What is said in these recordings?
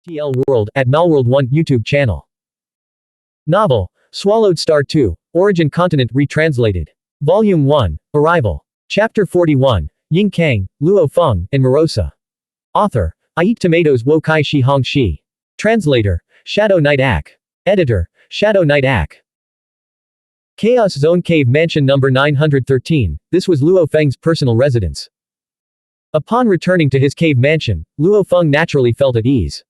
TL World at Malworld 1 YouTube channel. Novel, Swallowed Star 2, Origin Continent retranslated. Volume 1, Arrival. Chapter 41, Ying Kang, Luo Feng, and Morosa. Author, I Eat Tomatoes Wo Kai Shi Hong Shi. Translator, Shadow Knight Ak. Editor, Shadow Knight Ak. Chaos Zone Cave Mansion number 913, this was Luo Feng's personal residence. Upon returning to his cave mansion, Luo Feng naturally felt at ease.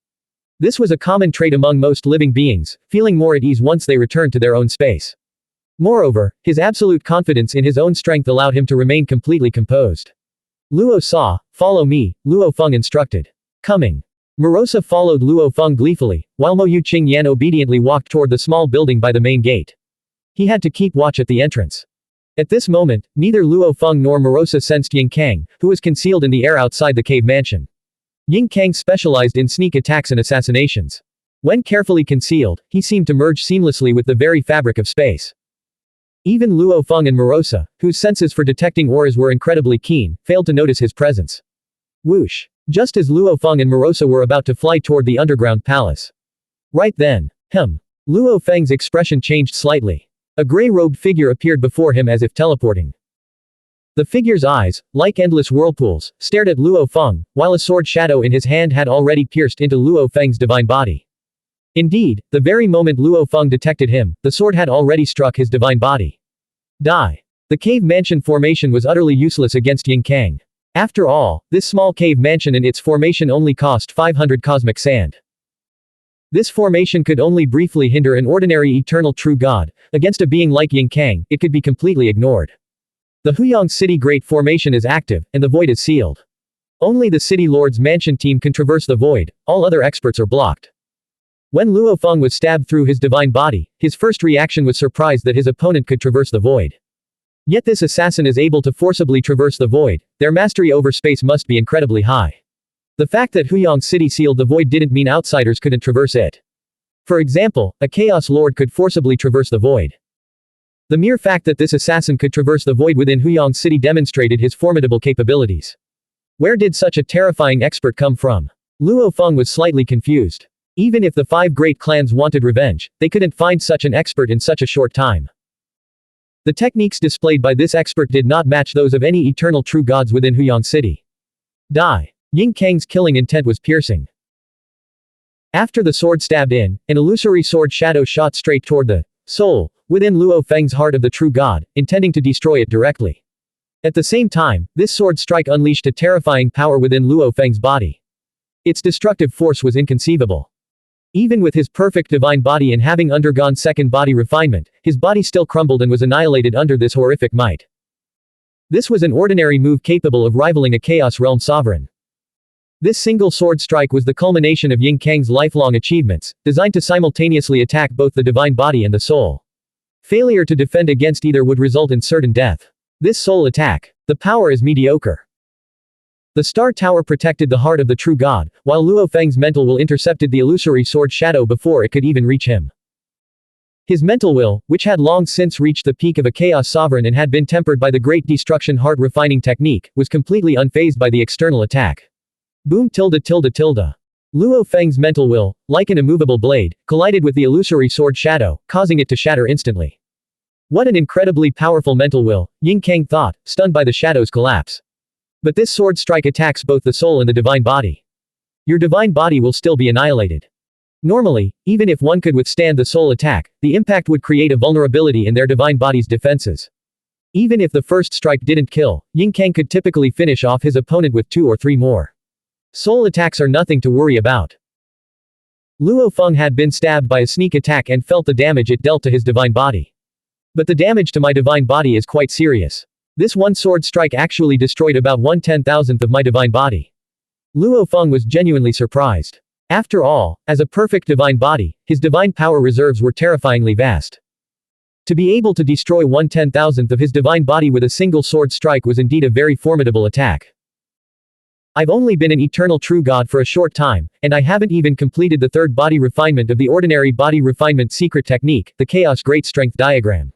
This was a common trait among most living beings, feeling more at ease once they returned to their own space. Moreover, his absolute confidence in his own strength allowed him to remain completely composed. Luo saw, "Follow me," Luo Feng instructed. Coming. Morosa followed Luo Feng gleefully, while Mo Yu Qing Yan obediently walked toward the small building by the main gate. He had to keep watch at the entrance. At this moment, neither Luo Feng nor Morosa sensed Ying Kang, who was concealed in the air outside the cave mansion. Ying Kang specialized in sneak attacks and assassinations. When carefully concealed, he seemed to merge seamlessly with the very fabric of space. Even Luo Feng and Morosa, whose senses for detecting auras were incredibly keen, failed to notice his presence. Whoosh! Just as Luo Feng and Morosa were about to fly toward the underground palace. Right then, Luo Feng's expression changed slightly. A gray-robed figure appeared before him as if teleporting. The figure's eyes, like endless whirlpools, stared at Luo Feng, while a sword shadow in his hand had already pierced into Luo Feng's divine body. Indeed, the very moment Luo Feng detected him, the sword had already struck his divine body. Die. The cave mansion formation was utterly useless against Ying Kang. After all, this small cave mansion and its formation only cost 500 cosmic sand. This formation could only briefly hinder an ordinary eternal true god. Against a being like Ying Kang, it could be completely ignored. The Huyang City Great Formation is active, and the void is sealed. Only the City Lord's mansion team can traverse the void, all other experts are blocked. When Luo Feng was stabbed through his divine body, his first reaction was surprise that his opponent could traverse the void. Yet this assassin is able to forcibly traverse the void, their mastery over space must be incredibly high. The fact that Huyang City sealed the void didn't mean outsiders couldn't traverse it. For example, a Chaos Lord could forcibly traverse the void. The mere fact that this assassin could traverse the void within Huyang City demonstrated his formidable capabilities. Where did such a terrifying expert come from? Luo Feng was slightly confused. Even if the 5 great clans wanted revenge, they couldn't find such an expert in such a short time. The techniques displayed by this expert did not match those of any eternal true gods within Huyang City. Die. Ying Kang's killing intent was piercing. After the sword stabbed in, an illusory sword shadow shot straight toward the soul within Luo Feng's heart of the true god, intending to destroy it directly. At the same time, this sword strike unleashed a terrifying power within Luo Feng's body. Its destructive force was inconceivable. Even with his perfect divine body and having undergone second body refinement, his body still crumbled and was annihilated under this horrific might. This was an ordinary move capable of rivaling a Chaos Realm sovereign. This single sword strike was the culmination of Ying Kang's lifelong achievements, designed to simultaneously attack both the divine body and the soul. Failure to defend against either would result in certain death. This soul attack. The power is mediocre. The Star Tower protected the heart of the true god, while Luo Feng's mental will intercepted the illusory sword shadow before it could even reach him. His mental will, which had long since reached the peak of a chaos sovereign and had been tempered by the great destruction heart refining technique, was completely unfazed by the external attack. Boom tilde tilde tilde. Luo Feng's mental will, like an immovable blade, collided with the illusory sword shadow, causing it to shatter instantly. What an incredibly powerful mental will, Ying Kang thought, stunned by the shadow's collapse. But this sword strike attacks both the soul and the divine body. Your divine body will still be annihilated. Normally, even if one could withstand the soul attack, the impact would create a vulnerability in their divine body's defenses. Even if the first strike didn't kill, Ying Kang could typically finish off his opponent with 2 or 3 more. Soul attacks are nothing to worry about. Luo Feng had been stabbed by a sneak attack and felt the damage it dealt to his divine body. But the damage to my divine body is quite serious. This one sword strike actually destroyed about 1/10,000th of my divine body. Luo Feng was genuinely surprised. After all, as a perfect divine body, his divine power reserves were terrifyingly vast. To be able to destroy 1/10,000th of his divine body with a single sword strike was indeed a very formidable attack. I've only been an eternal true god for a short time, and I haven't even completed the 3rd body refinement of the ordinary body refinement secret technique, the Chaos Great Strength Diagram.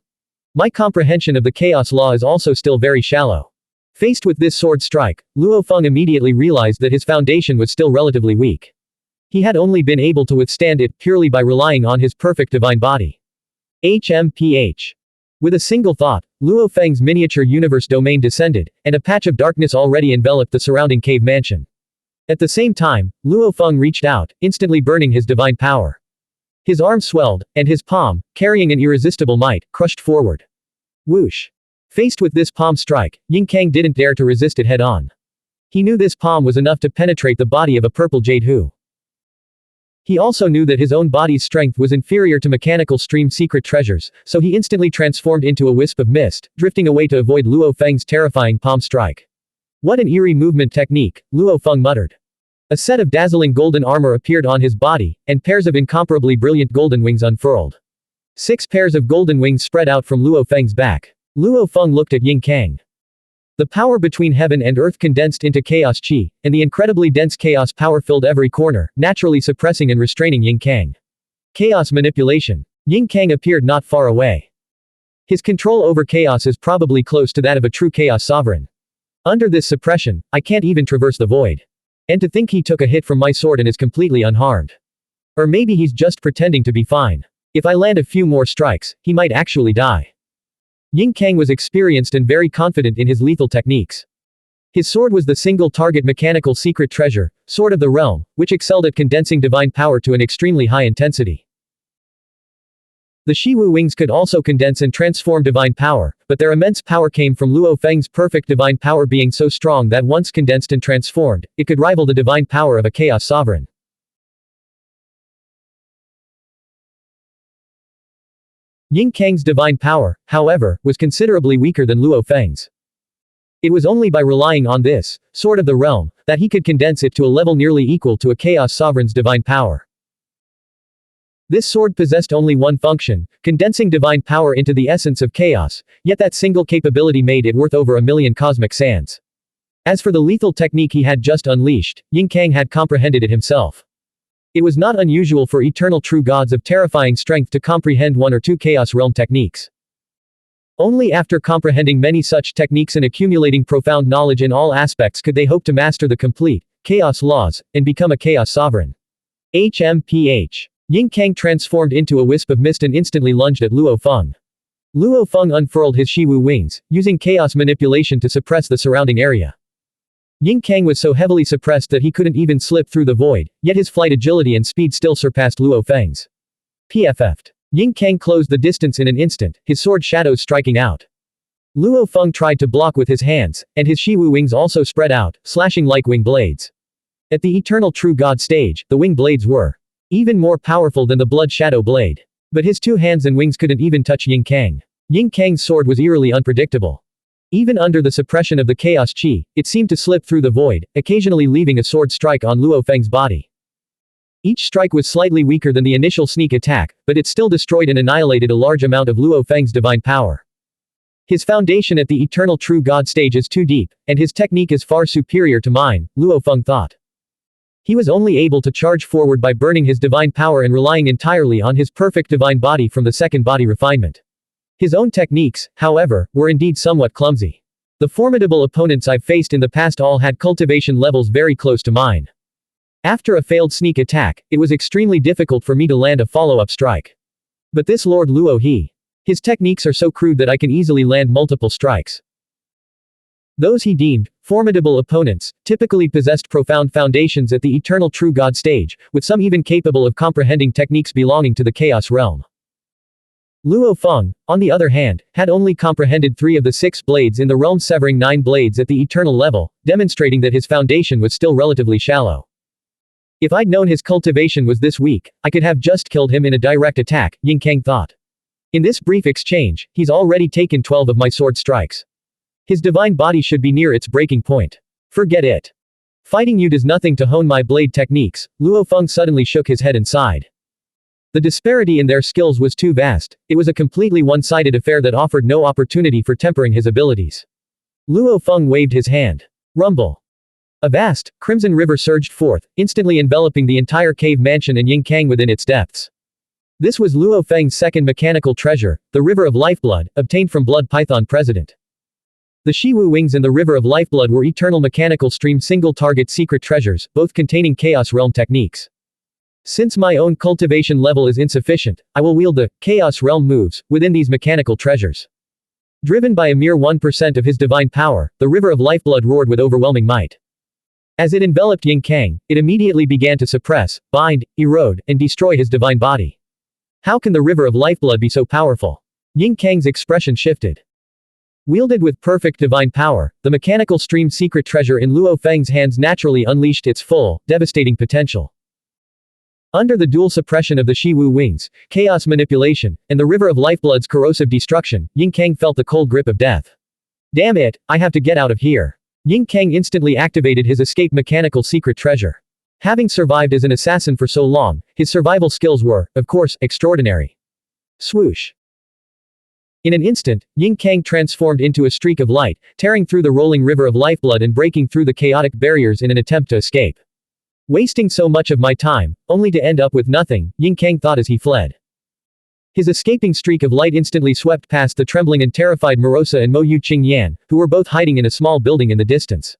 My comprehension of the Chaos Law is also still very shallow. Faced with this sword strike, Luo Feng immediately realized that his foundation was still relatively weak. He had only been able to withstand it purely by relying on his perfect divine body. HMPH. With a single thought, Luo Feng's miniature universe domain descended, and a patch of darkness already enveloped the surrounding cave mansion. At the same time, Luo Feng reached out, instantly burning his divine power. His arm swelled, and his palm, carrying an irresistible might, crushed forward. Whoosh. Faced with this palm strike, Yingkang didn't dare to resist it head-on. He knew this palm was enough to penetrate the body of a purple jade Hu. He also knew that his own body's strength was inferior to mechanical stream secret treasures, so he instantly transformed into a wisp of mist, drifting away to avoid Luo Feng's terrifying palm strike. What an eerie movement technique, Luo Feng muttered. A set of dazzling golden armor appeared on his body, and pairs of incomparably brilliant golden wings unfurled. 6 pairs of golden wings spread out from Luo Feng's back. Luo Feng looked at Yingkang. The power between heaven and earth condensed into chaos chi, and the incredibly dense chaos power filled every corner, naturally suppressing and restraining Yingkang. Chaos manipulation. Yingkang appeared not far away. His control over chaos is probably close to that of a true chaos sovereign. Under this suppression, I can't even traverse the void. And to think he took a hit from my sword and is completely unharmed. Or maybe he's just pretending to be fine. If I land a few more strikes, he might actually die. Yingkang was experienced and very confident in his lethal techniques. His sword was the single-target mechanical secret treasure, Sword of the Realm, which excelled at condensing divine power to an extremely high intensity. The Shiwu wings could also condense and transform divine power, but their immense power came from Luo Feng's perfect divine power being so strong that once condensed and transformed, it could rival the divine power of a chaos sovereign. Yingkang's divine power, however, was considerably weaker than Luo Feng's. It was only by relying on this, Sword of the Realm, that he could condense it to a level nearly equal to a chaos sovereign's divine power. This sword possessed only one function, condensing divine power into the essence of chaos, yet that single capability made it worth over 1,000,000 cosmic sands. As for the lethal technique he had just unleashed, Yingkang had comprehended it himself. It was not unusual for eternal true gods of terrifying strength to comprehend 1 or 2 Chaos Realm techniques. Only after comprehending many such techniques and accumulating profound knowledge in all aspects could they hope to master the complete chaos laws and become a chaos sovereign. HMPH. Yingkang transformed into a wisp of mist and instantly lunged at Luo Feng. Luo Feng unfurled his Shiwu wings, using chaos manipulation to suppress the surrounding area. Yingkang was so heavily suppressed that he couldn't even slip through the void, yet his flight agility and speed still surpassed Luo Feng's. PFF'd. Yingkang closed the distance in an instant, his sword shadows striking out. Luo Feng tried to block with his hands, and his Shiwu wings also spread out, slashing like wing blades. At the eternal true god stage, the wing blades were even more powerful than the blood shadow blade. But his 2 hands and wings couldn't even touch Yingkang. Yingkang's sword was eerily unpredictable. Even under the suppression of the chaos chi, it seemed to slip through the void, occasionally leaving a sword strike on Luo Feng's body. Each strike was slightly weaker than the initial sneak attack, but it still destroyed and annihilated a large amount of Luo Feng's divine power. His foundation at the eternal true god stage is too deep, and his technique is far superior to mine, Luo Feng thought. He was only able to charge forward by burning his divine power and relying entirely on his perfect divine body from the second body refinement. His own techniques, however, were indeed somewhat clumsy. The formidable opponents I've faced in the past all had cultivation levels very close to mine. After a failed sneak attack, it was extremely difficult for me to land a follow-up strike. But this Lord Luo his techniques are so crude that I can easily land multiple strikes. Those he deemed formidable opponents typically possessed profound foundations at the eternal true god stage, with some even capable of comprehending techniques belonging to the chaos realm. Luo Feng, on the other hand, had only comprehended 3 of the 6 blades in the realm, severing 9 blades at the eternal level, demonstrating that his foundation was still relatively shallow. If I'd known his cultivation was this weak, I could have just killed him in a direct attack, Yingkang thought. In this brief exchange, he's already taken 12 of my sword strikes. His divine body should be near its breaking point. Forget it. Fighting you does nothing to hone my blade techniques. Luo Feng suddenly shook his head and sighed. The disparity in their skills was too vast, it was a completely one-sided affair that offered no opportunity for tempering his abilities. Luo Feng waved his hand. Rumble. A vast, crimson river surged forth, instantly enveloping the entire cave mansion and Yingkang within its depths. This was Luo Feng's second mechanical treasure, the River of Lifeblood, obtained from Blood Python President. The Shiwu wings and the River of Lifeblood were eternal mechanical stream single-target secret treasures, both containing Chaos Realm techniques. Since my own cultivation level is insufficient, I will wield the Chaos Realm moves within these mechanical treasures. Driven by a mere 1% of his divine power, the river of lifeblood roared with overwhelming might. As it enveloped Yinkang, it immediately began to suppress, bind, erode, and destroy his divine body. How can the river of lifeblood be so powerful? Yinkang's expression shifted. Wielded with perfect divine power, the mechanical stream secret treasure in Luo Feng's hands naturally unleashed its full, devastating potential. Under the dual suppression of the Shiwu wings, chaos manipulation, and the river of lifeblood's corrosive destruction, Yinkang felt the cold grip of death. Damn it, I have to get out of here. Yinkang instantly activated his escape mechanical secret treasure. Having survived as an assassin for so long, his survival skills were, of course, extraordinary. Swoosh. In an instant, Yinkang transformed into a streak of light, tearing through the rolling river of lifeblood and breaking through the chaotic barriers in an attempt to escape. Wasting so much of my time, only to end up with nothing, Yinkang thought as he fled. His escaping streak of light instantly swept past the trembling and terrified Morosa and Mo Yu Qingyan, who were both hiding in a small building in the distance.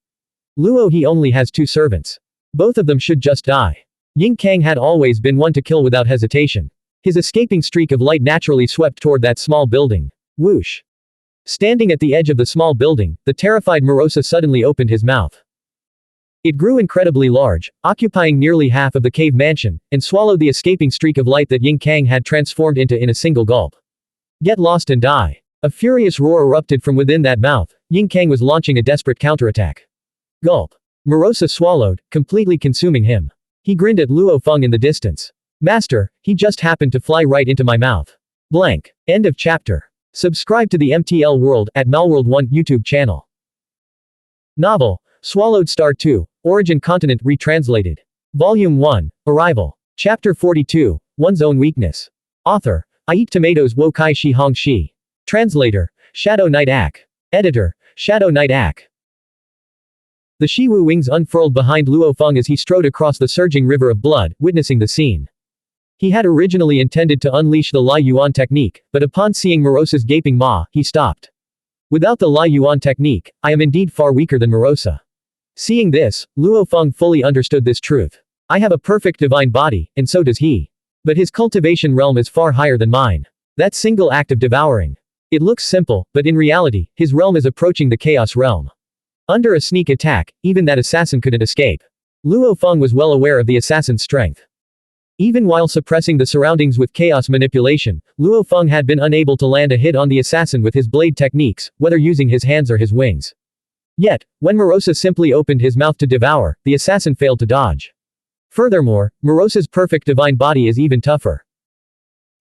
Luo he only has 2 servants. Both of them should just die. Yinkang had always been one to kill without hesitation. His escaping streak of light naturally swept toward that small building. Whoosh. Standing at the edge of the small building, the terrified Morosa suddenly opened his mouth. It grew incredibly large, occupying nearly half of the cave mansion, and swallowed the escaping streak of light that Yinkang had transformed into in a single gulp. Get lost and die. A furious roar erupted from within that mouth. Yinkang was launching a desperate counterattack. Gulp. Morosa swallowed, completely consuming him. He grinned at Luo Feng in the distance. Master, he just happened to fly right into my mouth. Blank. End of chapter. Subscribe to the MTL World at Malworld 1 YouTube channel. Novel, Swallowed Star 2, Origin Continent Retranslated. Volume 1, Arrival. Chapter 42, One's Own Weakness. Author, I Eat Tomatoes Wo Kai Shi Hong Shi. Translator, Shadow Knight Ak. Editor, Shadow Knight Ak. The Shiwu wings unfurled behind Luo Feng as he strode across the surging river of blood, witnessing the scene. He had originally intended to unleash the Lai Yuan technique, but upon seeing Morosa's gaping maw, he stopped. Without the Lai Yuan technique, I am indeed far weaker than Morosa. Seeing this, Luo Feng fully understood this truth. I have a perfect divine body, and so does he. But his cultivation realm is far higher than mine. That single act of devouring. It looks simple, but in reality, his realm is approaching the chaos realm. Under a sneak attack, even that assassin couldn't escape. Luo Feng was well aware of the assassin's strength. Even while suppressing the surroundings with chaos manipulation, Luo Feng had been unable to land a hit on the assassin with his blade techniques, whether using his hands or his wings. Yet, when Morosa simply opened his mouth to devour, the assassin failed to dodge. Furthermore, Morosa's perfect divine body is even tougher.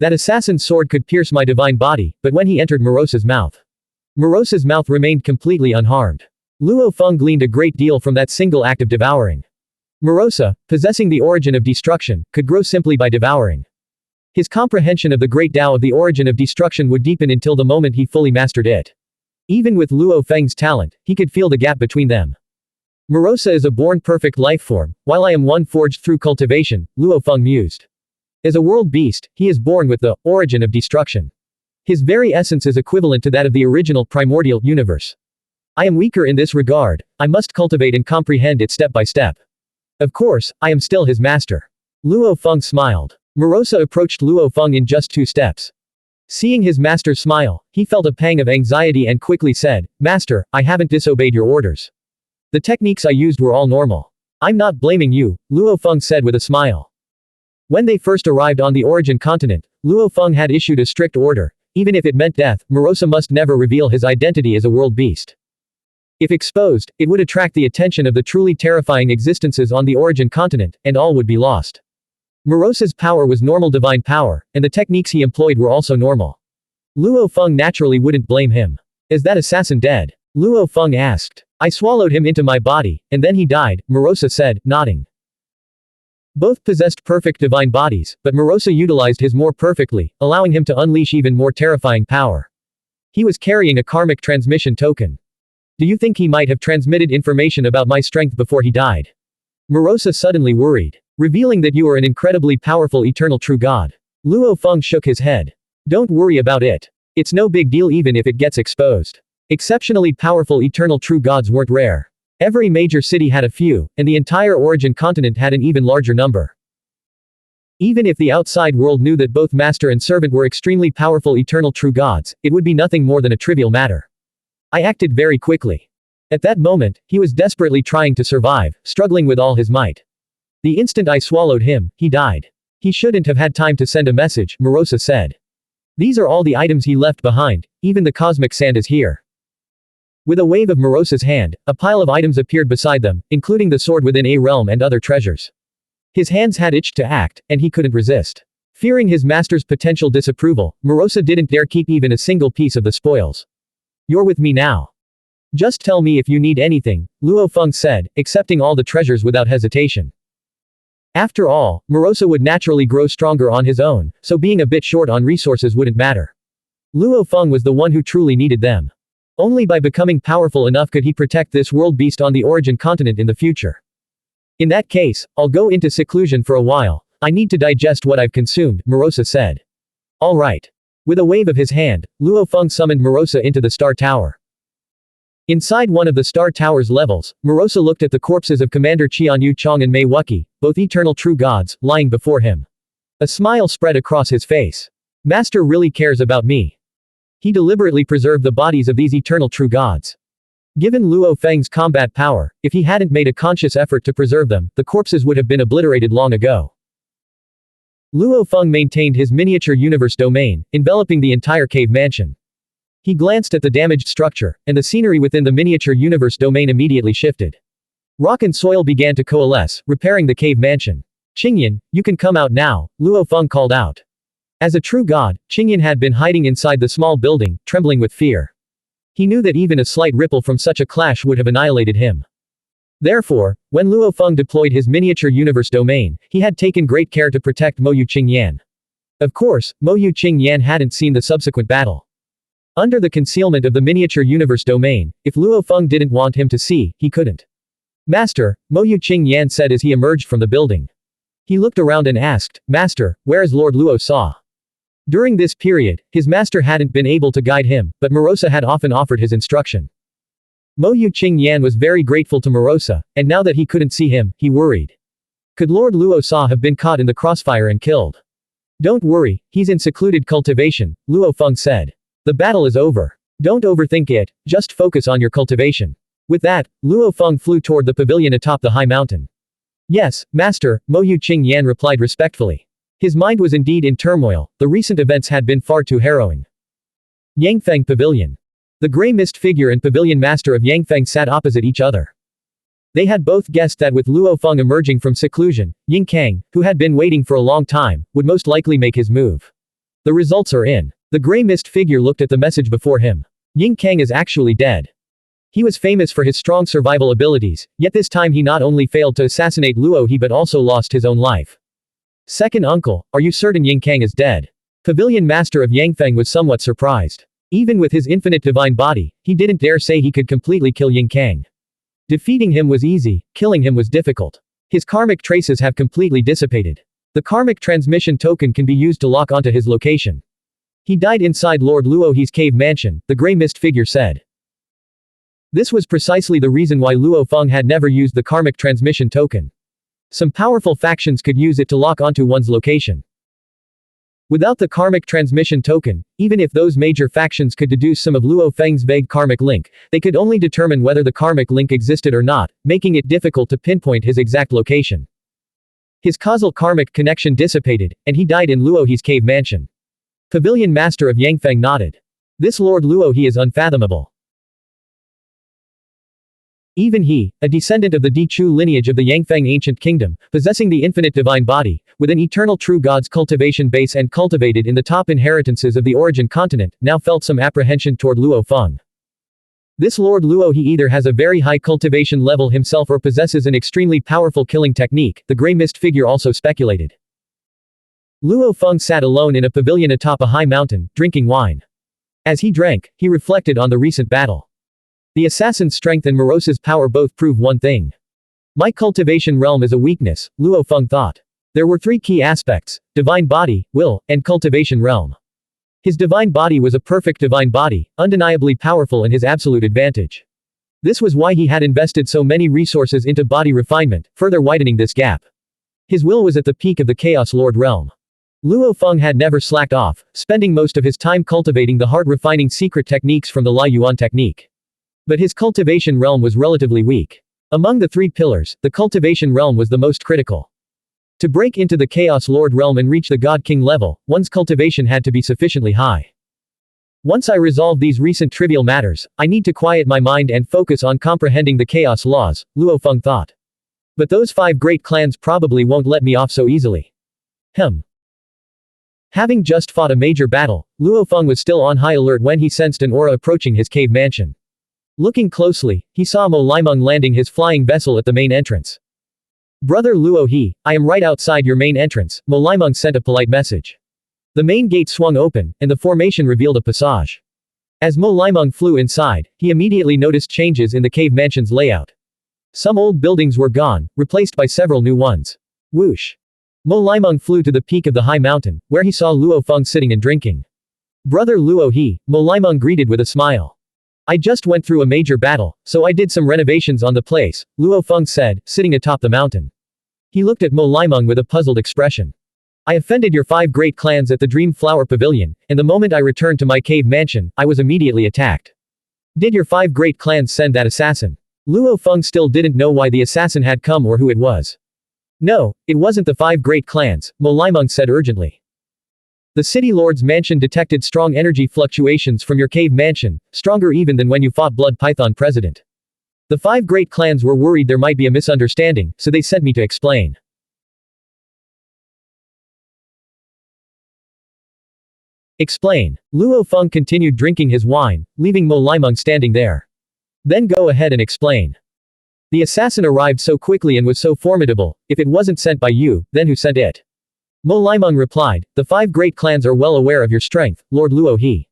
That assassin's sword could pierce my divine body, but when he entered Morosa's mouth remained completely unharmed. Luo Feng gleaned a great deal from that single act of devouring. Morosa, possessing the origin of destruction, could grow simply by devouring. His comprehension of the great Tao of the origin of destruction would deepen until the moment he fully mastered it. Even with Luo Feng's talent, he could feel the gap between them. Morosa is a born perfect life form, while I am one forged through cultivation, Luo Feng mused. As a world beast, he is born with the origin of destruction. His very essence is equivalent to that of the original primordial universe. I am weaker in this regard, I must cultivate and comprehend it step by step. Of course, I am still his master. Luo Feng smiled. Morosa approached Luo Feng in just 2 steps. Seeing his master's smile, he felt a pang of anxiety and quickly said, Master, I haven't disobeyed your orders. The techniques I used were all normal. I'm not blaming you, Luo Feng said with a smile. When they first arrived on the Origin Continent, Luo Feng had issued a strict order. Even if it meant death, Morosa must never reveal his identity as a world beast. If exposed, it would attract the attention of the truly terrifying existences on the Origin Continent, and all would be lost. Morosa's power was normal divine power, and the techniques he employed were also normal. Luo Feng naturally wouldn't blame him. Is that assassin dead? Luo Feng asked. I swallowed him into my body, and then he died, Morosa said, nodding. Both possessed perfect divine bodies, but Morosa utilized his more perfectly, allowing him to unleash even more terrifying power. He was carrying a karmic transmission token. Do you think he might have transmitted information about my strength before he died? Morosa suddenly worried. Revealing that you are an incredibly powerful eternal true god. Luo Feng shook his head. Don't worry about it. It's no big deal even if it gets exposed. Exceptionally powerful eternal true gods weren't rare. Every major city had a few, and the entire Origin Continent had an even larger number. Even if the outside world knew that both master and servant were extremely powerful eternal true gods, it would be nothing more than a trivial matter. I acted very quickly. At that moment, he was desperately trying to survive, struggling with all his might. The instant I swallowed him, he died. He shouldn't have had time to send a message, Morosa said. These are all the items he left behind, even the cosmic sand is here. With a wave of Morosa's hand, a pile of items appeared beside them, including the sword within a realm and other treasures. His hands had itched to act, and he couldn't resist. Fearing his master's potential disapproval, Morosa didn't dare keep even a single piece of the spoils. You're with me now. Just tell me if you need anything, Luo Feng said, accepting all the treasures without hesitation. After all, Morosa would naturally grow stronger on his own, so being a bit short on resources wouldn't matter. Luo Feng was the one who truly needed them. Only by becoming powerful enough could he protect this world beast on the origin continent in the future. In that case, I'll go into seclusion for a while. I need to digest what I've consumed, Morosa said. All right. With a wave of his hand, Luo Feng summoned Morosa into the Star Tower. Inside one of the Star Tower's levels, Morosa looked at the corpses of Commander Qianyu Chong and Mei Wuxi, both eternal true gods, lying before him. A smile spread across his face. Master really cares about me. He deliberately preserved the bodies of these eternal true gods. Given Luo Feng's combat power, if he hadn't made a conscious effort to preserve them, the corpses would have been obliterated long ago. Luo Feng maintained his miniature universe domain, enveloping the entire cave mansion. He glanced at the damaged structure, and the scenery within the miniature universe domain immediately shifted. Rock and soil began to coalesce, repairing the cave mansion. Qingyan, you can come out now, Luo Feng called out. As a true god, Qingyan had been hiding inside the small building, trembling with fear. He knew that even a slight ripple from such a clash would have annihilated him. Therefore, when Luo Feng deployed his miniature universe domain, he had taken great care to protect Moyu Qingyan. Of course, Moyu Qingyan hadn't seen the subsequent battle. Under the concealment of the miniature universe domain, if Luo Feng didn't want him to see, he couldn't. Master, Moyu Qingyan said as he emerged from the building. He looked around and asked, Master, where is Lord Luo Sa? During this period, his master hadn't been able to guide him, but Morosa had often offered his instruction. Moyu Qingyan was very grateful to Morosa, and now that he couldn't see him, he worried. Could Lord Luo Sa have been caught in the crossfire and killed? Don't worry, he's in secluded cultivation, Luo Feng said. The battle is over. Don't overthink it, just focus on your cultivation. With that, Luo Feng flew toward the pavilion atop the high mountain. Yes, Master, Moyu Qingyan replied respectfully. His mind was indeed in turmoil, the recent events had been far too harrowing. Yangfeng Pavilion. The gray mist figure and pavilion master of Yangfeng sat opposite each other. They had both guessed that with Luo Feng emerging from seclusion, Yingkang, who had been waiting for a long time, would most likely make his move. The results are in. The gray mist figure looked at the message before him. Yingkang is actually dead. He was famous for his strong survival abilities, yet this time he not only failed to assassinate Luo He but also lost his own life. Second uncle, are you certain Yingkang is dead? Pavilion master of Yangfeng was somewhat surprised. Even with his infinite divine body, he didn't dare say he could completely kill Yingkang. Defeating him was easy, killing him was difficult. His karmic traces have completely dissipated. The karmic transmission token can be used to lock onto his location. He died inside Lord Luo He's cave mansion, the gray mist figure said. This was precisely the reason why Luo Feng had never used the karmic transmission token. Some powerful factions could use it to lock onto one's location. Without the karmic transmission token, even if those major factions could deduce some of Luo Feng's vague karmic link, they could only determine whether the karmic link existed or not, making it difficult to pinpoint his exact location. His causal karmic connection dissipated, and he died in Luo He's cave mansion. Pavilion master of Yangfeng nodded. This Lord Luo He is unfathomable. Even he, a descendant of the Dichu lineage of the Yangfeng ancient kingdom, possessing the infinite divine body, with an eternal true god's cultivation base and cultivated in the top inheritances of the origin continent, now felt some apprehension toward Luo Feng. This Lord Luo He either has a very high cultivation level himself or possesses an extremely powerful killing technique, the gray mist figure also speculated. Luo Feng sat alone in a pavilion atop a high mountain, drinking wine. As he drank, he reflected on the recent battle. The assassin's strength and Morosa's power both prove one thing. My cultivation realm is a weakness, Luo Feng thought. There were three key aspects: divine body, will, and cultivation realm. His divine body was a perfect divine body, undeniably powerful and his absolute advantage. This was why he had invested so many resources into body refinement, further widening this gap. His will was at the peak of the Chaos Lord realm. Luo Feng had never slacked off, spending most of his time cultivating the heart-refining secret techniques from the Lai Yuan technique. But his cultivation realm was relatively weak. Among the three pillars, the cultivation realm was the most critical. To break into the Chaos Lord realm and reach the God King level, one's cultivation had to be sufficiently high. Once I resolve these recent trivial matters, I need to quiet my mind and focus on comprehending the chaos laws, Luo Feng thought. But those 5 great clans probably won't let me off so easily. Having just fought a major battle, Luo Feng was still on high alert when he sensed an aura approaching his cave mansion. Looking closely, he saw Mo Limeng landing his flying vessel at the main entrance. Brother Luo He, I am right outside your main entrance, Mo Limeng sent a polite message. The main gate swung open, and the formation revealed a passage. As Mo Limeng flew inside, he immediately noticed changes in the cave mansion's layout. Some old buildings were gone, replaced by several new ones. Whoosh! Mo Limeng flew to the peak of the high mountain, where he saw Luo Feng sitting and drinking. Brother Luo He, Mo Limeng greeted with a smile. I just went through a major battle, so I did some renovations on the place, Luo Feng said, sitting atop the mountain. He looked at Mo Limeng with a puzzled expression. I offended your 5 great clans at the Dream Flower Pavilion, and the moment I returned to my cave mansion, I was immediately attacked. Did your 5 great clans send that assassin? Luo Feng still didn't know why the assassin had come or who it was. No, it wasn't the 5 great clans, Mo Limeng said urgently. The city lord's mansion detected strong energy fluctuations from your cave mansion, stronger even than when you fought Blood Python President. The 5 great clans were worried there might be a misunderstanding, so they sent me to explain. Explain. Luo Feng continued drinking his wine, leaving Mo Limeng standing there. Then go ahead and explain. The assassin arrived so quickly and was so formidable, if it wasn't sent by you, then who sent it? Mo Limeng replied, the 5 great clans are well aware of your strength, Lord Luo He.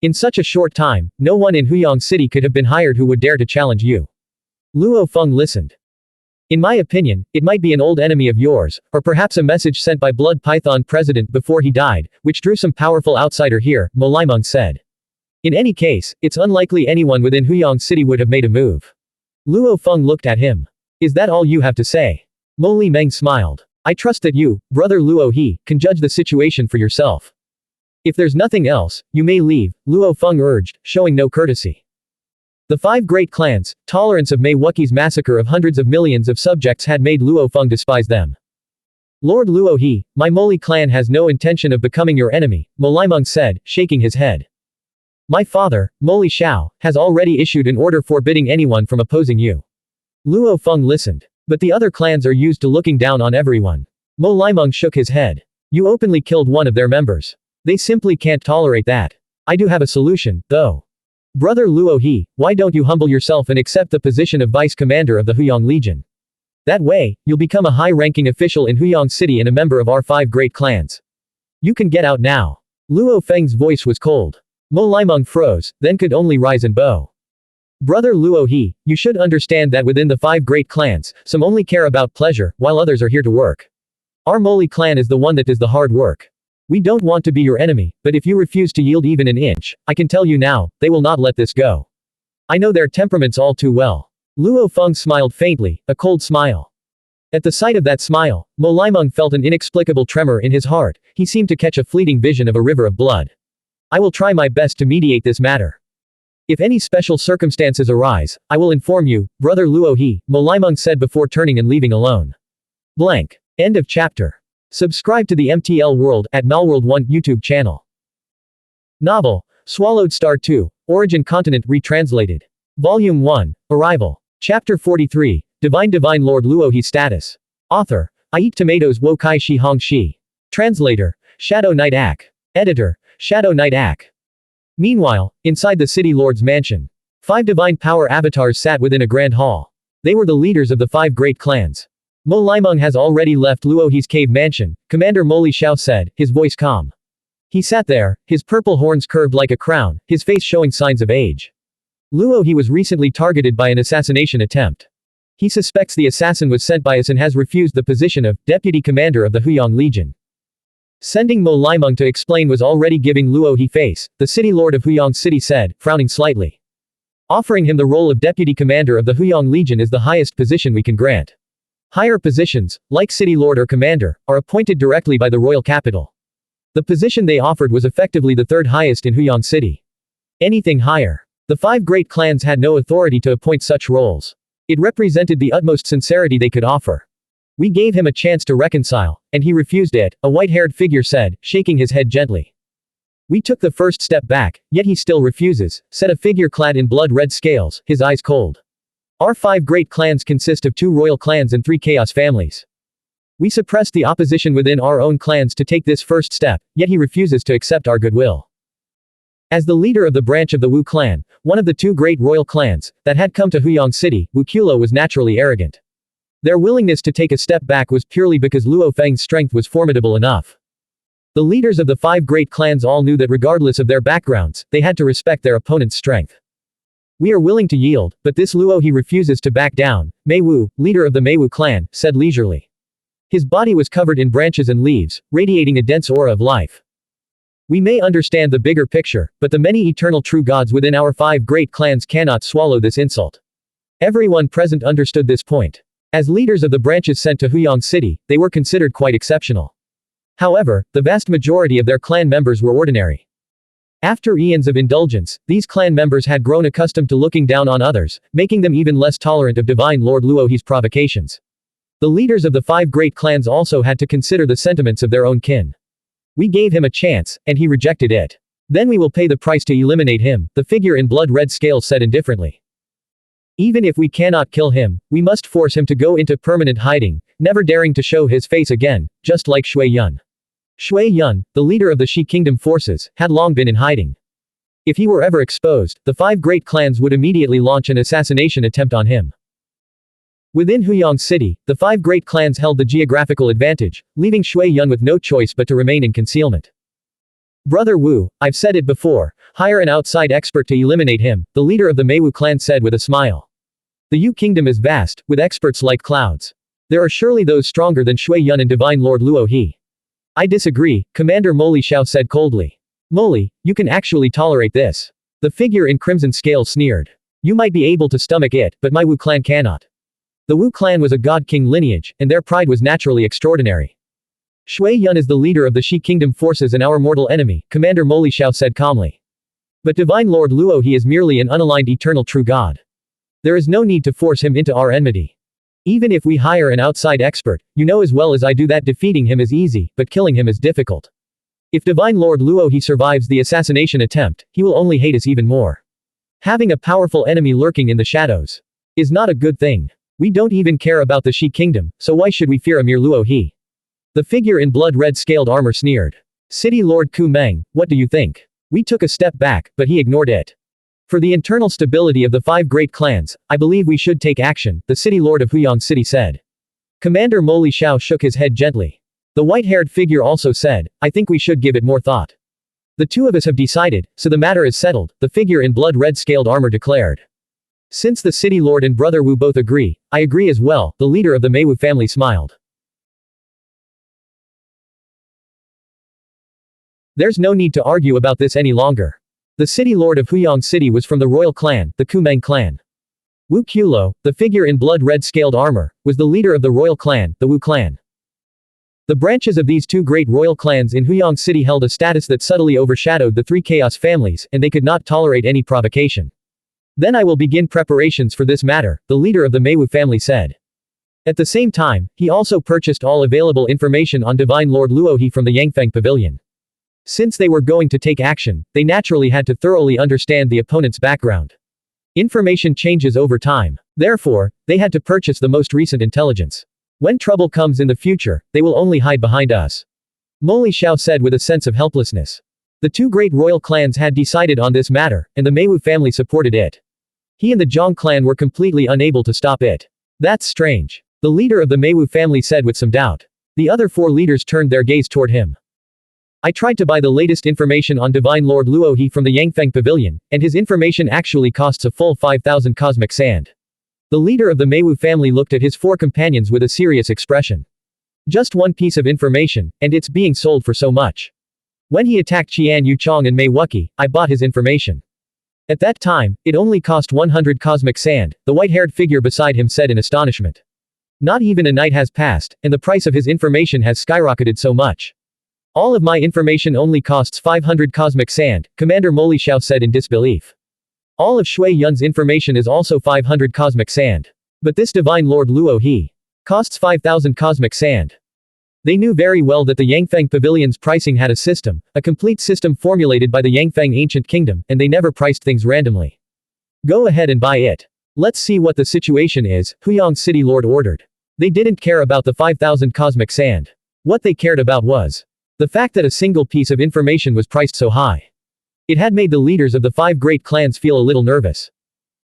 In such a short time, no one in Huyang City could have been hired who would dare to challenge you. Luo Feng listened. In my opinion, it might be an old enemy of yours, or perhaps a message sent by Blood Python President before he died, which drew some powerful outsider here, Mo Limeng said. In any case, it's unlikely anyone within Huyang City would have made a move. Luo Feng looked at him. Is that all you have to say? Mo Limeng smiled. I trust that you, brother Luo He, can judge the situation for yourself. If there's nothing else, you may leave, Luo Feng urged, showing no courtesy. The 5 great clans, tolerance of Mei Wuqi's massacre of hundreds of millions of subjects had made Luo Feng despise them. Lord Luo He, my Moli clan has no intention of becoming your enemy, Mo Limeng said, shaking his head. My father, Moli Xiao, has already issued an order forbidding anyone from opposing you. Luo Feng listened. But the other clans are used to looking down on everyone. Mo Limeng shook his head. You openly killed one of their members. They simply can't tolerate that. I do have a solution, though. Brother Luo He, why don't you humble yourself and accept the position of Vice Commander of the Huyang Legion? That way, you'll become a high-ranking official in Huyang City and a member of our 5 great clans. You can get out now. Luo Feng's voice was cold. Mo Limeng froze, then could only rise and bow. Brother Luo He, you should understand that within the 5 great clans, some only care about pleasure, while others are here to work. Our Moli clan is the one that does the hard work. We don't want to be your enemy, but if you refuse to yield even an inch, I can tell you now, they will not let this go. I know their temperaments all too well. Luo Feng smiled faintly, a cold smile. At the sight of that smile, Mo Limeng felt an inexplicable tremor in his heart. He seemed to catch a fleeting vision of a river of blood. I will try my best to mediate this matter. If any special circumstances arise, I will inform you, Brother Luo He, Mo Limeng said before turning and leaving alone. Blank. End of chapter. Subscribe to the MTL World at Malworld 1 YouTube channel. Novel, Swallowed Star 2, Origin Continent Retranslated. Volume 1, Arrival. Chapter 43, Divine Lord Luo He Status. Author, I Eat Tomatoes Wo Kai Shi Hong Shi. Translator, Shadow Knight Ak. Editor, Shadow Knight Ak. Meanwhile, inside the city lord's mansion, 5 divine power avatars sat within a grand hall. They were the leaders of the 5 great clans. Mo Limeng has already left Luo He's cave mansion, Commander Moli Xiao said, his voice calm. He sat there, his purple horns curved like a crown, his face showing signs of age. Luo He was recently targeted by an assassination attempt. He suspects the assassin was sent by us and has refused the position of Deputy Commander of the Huyang Legion. Sending Mo Limeng to explain was already giving Luo He face, the city lord of Huyang City said, frowning slightly. Offering him the role of Deputy Commander of the Huyang Legion is the highest position we can grant. Higher positions, like city lord or commander, are appointed directly by the royal capital. The position they offered was effectively the third highest in Huyang City. Anything higher. The 5 great clans had no authority to appoint such roles. It represented the utmost sincerity they could offer. We gave him a chance to reconcile, and he refused it, a white-haired figure said, shaking his head gently. We took the first step back, yet he still refuses, said a figure clad in blood-red scales, his eyes cold. Our 5 great clans consist of 2 royal clans and 3 chaos families. We suppressed the opposition within our own clans to take this first step, yet he refuses to accept our goodwill. As the leader of the branch of the Wu clan, one of the 2 great royal clans, that had come to Huyang City, Wuxia was naturally arrogant. Their willingness to take a step back was purely because Luo Feng's strength was formidable enough. The leaders of the 5 great clans all knew that regardless of their backgrounds, they had to respect their opponent's strength. We are willing to yield, but this Luo he refuses to back down, Mei Wu, leader of the Mei Wu clan, said leisurely. His body was covered in branches and leaves, radiating a dense aura of life. We may understand the bigger picture, but the many eternal true gods within our 5 great clans cannot swallow this insult. Everyone present understood this point. As leaders of the branches sent to Huyang City, they were considered quite exceptional. However, the vast majority of their clan members were ordinary. After eons of indulgence, these clan members had grown accustomed to looking down on others, making them even less tolerant of Divine Lord Luo He's provocations. The leaders of the 5 great clans also had to consider the sentiments of their own kin. We gave him a chance, and he rejected it. Then we will pay the price to eliminate him, the figure in blood-red scales said indifferently. Even if we cannot kill him, we must force him to go into permanent hiding, never daring to show his face again, just like Shui Yun. Shui Yun, the leader of the Shi Kingdom forces, had long been in hiding. If he were ever exposed, the 5 great clans would immediately launch an assassination attempt on him. Within Huyang City, the 5 great clans held the geographical advantage, leaving Shui Yun with no choice but to remain in concealment. Brother Wu, I've said it before, hire an outside expert to eliminate him, the leader of the Mei Wu clan said with a smile. The Yu Kingdom is vast, with experts like clouds. There are surely those stronger than Shui Yun and Divine Lord Luo He. I disagree, Commander Moli Xiao said coldly. Moli, you can actually tolerate this. The figure in crimson scales sneered. You might be able to stomach it, but my Wu clan cannot. The Wu clan was a god-king lineage, and their pride was naturally extraordinary. Shui Yun is the leader of the Shi Kingdom forces and our mortal enemy, Commander Moli Xiao said calmly. But Divine Lord Luo He is merely an unaligned eternal true god. There is no need to force him into our enmity. Even if we hire an outside expert, you know as well as I do that defeating him is easy, but killing him is difficult. If Divine Lord Luo He survives the assassination attempt, he will only hate us even more. Having a powerful enemy lurking in the shadows is not a good thing. We don't even care about the Shi Kingdom, so why should we fear a mere Luo He? The figure in blood-red scaled armor sneered. City Lord Ku Meng, what do you think? We took a step back, but he ignored it. For the internal stability of the 5 great clans, I believe we should take action, the city lord of Huyang City said. Commander Moli Xiao shook his head gently. The white-haired figure also said, I think we should give it more thought. The 2 of us have decided, so the matter is settled, the figure in blood-red scaled armor declared. Since the city lord and brother Wu both agree, I agree as well, the leader of the Mei Wu family smiled. There's no need to argue about this any longer. The city lord of Huyang City was from the royal clan, the Kumeng clan. Wu Qiulo, the figure in blood-red scaled armor, was the leader of the royal clan, the Wu clan. The branches of these 2 great royal clans in Huyang City held a status that subtly overshadowed the 3 chaos families, and they could not tolerate any provocation. Then I will begin preparations for this matter, the leader of the Mei Wu family said. At the same time, he also purchased all available information on Divine Lord Luo He from the Yangfeng Pavilion. Since they were going to take action, they naturally had to thoroughly understand the opponent's background. Information changes over time. Therefore, they had to purchase the most recent intelligence. When trouble comes in the future, they will only hide behind us. Moli Xiao said with a sense of helplessness. The 2 great royal clans had decided on this matter, and the Mei Wu family supported it. He and the Zhang clan were completely unable to stop it. That's strange. The leader of the Mei Wu family said with some doubt. The other 4 leaders turned their gaze toward him. I tried to buy the latest information on Divine Lord Luo He from the Yangfeng Pavilion, and his information actually costs a full 5,000 cosmic sand. The leader of the Mei Wu family looked at his 4 companions with a serious expression. Just one piece of information, and it's being sold for so much. When he attacked Qian Yuchong and Mei Wuqi, I bought his information. At that time, it only cost 100 cosmic sand, the white-haired figure beside him said in astonishment. Not even a night has passed, and the price of his information has skyrocketed so much. All of my information only costs 500 cosmic sand, Commander Moli Xiao said in disbelief. All of Shui Yun's information is also 500 cosmic sand. But this divine Lord Luo He costs 5,000 cosmic sand. They knew very well that the Yangfeng Pavilion's pricing had a system, a complete system formulated by the Yangfeng Ancient Kingdom, and they never priced things randomly. Go ahead and buy it. Let's see what the situation is, Huyang City Lord ordered. They didn't care about the 5,000 cosmic sand. What they cared about was the fact that a single piece of information was priced so high. It had made the leaders of the 5 great clans feel a little nervous.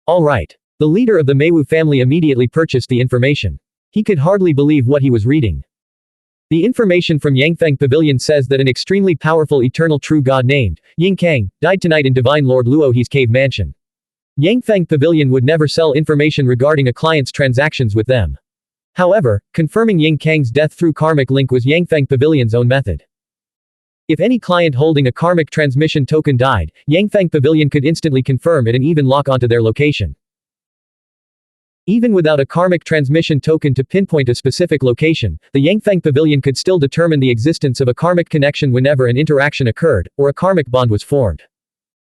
Alright. The leader of the Meiwu family immediately purchased the information. He could hardly believe what he was reading. The information from Yangfeng Pavilion says that an extremely powerful eternal true god named Yingkang died tonight in Divine Lord Luo He's cave mansion. Yangfeng Pavilion would never sell information regarding a client's transactions with them. However, confirming Yingkang's death through karmic link was Yangfeng Pavilion's own method. If any client holding a karmic transmission token died, Yangfeng Pavilion could instantly confirm it and even lock onto their location. Even without a karmic transmission token to pinpoint a specific location, the Yangfeng Pavilion could still determine the existence of a karmic connection whenever an interaction occurred, or a karmic bond was formed.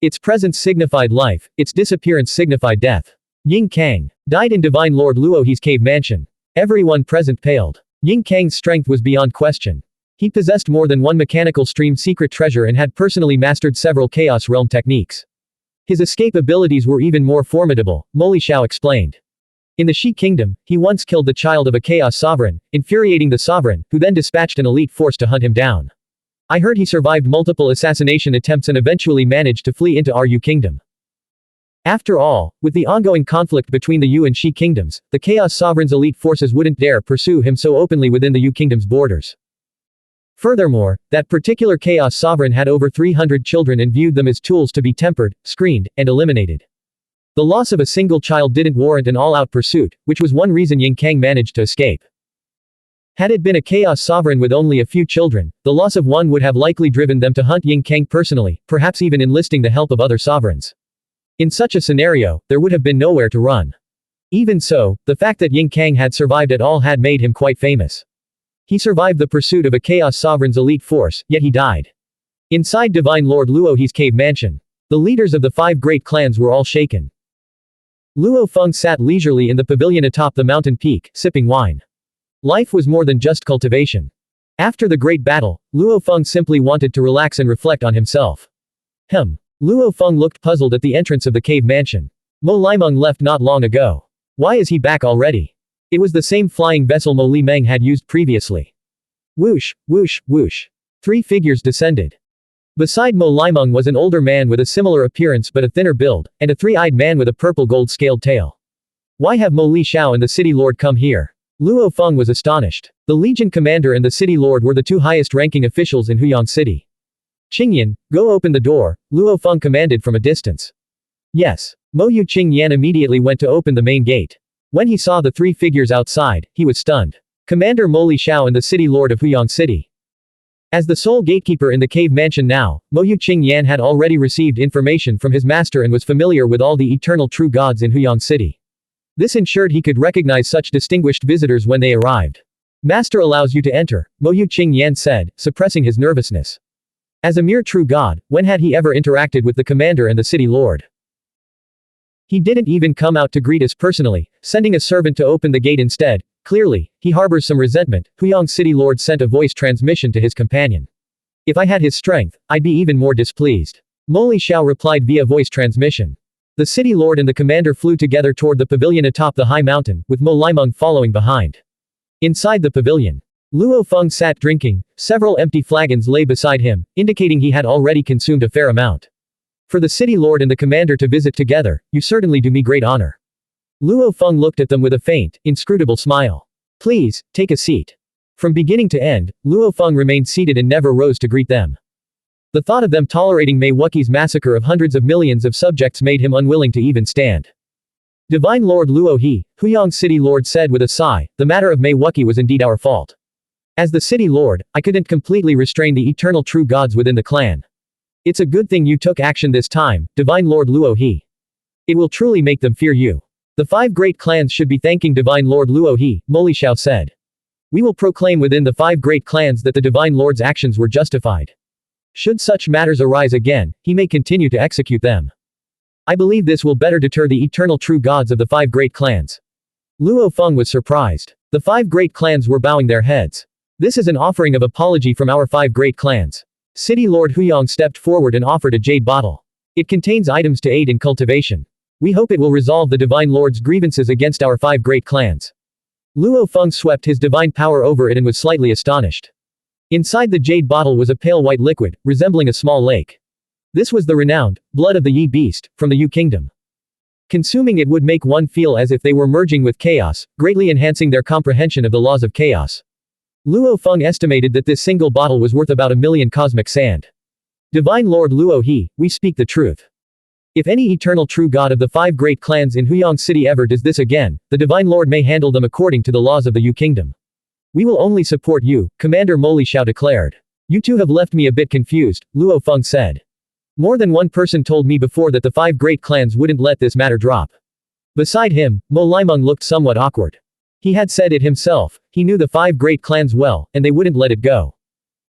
Its presence signified life, its disappearance signified death. Ying Kang died in Divine Lord Luo He's cave mansion. Everyone present paled. Ying Kang's strength was beyond question. He possessed more than one mechanical stream secret treasure and had personally mastered several Chaos Realm techniques. His escape abilities were even more formidable, Moli Xiao explained. In the Shi Kingdom, he once killed the child of a Chaos Sovereign, infuriating the Sovereign, who then dispatched an elite force to hunt him down. I heard he survived multiple assassination attempts and eventually managed to flee into Ru Kingdom. After all, with the ongoing conflict between the Yu and Shi Kingdoms, the Chaos Sovereign's elite forces wouldn't dare pursue him so openly within the Yu Kingdom's borders. Furthermore, that particular Chaos Sovereign had over 300 children and viewed them as tools to be tempered, screened, and eliminated. The loss of a single child didn't warrant an all-out pursuit, which was one reason Ying Kang managed to escape. Had it been a Chaos Sovereign with only a few children, the loss of one would have likely driven them to hunt Ying Kang personally, perhaps even enlisting the help of other sovereigns. In such a scenario, there would have been nowhere to run. Even so, the fact that Ying Kang had survived at all had made him quite famous. He survived the pursuit of a Chaos Sovereign's elite force, yet he died. Inside Divine Lord Luo He's cave mansion, the leaders of the 5 great clans were all shaken. Luo Feng sat leisurely in the pavilion atop the mountain peak, sipping wine. Life was more than just cultivation. After the great battle, Luo Feng simply wanted to relax and reflect on himself. Luo Feng looked puzzled at the entrance of the cave mansion. Mo Limeng left not long ago. Why is he back already? It was the same flying vessel Mo Limeng had used previously. Whoosh, whoosh, whoosh. 3 figures descended. Beside Mo Limeng was an older man with a similar appearance but a thinner build, and a 3-eyed man with a purple gold-scaled tail. Why have Mo Li Xiao and the city lord come here? Luo Feng was astonished. The Legion commander and the city lord were the 2 highest-ranking officials in Huyang City. Qingyan, go open the door, Luo Feng commanded from a distance. Yes. Mo Yu Qingyan immediately went to open the main gate. When he saw the 3 figures outside, he was stunned. Commander Mo Li Xiao and the city lord of Huyang City. As the sole gatekeeper in the cave mansion now, Mo Yu Qingyan had already received information from his master and was familiar with all the eternal true gods in Huyang City. This ensured he could recognize such distinguished visitors when they arrived. Master allows you to enter, Mo Yu Qingyan said, suppressing his nervousness. As a mere true god, when had he ever interacted with the commander and the city lord? He didn't even come out to greet us personally, sending a servant to open the gate instead. Clearly, he harbors some resentment. Huyang City Lord sent a voice transmission to his companion. If I had his strength, I'd be even more displeased. Mo Li Xiao replied via voice transmission. The city lord and the commander flew together toward the pavilion atop the high mountain, with Mo Limeng following behind. Inside the pavilion, Luo Feng sat drinking. Several empty flagons lay beside him, indicating he had already consumed a fair amount. For the city lord and the commander to visit together, you certainly do me great honor. Luo Feng looked at them with a faint, inscrutable smile. Please, take a seat. From beginning to end, Luo Feng remained seated and never rose to greet them. The thought of them tolerating Mei Wuxi's massacre of hundreds of millions of subjects made him unwilling to even stand. Divine Lord Luo He, Huyang City Lord said with a sigh, the matter of Mei Wuxi was indeed our fault. As the city lord, I couldn't completely restrain the eternal true gods within the clan. It's a good thing you took action this time, Divine Lord Luo He. It will truly make them fear you. The 5 great clans should be thanking Divine Lord Luo He, Mo Xiao said. We will proclaim within the 5 great clans that the Divine Lord's actions were justified. Should such matters arise again, he may continue to execute them. I believe this will better deter the eternal true gods of the 5 great clans. Luo Feng was surprised. The 5 great clans were bowing their heads. This is an offering of apology from our 5 great clans. City Lord Huyang stepped forward and offered a jade bottle. It contains items to aid in cultivation. We hope it will resolve the Divine Lord's grievances against our 5 great clans. Luo Feng swept his divine power over it and was slightly astonished. Inside the jade bottle was a pale white liquid, resembling a small lake. This was the renowned blood of the Yi beast, from the Yu kingdom. Consuming it would make one feel as if they were merging with chaos, greatly enhancing their comprehension of the laws of chaos. Luo Feng estimated that this single bottle was worth about 1,000,000 cosmic sand. Divine Lord Luo He, we speak the truth. If any eternal true god of the 5 great clans in Huyang City ever does this again, the Divine Lord may handle them according to the laws of the Yu kingdom. We will only support you, Commander Mo Xiao declared. You two have left me a bit confused, Luo Feng said. More than one person told me before that the 5 great clans wouldn't let this matter drop. Beside him, Mo Limeng looked somewhat awkward. He had said it himself, he knew the 5 great clans well, and they wouldn't let it go.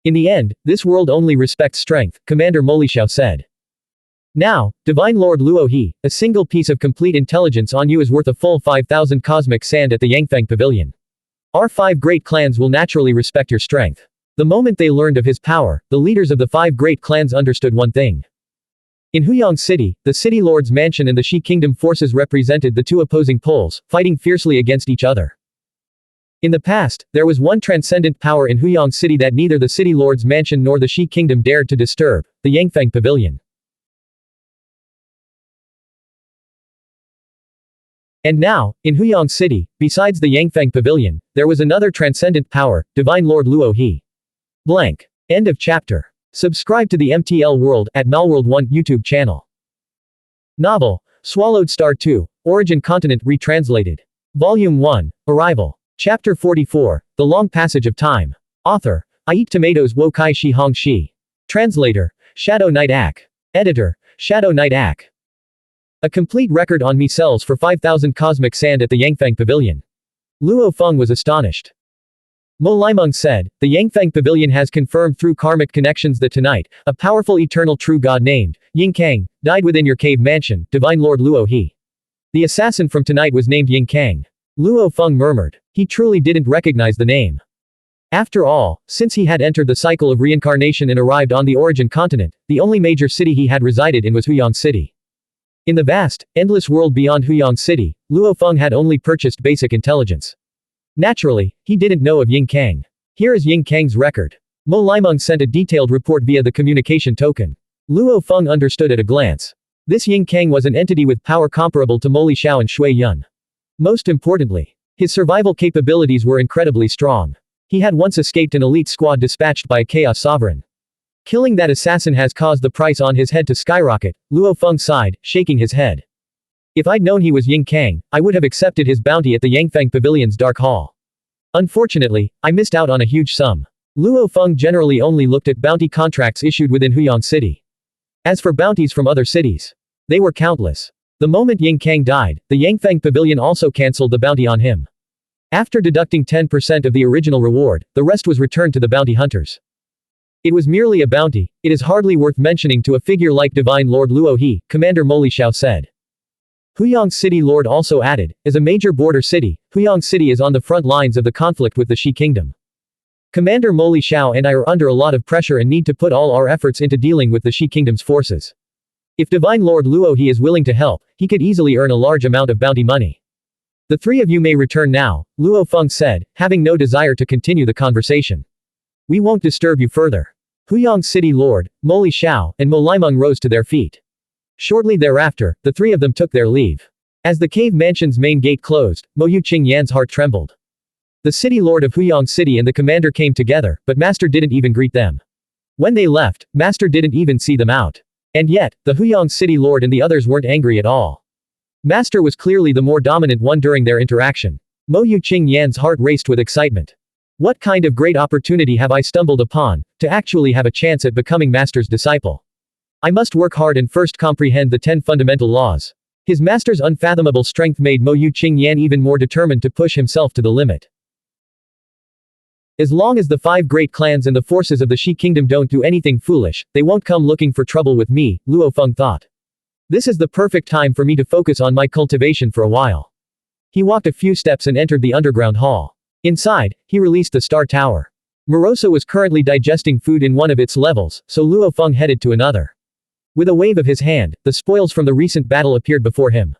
In the end, this world only respects strength, Commander Mo Xiao said. Now, Divine Lord Luo He, a single piece of complete intelligence on you is worth a full 5,000 cosmic sand at the Yangfang Pavilion. Our 5 great clans will naturally respect your strength. The moment they learned of his power, the leaders of the 5 great clans understood one thing. In Huyang City, the City Lord's mansion and the Shi Kingdom forces represented the 2 opposing poles, fighting fiercely against each other. In the past, there was one transcendent power in Huyang City that neither the City Lord's mansion nor the Shi Kingdom dared to disturb, the Yangfang Pavilion. And now, in Huyang City, besides the Yangfang Pavilion, there was another transcendent power, Divine Lord Luo He. Blank. End of chapter. Subscribe to the MTL World at Malworld 1 YouTube channel. Novel, Swallowed Star 2, Origin Continent Retranslated. Volume 1, Arrival. Chapter 44, The Long Passage of Time. Author, I Eat Tomatoes Wo Kai Shi Hong Shi. Translator, Shadow Knight Ak. Editor, Shadow Knight Ak. A complete record on me sells for 5,000 cosmic sand at the Yangfang Pavilion. Luo Feng was astonished. Mo Limeng said, the Yangfang Pavilion has confirmed through karmic connections that tonight, a powerful eternal true god named Yingkang died within your cave mansion, Divine Lord Luo He. The assassin from tonight was named Yingkang. Luo Feng murmured. He truly didn't recognize the name. After all, since he had entered the cycle of reincarnation and arrived on the Origin Continent, the only major city he had resided in was Huyang City. In the vast, endless world beyond Huyang City, Luo Feng had only purchased basic intelligence. Naturally, he didn't know of Yingkang. Here is Yingkang's record. Mo Limeng sent a detailed report via the communication token. Luo Feng understood at a glance. This Yingkang was an entity with power comparable to Mo Xiao and Shui Yun. Most importantly, his survival capabilities were incredibly strong. He had once escaped an elite squad dispatched by a chaos sovereign. Killing that assassin has caused the price on his head to skyrocket, Luo Feng sighed, shaking his head. If I'd known he was Yingkang, I would have accepted his bounty at the Yangfang Pavilion's Dark Hall. Unfortunately, I missed out on a huge sum. Luo Feng generally only looked at bounty contracts issued within Huyang City. As for bounties from other cities, they were countless. The moment Yingkang died, the Yangfang Pavilion also cancelled the bounty on him. After deducting 10% of the original reward, the rest was returned to the bounty hunters. It was merely a bounty, it is hardly worth mentioning to a figure like Divine Lord Luo He, Commander Mo Xiao said. Huyang City Lord also added, as a major border city, Huyang City is on the front lines of the conflict with the Shi Kingdom. Commander Mo Xiao and I are under a lot of pressure and need to put all our efforts into dealing with the Shi Kingdom's forces. If Divine Lord Luo He is willing to help, he could easily earn a large amount of bounty money. The 3 of you may return now, Luo Feng said, having no desire to continue the conversation. We won't disturb you further. Huyang City Lord, Mo Xiao, and Mo Limeng rose to their feet. Shortly thereafter, the 3 of them took their leave. As the cave mansion's main gate closed, Mo Yuqing Yan's heart trembled. The city lord of Huyang City and the commander came together, but Master didn't even greet them. When they left, Master didn't even see them out. And yet, the Huyang City Lord and the others weren't angry at all. Master was clearly the more dominant one during their interaction. Mo Yuqing Yan's heart raced with excitement. What kind of great opportunity have I stumbled upon, to actually have a chance at becoming Master's disciple? I must work hard and first comprehend the 10 fundamental laws. His master's unfathomable strength made Mo Yu Qingyan even more determined to push himself to the limit. As long as the 5 great clans and the forces of the Shi kingdom don't do anything foolish, they won't come looking for trouble with me, Luo Feng thought. This is the perfect time for me to focus on my cultivation for a while. He walked a few steps and entered the underground hall. Inside, he released the Star Tower. Morosa was currently digesting food in one of its levels, so Luo Feng headed to another. With a wave of his hand, the spoils from the recent battle appeared before him.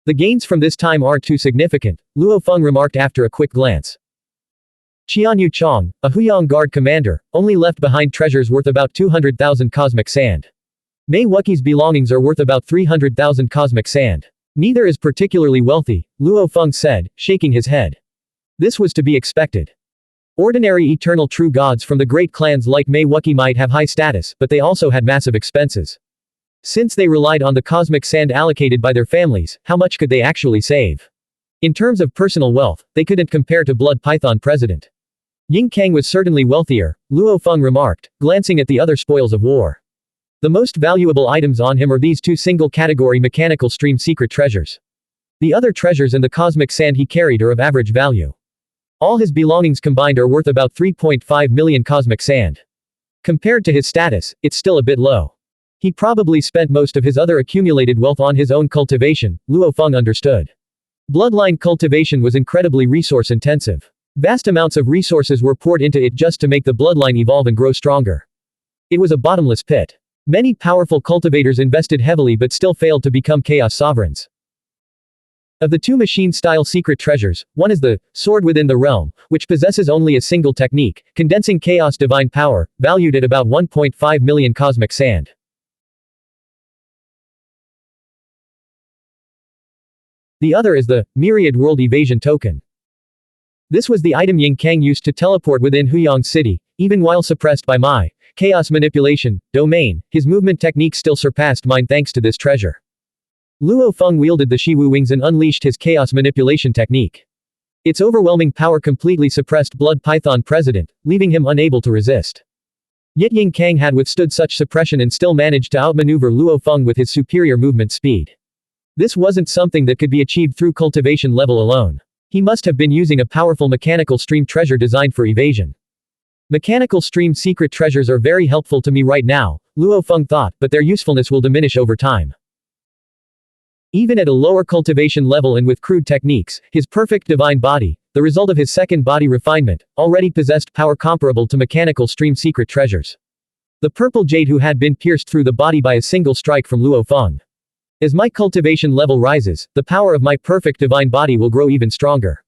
The gains from this time aren't too significant, Luo Feng remarked after a quick glance. Qianyu Chong, a Huyang Guard commander, only left behind treasures worth about 200,000 cosmic sand. Mei Wuqi's belongings are worth about 300,000 cosmic sand. Neither is particularly wealthy, Luo Feng said, shaking his head. This was to be expected. Ordinary eternal true gods from the great clans like Mei Wuqi might have high status, but they also had massive expenses. Since they relied on the cosmic sand allocated by their families, how much could they actually save? In terms of personal wealth, they couldn't compare to Blood Python President. Ying Kang was certainly wealthier, Luo Feng remarked, glancing at the other spoils of war. The most valuable items on him are these 2 single-category mechanical stream secret treasures. The other treasures and the cosmic sand he carried are of average value. All his belongings combined are worth about 3.5 million cosmic sand. Compared to his status, it's still a bit low. He probably spent most of his other accumulated wealth on his own cultivation, Luo Feng understood. Bloodline cultivation was incredibly resource-intensive. Vast amounts of resources were poured into it just to make the bloodline evolve and grow stronger. It was a bottomless pit. Many powerful cultivators invested heavily but still failed to become chaos sovereigns. Of the 2 machine-style secret treasures, one is the Sword Within the Realm, which possesses only a single technique, condensing chaos divine power, valued at about 1.5 million cosmic sand. The other is the Myriad World Evasion Token. This was the item Ying Kang used to teleport within Huyang City, even while suppressed by my chaos manipulation domain, his movement technique still surpassed mine thanks to this treasure. Luo Feng wielded the Shiwu wings and unleashed his chaos manipulation technique. Its overwhelming power completely suppressed Blood Python President, leaving him unable to resist. Yet Ying Kang had withstood such suppression and still managed to outmaneuver Luo Feng with his superior movement speed. This wasn't something that could be achieved through cultivation level alone. He must have been using a powerful mechanical stream treasure designed for evasion. Mechanical stream secret treasures are very helpful to me right now, Luo Feng thought, but their usefulness will diminish over time. Even at a lower cultivation level and with crude techniques, his perfect divine body, the result of his second body refinement, already possessed power comparable to mechanical stream secret treasures. The purple jade who had been pierced through the body by a single strike from Luo Feng. As my cultivation level rises, the power of my perfect divine body will grow even stronger.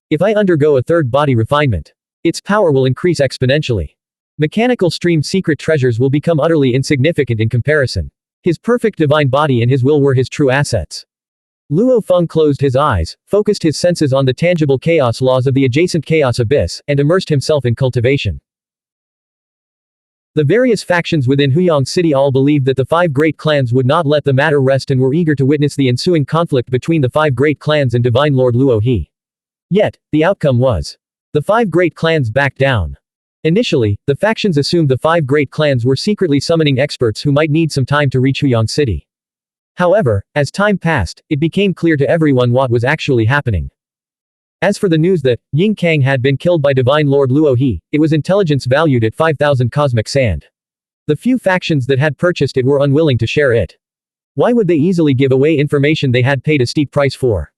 If I undergo a 3rd body refinement, its power will increase exponentially. Mechanical stream secret treasures will become utterly insignificant in comparison. His perfect divine body and his will were his true assets. Luo Feng closed his eyes, focused his senses on the tangible chaos laws of the adjacent chaos abyss, and immersed himself in cultivation. The various factions within Huyang City all believed that the 5 great clans would not let the matter rest and were eager to witness the ensuing conflict between the 5 great clans and Divine Lord Luo He. Yet, the outcome was. The 5 great clans backed down. Initially, the factions assumed the 5 great clans were secretly summoning experts who might need some time to reach Huyang City. However, as time passed, it became clear to everyone what was actually happening. As for the news that Ying Kang had been killed by Divine Lord Luo He, it was intelligence valued at 5,000 cosmic sand. The few factions that had purchased it were unwilling to share it. Why would they easily give away information they had paid a steep price for?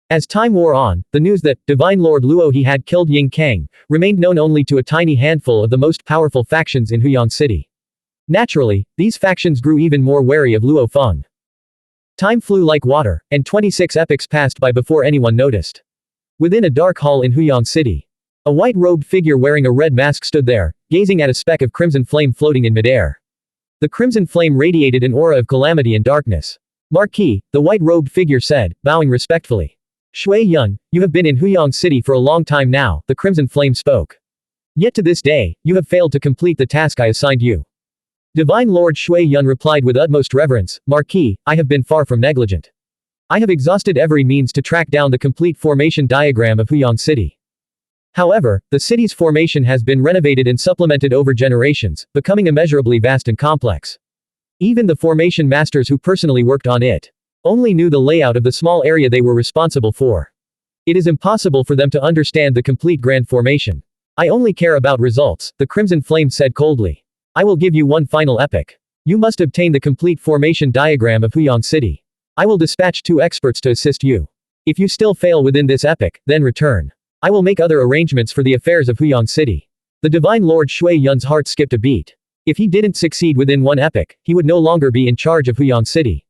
As time wore on, the news that Divine Lord Luo He had killed Ying Kang remained known only to a tiny handful of the most powerful factions in Huyang City. Naturally, these factions grew even more wary of Luo Feng. Time flew like water, and 26 epochs passed by before anyone noticed. Within a dark hall in Huyang City, a white-robed figure wearing a red mask stood there, gazing at a speck of crimson flame floating in midair. The crimson flame radiated an aura of calamity and darkness. Marquis, the white-robed figure said, bowing respectfully. Shui Yun, you have been in Huyang City for a long time now, the crimson flame spoke. Yet to this day, you have failed to complete the task I assigned you. Divine Lord Shui Yun replied with utmost reverence, Marquis, I have been far from negligent. I have exhausted every means to track down the complete formation diagram of Huyang City. However, the city's formation has been renovated and supplemented over generations, becoming immeasurably vast and complex. Even the formation masters who personally worked on it only knew the layout of the small area they were responsible for. It is impossible for them to understand the complete grand formation. I only care about results, the Crimson Flame said coldly. I will give you one final epic. You must obtain the complete formation diagram of Huyang City. I will dispatch 2 experts to assist you. If you still fail within this epic, then return. I will make other arrangements for the affairs of Huyang City. The Divine Lord Shui Yun's heart skipped a beat. If he didn't succeed within one epic, he would no longer be in charge of Huyang City.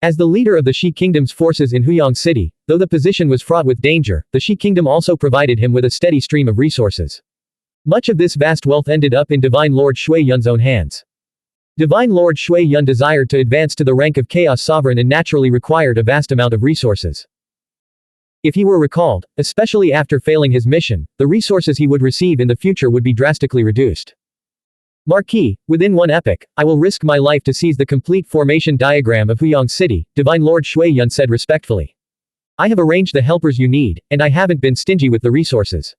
As the leader of the Shi Kingdom's forces in Huyang City, though the position was fraught with danger, the Shi Kingdom also provided him with a steady stream of resources. Much of this vast wealth ended up in Divine Lord Shui Yun's own hands. Divine Lord Shui Yun desired to advance to the rank of Chaos Sovereign and naturally required a vast amount of resources. If he were recalled, especially after failing his mission, the resources he would receive in the future would be drastically reduced. Marquis, within one epoch, I will risk my life to seize the complete formation diagram of Huyang City, Divine Lord Shui Yun said respectfully. I have arranged the helpers you need, and I haven't been stingy with the resources.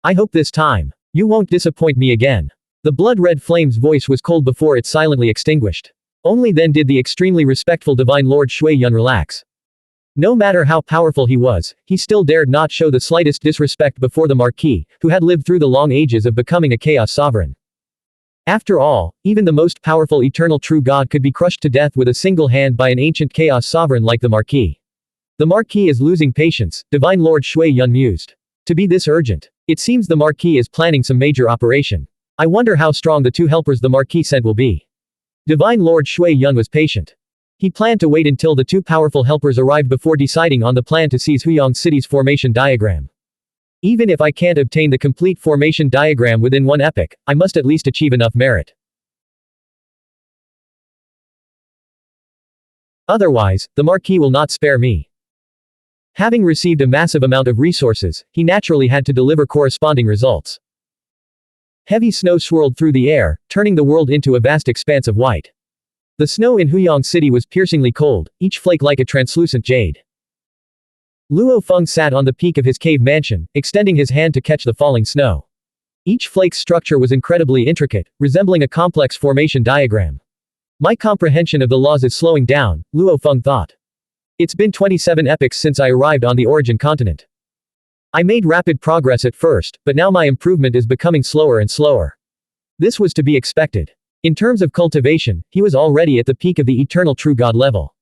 I hope this time, you won't disappoint me again. The blood-red flame's voice was cold before it silently extinguished. Only then did the extremely respectful Divine Lord Shui Yun relax. No matter how powerful he was, he still dared not show the slightest disrespect before the Marquis, who had lived through the long ages of becoming a Chaos Sovereign. After all, even the most powerful eternal true god could be crushed to death with a single hand by an ancient Chaos Sovereign like the Marquis. The Marquis is losing patience, Divine Lord Shui Yun mused. To be this urgent. It seems the Marquis is planning some major operation. I wonder how strong the 2 helpers the Marquis sent will be. Divine Lord Shui Yun was patient. He planned to wait until the 2 powerful helpers arrived before deciding on the plan to seize Huyang City's formation diagram. Even if I can't obtain the complete formation diagram within one epoch, I must at least achieve enough merit. Otherwise, the Marquis will not spare me. Having received a massive amount of resources, he naturally had to deliver corresponding results. Heavy snow swirled through the air, turning the world into a vast expanse of white. The snow in Huyang City was piercingly cold, each flake like a translucent jade. Luo Feng sat on the peak of his cave mansion, extending his hand to catch the falling snow. Each flake's structure was incredibly intricate, resembling a complex formation diagram. My comprehension of the laws is slowing down, Luo Feng thought. It's been 27 epochs since I arrived on the origin continent. I made rapid progress at first, but now my improvement is becoming slower and slower. This was to be expected. In terms of cultivation, he was already at the peak of the eternal true god level.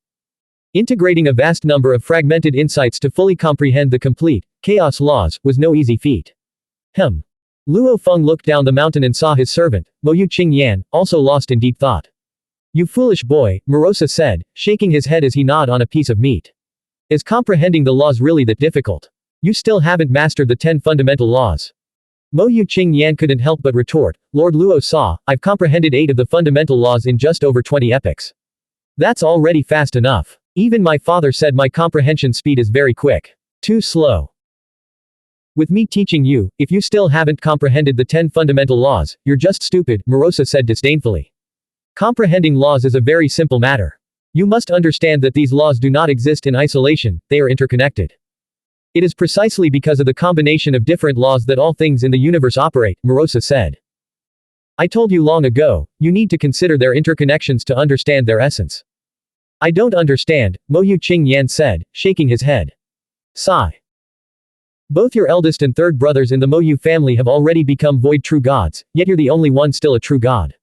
Integrating a vast number of fragmented insights to fully comprehend the complete chaos laws was no easy feat. Luo Feng looked down the mountain and saw his servant, Moyu Qingyan, also lost in deep thought. You foolish boy, Morosa said, shaking his head as he gnawed on a piece of meat. Is comprehending the laws really that difficult? You still haven't mastered the 10 fundamental laws. Moyu Qingyan couldn't help but retort, Lord Luo saw, I've comprehended 8 of the fundamental laws in just over 20 epochs. That's already fast enough. Even my father said my comprehension speed is very quick. Too slow. With me teaching you, if you still haven't comprehended the 10 fundamental laws, you're just stupid, Morosa said disdainfully. Comprehending laws is a very simple matter. You must understand that these laws do not exist in isolation, they are interconnected. It is precisely because of the combination of different laws that all things in the universe operate, Morosa said. I told you long ago, you need to consider their interconnections to understand their essence. I don't understand, Moyu Qingyan said, shaking his head. Sigh. Both your eldest and third brothers in the Moyu family have already become void true gods, yet you're the only one still a true god.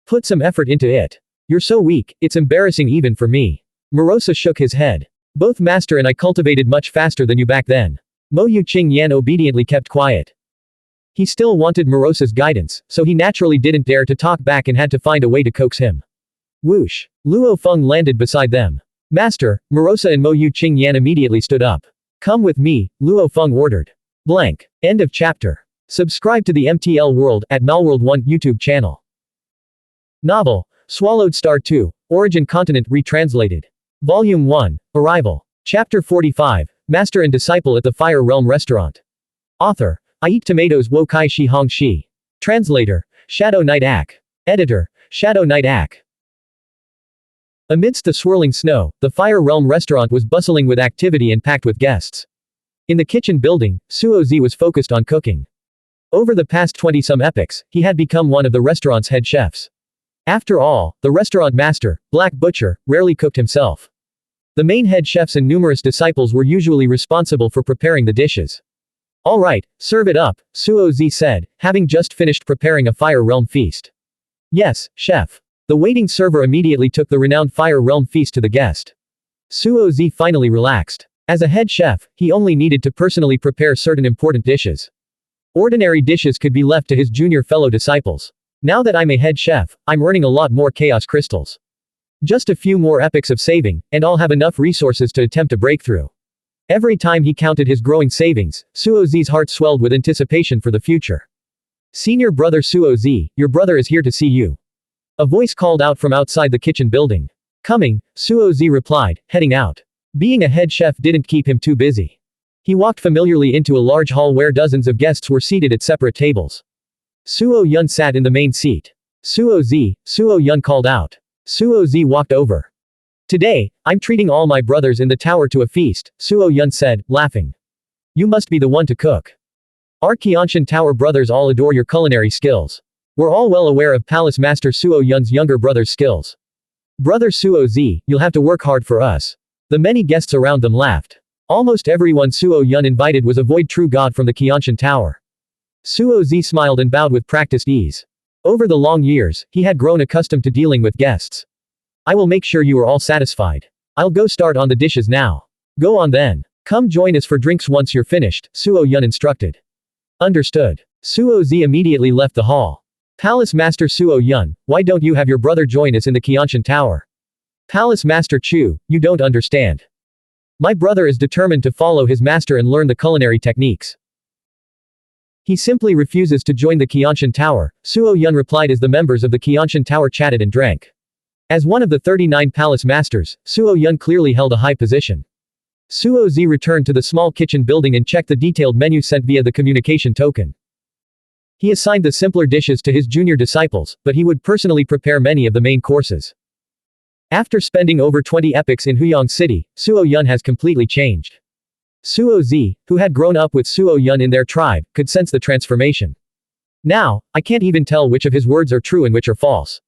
Put some effort into it. You're so weak, it's embarrassing even for me. Morosa shook his head. Both master and I cultivated much faster than you back then. Moyu Qingyan obediently kept quiet. He still wanted Morosa's guidance, so he naturally didn't dare to talk back and had to find a way to coax him. Whoosh. Luo Feng landed beside them. Master, Morosa and Moyu Qingyan immediately stood up. Come with me, Luo Feng ordered. Blank. End of chapter. Subscribe to the MTL World at Malworld 1 YouTube channel. Novel, Swallowed Star 2, Origin Continent Retranslated. Volume 1, Arrival. Chapter 45, Master and Disciple at the Fire Realm Restaurant. Author, I Eat Tomatoes Wo Kai Shi Hong Shi. Translator, Shadow Knight Ak. Editor, Shadow Knight Ak. Amidst the swirling snow, the Fire Realm Restaurant was bustling with activity and packed with guests. In the kitchen building, Suo Zi was focused on cooking. Over the past 20-some epochs, he had become one of the restaurant's head chefs. After all, the restaurant master, Black Butcher, rarely cooked himself. The main head chefs and numerous disciples were usually responsible for preparing the dishes. All right, serve it up, Suo Zi said, having just finished preparing a Fire Realm feast. Yes, chef. The waiting server immediately took the renowned Fire Realm feast to the guest. Suo Zi finally relaxed. As a head chef, he only needed to personally prepare certain important dishes. Ordinary dishes could be left to his junior fellow disciples. Now that I'm a head chef, I'm earning a lot more chaos crystals. Just a few more epochs of saving, and I'll have enough resources to attempt a breakthrough. Every time he counted his growing savings, Suo Zi's heart swelled with anticipation for the future. Senior brother Suo Zi, your brother is here to see you. A voice called out from outside the kitchen building. Coming, Suo Zi replied, heading out. Being a head chef didn't keep him too busy. He walked familiarly into a large hall where dozens of guests were seated at separate tables. Suo Yun sat in the main seat. Suo Zi, Suo Yun called out. Suo Zi walked over. Today, I'm treating all my brothers in the tower to a feast, Suo Yun said, laughing. You must be the one to cook. Our Qianshan Tower brothers all adore your culinary skills. We're all well aware of Palace Master Suo Yun's younger brother's skills. Brother Suo Zi, you'll have to work hard for us. The many guests around them laughed. Almost everyone Suo Yun invited was a void true god from the Qianshan Tower. Suo Zi smiled and bowed with practiced ease. Over the long years, he had grown accustomed to dealing with guests. I will make sure you are all satisfied. I'll go start on the dishes now. Go on then. Come join us for drinks once you're finished, Suo Yun instructed. Understood. Suo Zi immediately left the hall. Palace Master Suo Yun, why don't you have your brother join us in the Qianshan Tower? Palace Master Chu, you don't understand. My brother is determined to follow his master and learn the culinary techniques. He simply refuses to join the Qianshan Tower, Suo Yun replied as the members of the Qianshan Tower chatted and drank. As one of the 39 palace masters, Suo Yun clearly held a high position. Suo Zi returned to the small kitchen building and checked the detailed menu sent via the communication token. He assigned the simpler dishes to his junior disciples, but he would personally prepare many of the main courses. After spending over 20 epochs in Huyang City, Suo Yun has completely changed. Suo Zi, who had grown up with Suo Yun in their tribe, could sense the transformation. Now, I can't even tell which of his words are true and which are false.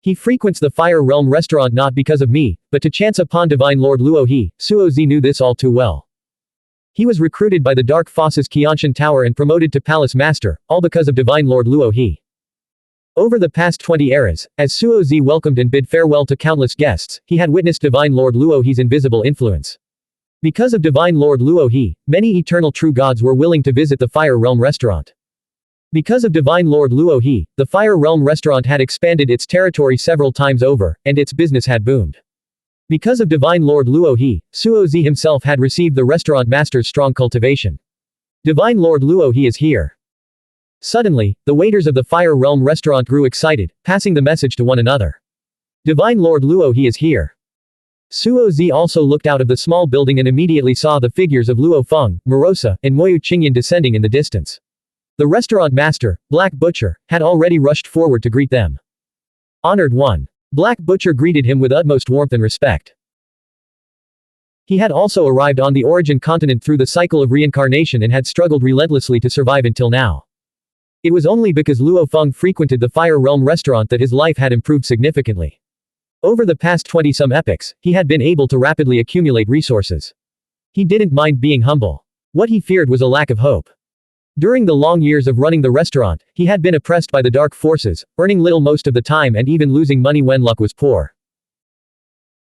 He frequents the Fire Realm restaurant not because of me, but to chance upon Divine Lord Luo He. Suo Zi knew this all too well. He was recruited by the Dark Forces Qianshan Tower and promoted to Palace Master, all because of Divine Lord Luo He. Over the past 20 eras, as Suo Zi welcomed and bid farewell to countless guests, he had witnessed Divine Lord Luo He's invisible influence. Because of Divine Lord Luo He, many eternal true gods were willing to visit the Fire Realm restaurant. Because of Divine Lord Luo He, the Fire Realm restaurant had expanded its territory several times over, and its business had boomed. Because of Divine Lord Luo He, Suo Zi himself had received the restaurant master's strong cultivation. Divine Lord Luo He is here. Suddenly, the waiters of the Fire Realm restaurant grew excited, passing the message to one another. Divine Lord Luo He is here. Suo Zi also looked out of the small building and immediately saw the figures of Luo Feng, Morosa, and Moyu Qingyan descending in the distance. The restaurant master, Black Butcher, had already rushed forward to greet them. Honored one. Black Butcher greeted him with utmost warmth and respect. He had also arrived on the Origin Continent through the cycle of reincarnation and had struggled relentlessly to survive until now. It was only because Luo Feng frequented the Fire Realm restaurant that his life had improved significantly. Over the past 20-some epochs, he had been able to rapidly accumulate resources. He didn't mind being humble. What he feared was a lack of hope. During the long years of running the restaurant, he had been oppressed by the dark forces, earning little most of the time and even losing money when luck was poor.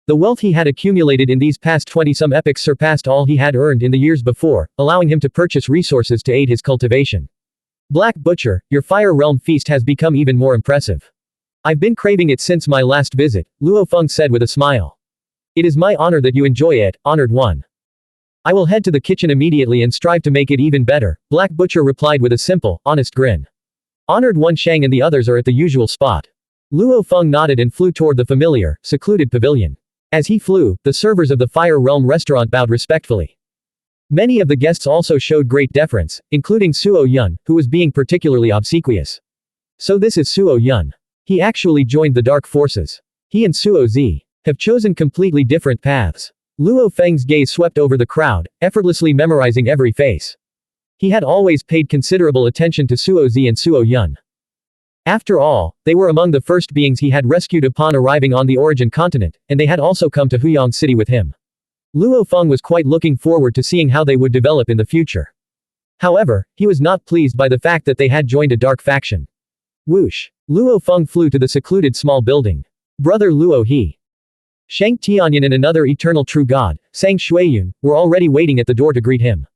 The wealth he had accumulated in these past 20-some epochs surpassed all he had earned in the years before, allowing him to purchase resources to aid his cultivation. Black Butcher, your Fire Realm feast has become even more impressive. I've been craving it since my last visit, Luo Feng said with a smile. It is my honor that you enjoy it, honored one. I will head to the kitchen immediately and strive to make it even better, Black Butcher replied with a simple, honest grin. Honored one Shang and the others are at the usual spot. Luo Feng nodded and flew toward the familiar, secluded pavilion. As he flew, the servers of the Fire Realm restaurant bowed respectfully. Many of the guests also showed great deference, including Suo Yun, who was being particularly obsequious. So this is Suo Yun. He actually joined the dark forces. He and Suo Zi have chosen completely different paths. Luo Feng's gaze swept over the crowd, effortlessly memorizing every face. He had always paid considerable attention to Suo Zi and Suo Yun. After all, they were among the first beings he had rescued upon arriving on the Origin Continent, and they had also come to Huyang City with him. Luo Feng was quite looking forward to seeing how they would develop in the future. However, he was not pleased by the fact that they had joined a dark faction. Whoosh! Luo Feng flew to the secluded small building. Brother Luo He, Shang Tianyan and another eternal true god, Sang Shuiyun, were already waiting at the door to greet him.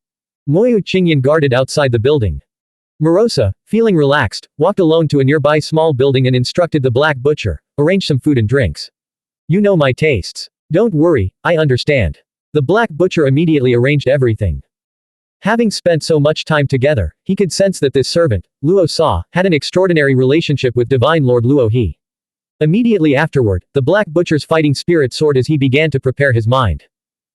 Moyu Qingyan guarded outside the building. Morosa, feeling relaxed, walked alone to a nearby small building and instructed the black butcher, arrange some food and drinks. You know my tastes. Don't worry, I understand. The black butcher immediately arranged everything. Having spent so much time together, he could sense that this servant, Luo Sa, had an extraordinary relationship with Divine Lord Luo He. Immediately afterward, the black butcher's fighting spirit soared as he began to prepare his mind.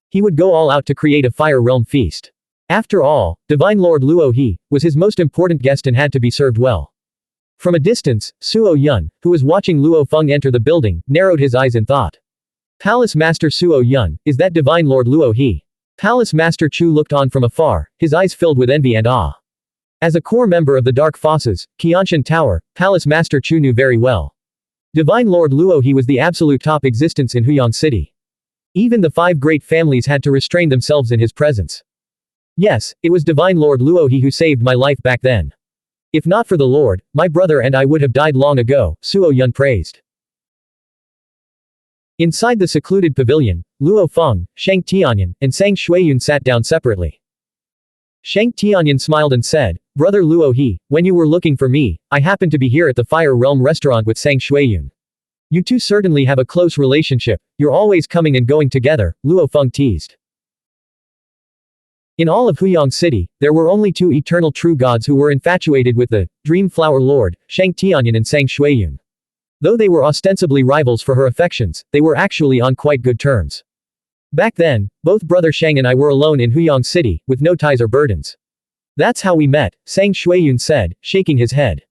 He would go all out to create a fire realm feast. After all, Divine Lord Luo He was his most important guest and had to be served well. From a distance, Suo Yun, who was watching Luo Feng enter the building, narrowed his eyes in thought. Palace Master Suo Yun, is that Divine Lord Luo He? Palace Master Chu looked on from afar, his eyes filled with envy and awe. As a core member of the Dark Forces, Qianshan Tower, Palace Master Chu knew very well. Divine Lord Luo He was the absolute top existence in Huyang City. Even the 5 great families had to restrain themselves in his presence. Yes, it was Divine Lord Luo He who saved my life back then. If not for the Lord, my brother and I would have died long ago, Suo Yun praised. Inside the secluded pavilion, Luo Feng, Shang Tianyan, and Sang Shuiyun sat down separately. Shang Tianyan smiled and said, Brother Luo He, when you were looking for me, I happened to be here at the Fire Realm restaurant with Sang Shuiyun. You two certainly have a close relationship, you're always coming and going together, Luo Feng teased. In all of Huyang City, there were only 2 eternal true gods who were infatuated with the Dream Flower Lord, Shang Tianyan and Sang Shuiyun. Though they were ostensibly rivals for her affections, they were actually on quite good terms. Back then, both Brother Shang and I were alone in Huyang City, with no ties or burdens. That's how we met, Sang Shuiyun said, shaking his head.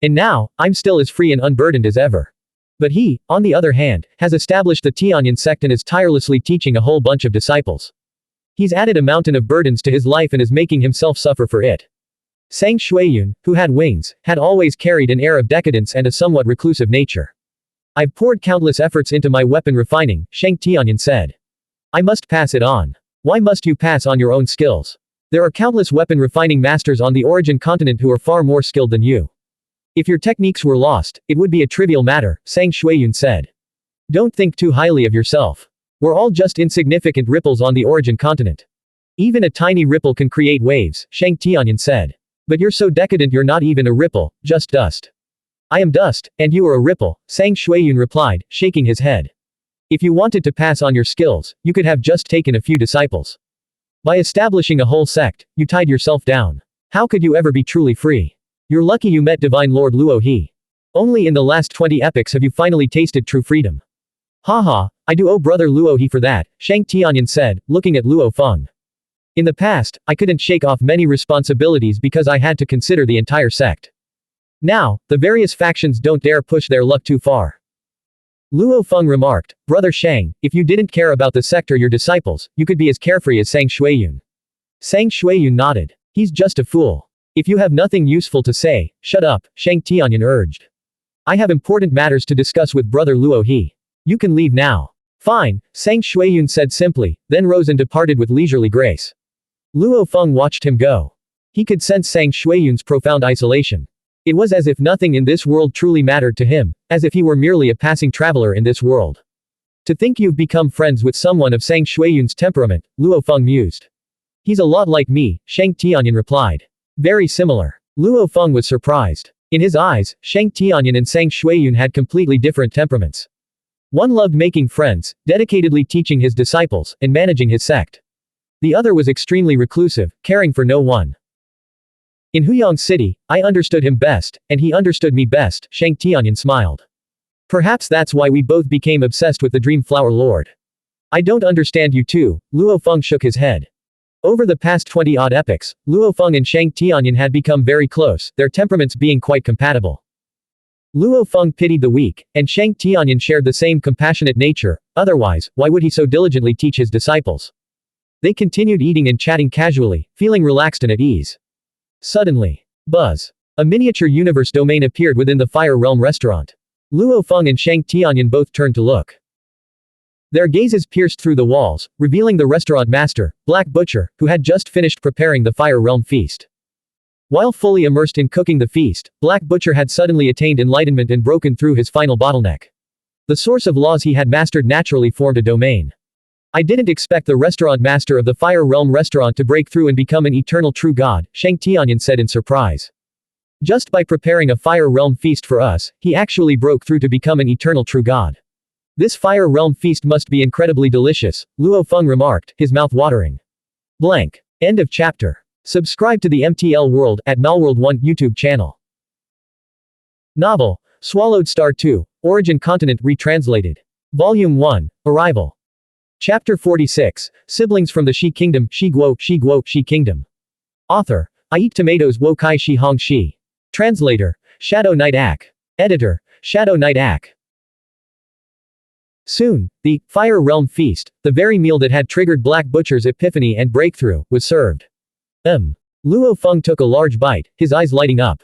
And now, I'm still as free and unburdened as ever. But he, on the other hand, has established the Tianyan sect and is tirelessly teaching a whole bunch of disciples. He's added a mountain of burdens to his life and is making himself suffer for it. Sang Shuiyun, who had wings, had always carried an air of decadence and a somewhat reclusive nature. I've poured countless efforts into my weapon refining, Shang Tianyan said. I must pass it on. Why must you pass on your own skills? There are countless weapon refining masters on the Origin continent who are far more skilled than you. If your techniques were lost, it would be a trivial matter, Sang Shuiyun said. Don't think too highly of yourself. We're all just insignificant ripples on the Origin continent. Even a tiny ripple can create waves, Shang Tianyan said. But you're so decadent you're not even a ripple, just dust. I am dust, and you are a ripple, Sang Shuiyun replied, shaking his head. If you wanted to pass on your skills, you could have just taken a few disciples. By establishing a whole sect, you tied yourself down. How could you ever be truly free? You're lucky you met Divine Lord Luo He. Only in the last 20 epochs have you finally tasted true freedom. Haha, I do owe Brother Luo He for that, Shang Tianyan said, looking at Luo Feng. In the past, I couldn't shake off many responsibilities because I had to consider the entire sect. Now, the various factions don't dare push their luck too far. Luo Feng remarked, Brother Shang, if you didn't care about the sect or your disciples, you could be as carefree as Sang Shuiyun. Sang Shuiyun nodded. He's just a fool. If you have nothing useful to say, shut up, Shang Tianyan urged. I have important matters to discuss with Brother Luo He. You can leave now. Fine, Sang Shuiyun said simply, then rose and departed with leisurely grace. Luo Feng watched him go. He could sense Sang Shuiyun's profound isolation. It was as if nothing in this world truly mattered to him, as if he were merely a passing traveler in this world. To think you've become friends with someone of Sang Shuiyun's temperament, Luo Feng mused. He's a lot like me, Shang Tianyan replied. Very similar. Luo Feng was surprised. In his eyes, Shang Tianyan and Sang Shuiyun had completely different temperaments. One loved making friends, dedicatedly teaching his disciples, and managing his sect. The other was extremely reclusive, caring for no one. In Huyang City, I understood him best, and he understood me best, Shang Tianyan smiled. Perhaps that's why we both became obsessed with the Dream Flower Lord. I don't understand you too, Luo Feng shook his head. Over the past 20-odd epochs, Luo Feng and Shang Tianyan had become very close, their temperaments being quite compatible. Luo Feng pitied the weak, and Shang Tianyan shared the same compassionate nature, otherwise, why would he so diligently teach his disciples? They continued eating and chatting casually, feeling relaxed and at ease. Suddenly, buzz. A miniature universe domain appeared within the Fire Realm restaurant. Luo Feng and Shang Tianyan both turned to look. Their gazes pierced through the walls, revealing the restaurant master, Black Butcher, who had just finished preparing the Fire Realm feast. While fully immersed in cooking the feast, Black Butcher had suddenly attained enlightenment and broken through his final bottleneck. The source of laws he had mastered naturally formed a domain. I didn't expect the restaurant master of the Fire Realm restaurant to break through and become an eternal true god, Shang Tiān said in surprise. Just by preparing a Fire Realm feast for us, he actually broke through to become an eternal true god. This Fire Realm feast must be incredibly delicious, Luo Feng remarked, his mouth watering. Blank. End of chapter. Subscribe to the MTL World at Malworld 1 YouTube channel. Novel, Swallowed Star 2, Origin Continent Retranslated. Volume 1, Arrival. Chapter 46, Siblings from the Shi Kingdom, Shi Guo, Shi Kingdom. Author, I Eat Tomatoes Wo Kai Shi Hong Shi. Translator, Shadow Knight Ak. Editor, Shadow Knight Ak. Soon, the Fire Realm Feast, the very meal that had triggered Black Butcher's epiphany and breakthrough, was served. Luo Feng took a large bite, his eyes lighting up.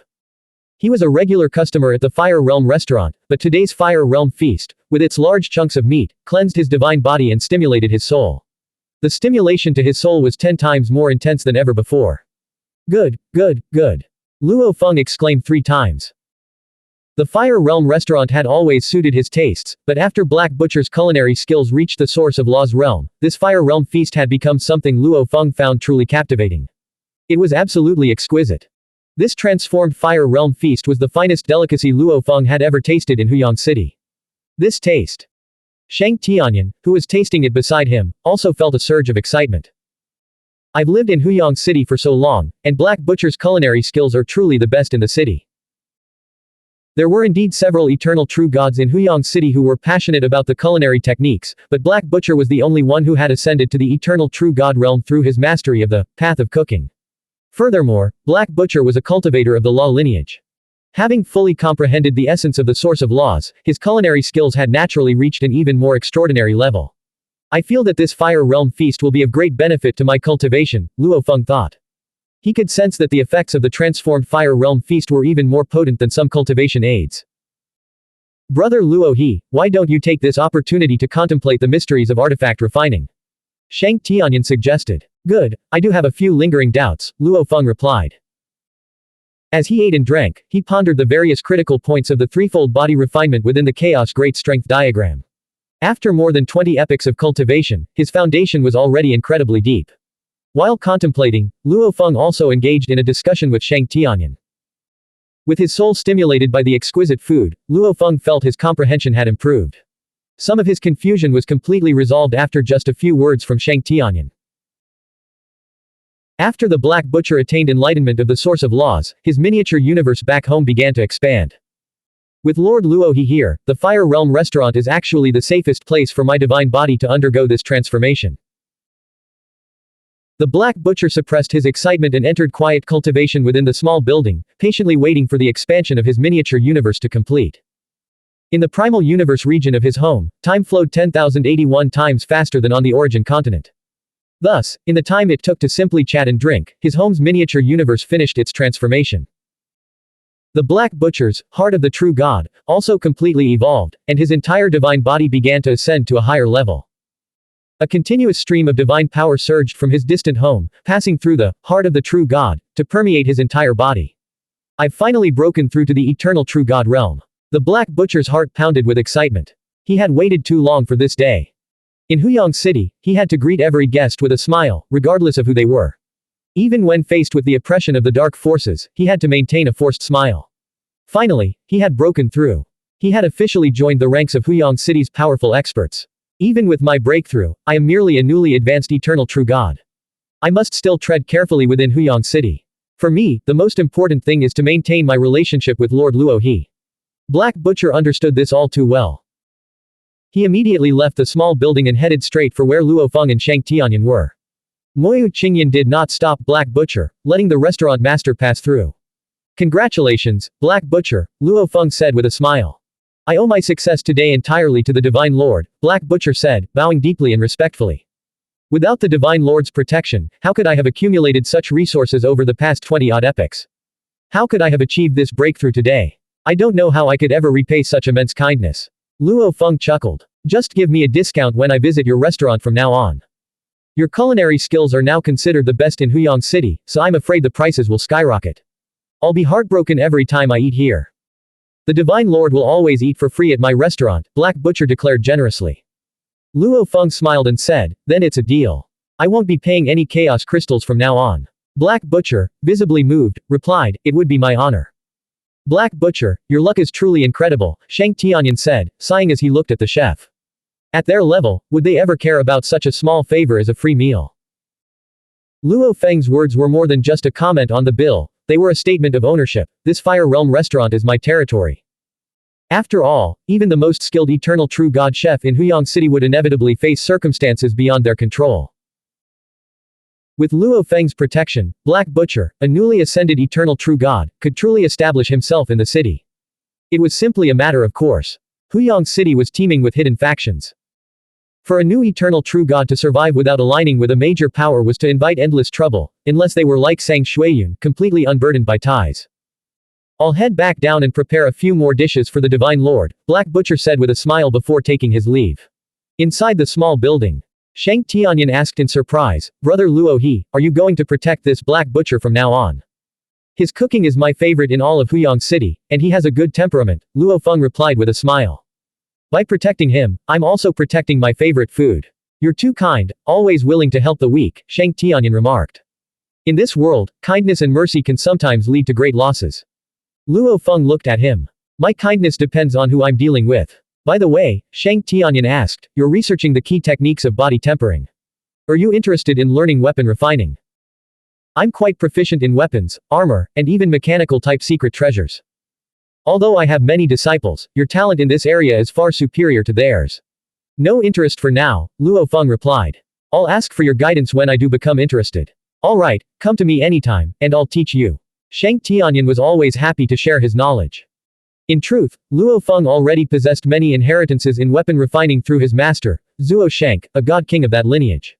He was a regular customer at the Fire Realm restaurant, but today's Fire Realm feast, with its large chunks of meat, cleansed his divine body and stimulated his soul. The stimulation to his soul was 10 times more intense than ever before. Good, good, good. Luo Feng exclaimed 3 times. The Fire Realm restaurant had always suited his tastes, but after Black Butcher's culinary skills reached the source of Law's realm, this Fire Realm feast had become something Luo Feng found truly captivating. It was absolutely exquisite. This transformed Fire Realm feast was the finest delicacy Luo Feng had ever tasted in Huyang City. This taste. Shang Tiān, who was tasting it beside him, also felt a surge of excitement. I've lived in Huyang City for so long, and Black Butcher's culinary skills are truly the best in the city. There were indeed several eternal true gods in Huyang City who were passionate about the culinary techniques, but Black Butcher was the only one who had ascended to the eternal true god realm through his mastery of the path of cooking. Furthermore, Black Butcher was a cultivator of the law lineage. Having fully comprehended the essence of the source of laws, his culinary skills had naturally reached an even more extraordinary level. I feel that this Fire Realm feast will be of great benefit to my cultivation, Luo Feng thought. He could sense that the effects of the transformed Fire Realm feast were even more potent than some cultivation aids. Brother Luo He, why don't you take this opportunity to contemplate the mysteries of artifact refining? Shang Tiān suggested. Good, I do have a few lingering doubts, Luo Feng replied. As he ate and drank, he pondered the various critical points of the threefold body refinement within the Chaos Great Strength diagram. After more than 20 epochs of cultivation, his foundation was already incredibly deep. While contemplating, Luo Feng also engaged in a discussion with Shang Tiān. With his soul stimulated by the exquisite food, Luo Feng felt his comprehension had improved. Some of his confusion was completely resolved after just a few words from Shang Tiān. After the Black Butcher attained enlightenment of the source of laws, his miniature universe back home began to expand. With Lord Luo He here, the Fire Realm restaurant is actually the safest place for my divine body to undergo this transformation. The Black Butcher suppressed his excitement and entered quiet cultivation within the small building, patiently waiting for the expansion of his miniature universe to complete. In the primal universe region of his home, time flowed 10,081 times faster than on the Origin Continent. Thus, in the time it took to simply chat and drink, his home's miniature universe finished its transformation. The Black Butcher's heart of the true god also completely evolved, and his entire divine body began to ascend to a higher level. A continuous stream of divine power surged from his distant home, passing through the heart of the true god to permeate his entire body. I've finally broken through to the eternal true god realm. The Black Butcher's heart pounded with excitement. He had waited too long for this day. In Huyang City, he had to greet every guest with a smile, regardless of who they were. Even when faced with the oppression of the dark forces, he had to maintain a forced smile. Finally, he had broken through. He had officially joined the ranks of Huyang City's powerful experts. Even with my breakthrough, I am merely a newly advanced eternal true god. I must still tread carefully within Huyang City. For me, the most important thing is to maintain my relationship with Lord Luo He. Black Butcher understood this all too well. He immediately left the small building and headed straight for where Luo Feng and Shang Tiān were. Moyu Qingyan did not stop Black Butcher, letting the restaurant master pass through. Congratulations, Black Butcher, Luo Feng said with a smile. I owe my success today entirely to the Divine Lord, Black Butcher said, bowing deeply and respectfully. Without the Divine Lord's protection, how could I have accumulated such resources over the past 20-odd epochs? How could I have achieved this breakthrough today? I don't know how I could ever repay such immense kindness. Luo Feng chuckled. Just give me a discount when I visit your restaurant from now on. Your culinary skills are now considered the best in Huyang City, so I'm afraid the prices will skyrocket. I'll be heartbroken every time I eat here. The Divine Lord will always eat for free at my restaurant, Black Butcher declared generously. Luo Feng smiled and said, then it's a deal. I won't be paying any chaos crystals from now on. Black Butcher, visibly moved, replied, it would be my honor. Black Butcher, your luck is truly incredible, Shang Tianyan said, sighing as he looked at the chef. At their level, would they ever care about such a small favor as a free meal? Luo Feng's words were more than just a comment on the bill, they were a statement of ownership. This Fire Realm restaurant is my territory. After all, even the most skilled eternal true god chef in Huyang City would inevitably face circumstances beyond their control. With Luo Feng's protection, Black Butcher, a newly ascended eternal true god, could truly establish himself in the city. It was simply a matter of course. Huyang City was teeming with hidden factions. For a new eternal true god to survive without aligning with a major power was to invite endless trouble, unless they were like Sang Shuiyun, completely unburdened by ties. I'll head back down and prepare a few more dishes for the Divine Lord, Black Butcher said with a smile before taking his leave. Inside the small building, Shang Tianyan asked in surprise, Brother Luo He, are you going to protect this Black Butcher from now on? His cooking is my favorite in all of Huyang City, and he has a good temperament, Luo Feng replied with a smile. By protecting him, I'm also protecting my favorite food. You're too kind, always willing to help the weak, Shang Tianyan remarked. In this world, kindness and mercy can sometimes lead to great losses. Luo Feng looked at him. My kindness depends on who I'm dealing with. By the way, Shang Tianyan asked, you're researching the key techniques of body tempering. Are you interested in learning weapon refining? I'm quite proficient in weapons, armor, and even mechanical type secret treasures. Although I have many disciples, your talent in this area is far superior to theirs. No interest for now, Luo Feng replied. I'll ask for your guidance when I do become interested. Alright, come to me anytime, and I'll teach you. Shang Tianyan was always happy to share his knowledge. In truth, Luo Feng already possessed many inheritances in weapon refining through his master, Zuo Shank, a god king of that lineage.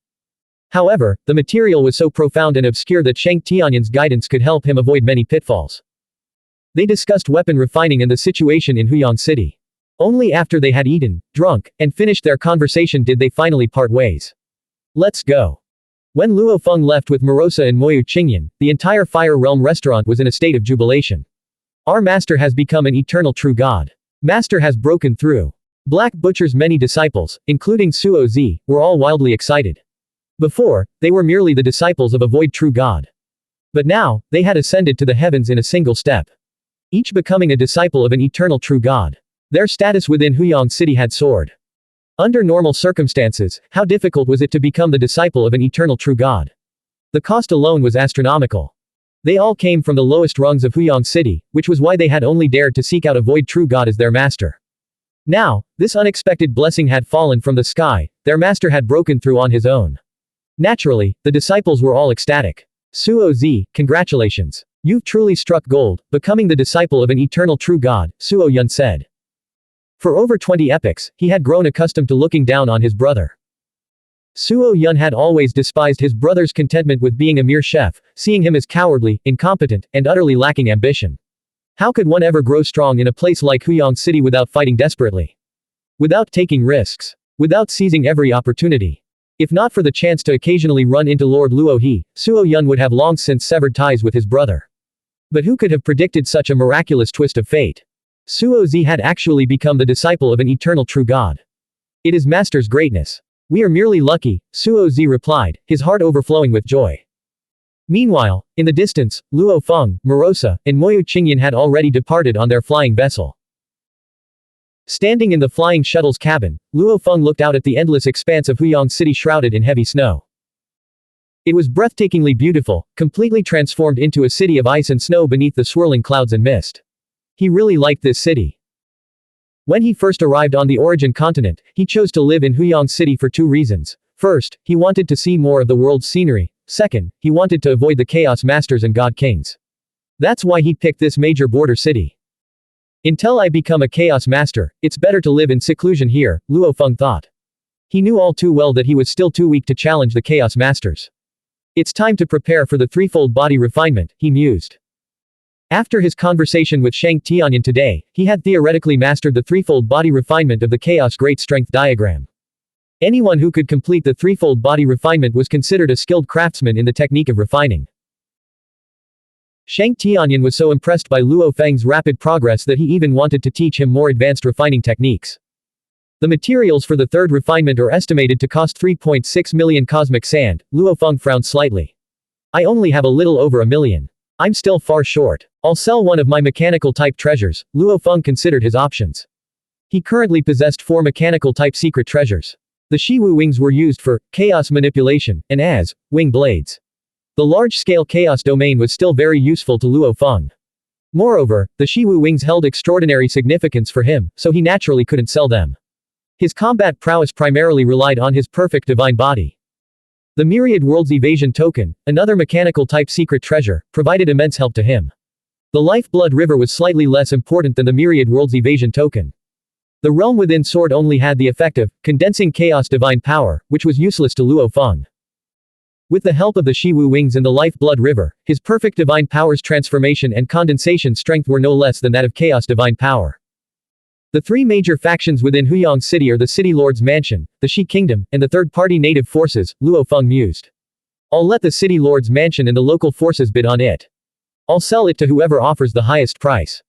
However, the material was so profound and obscure that Shang Tianyan's guidance could help him avoid many pitfalls. They discussed weapon refining and the situation in Huyang City. Only after they had eaten, drunk, and finished their conversation did they finally part ways. Let's go. When Luo Feng left with Marosa and Moyu Qingyan, the entire Fire Realm restaurant was in a state of jubilation. Our master has become an eternal true god. Master has broken through. Black Butcher's many disciples, including Suo Zi, were all wildly excited. Before, they were merely the disciples of a void true god. But now, they had ascended to the heavens in a single step. Each becoming a disciple of an eternal true god. Their status within Huyang City had soared. Under normal circumstances, how difficult was it to become the disciple of an eternal true god? The cost alone was astronomical. They all came from the lowest rungs of Huyang City, which was why they had only dared to seek out a void true god as their master. Now, this unexpected blessing had fallen from the sky, their master had broken through on his own. Naturally, the disciples were all ecstatic. Suo Zi, congratulations. You've truly struck gold, becoming the disciple of an eternal true god, Suo Yun said. For over 20 epochs, he had grown accustomed to looking down on his brother. Suo Yun had always despised his brother's contentment with being a mere chef, seeing him as cowardly, incompetent, and utterly lacking ambition. How could one ever grow strong in a place like Huyang City without fighting desperately? Without taking risks? Without seizing every opportunity? If not for the chance to occasionally run into Lord Luo He, Suo Yun would have long since severed ties with his brother. But who could have predicted such a miraculous twist of fate? Suo Zi had actually become the disciple of an eternal true god. It is Master's greatness. We are merely lucky, Suo Zi replied, his heart overflowing with joy. Meanwhile, in the distance, Luo Feng, Marosa, and Moyu Qingyan had already departed on their flying vessel. Standing in the flying shuttle's cabin, Luo Feng looked out at the endless expanse of Huyang City shrouded in heavy snow. It was breathtakingly beautiful, completely transformed into a city of ice and snow beneath the swirling clouds and mist. He really liked this city. When he first arrived on the Origin continent, he chose to live in Huyang City for two reasons. First, he wanted to see more of the world's scenery. Second, he wanted to avoid the Chaos Masters and God Kings. That's why he picked this major border city. Until I become a Chaos Master, it's better to live in seclusion here, Luo Feng thought. He knew all too well that he was still too weak to challenge the Chaos Masters. It's time to prepare for the threefold body refinement, he mused. After his conversation with Shang Tiān today, he had theoretically mastered the threefold body refinement of the Chaos Great Strength diagram. Anyone who could complete the threefold body refinement was considered a skilled craftsman in the technique of refining. Shang Tiān was so impressed by Luo Feng's rapid progress that he even wanted to teach him more advanced refining techniques. The materials for the third refinement are estimated to cost 3.6 million cosmic sand. Luo Feng frowned slightly. I only have a little over 1 million. I'm still far short. I'll sell one of my mechanical type treasures. Luo Feng considered his options. He currently possessed 4 mechanical type secret treasures. The Shiwu wings were used for chaos manipulation and as wing blades. The large-scale chaos domain was still very useful to Luo Feng. Moreover, the Shiwu wings held extraordinary significance for him, so he naturally couldn't sell them. His combat prowess primarily relied on his perfect divine body. The Myriad Worlds Evasion Token, another mechanical type secret treasure, provided immense help to him. The Lifeblood River was slightly less important than the Myriad Worlds Evasion Token. The Realm Within Sword only had the effect of condensing chaos divine power, which was useless to Luo Feng. With the help of the Shiwu wings and the Lifeblood River, his perfect divine power's transformation and condensation strength were no less than that of chaos divine power. The 3 major factions within Huyang City are the City Lord's Mansion, the Shi Kingdom, and the third-party native forces, Luo Feng mused. I'll let the City Lord's Mansion and the local forces bid on it. I'll sell it to whoever offers the highest price.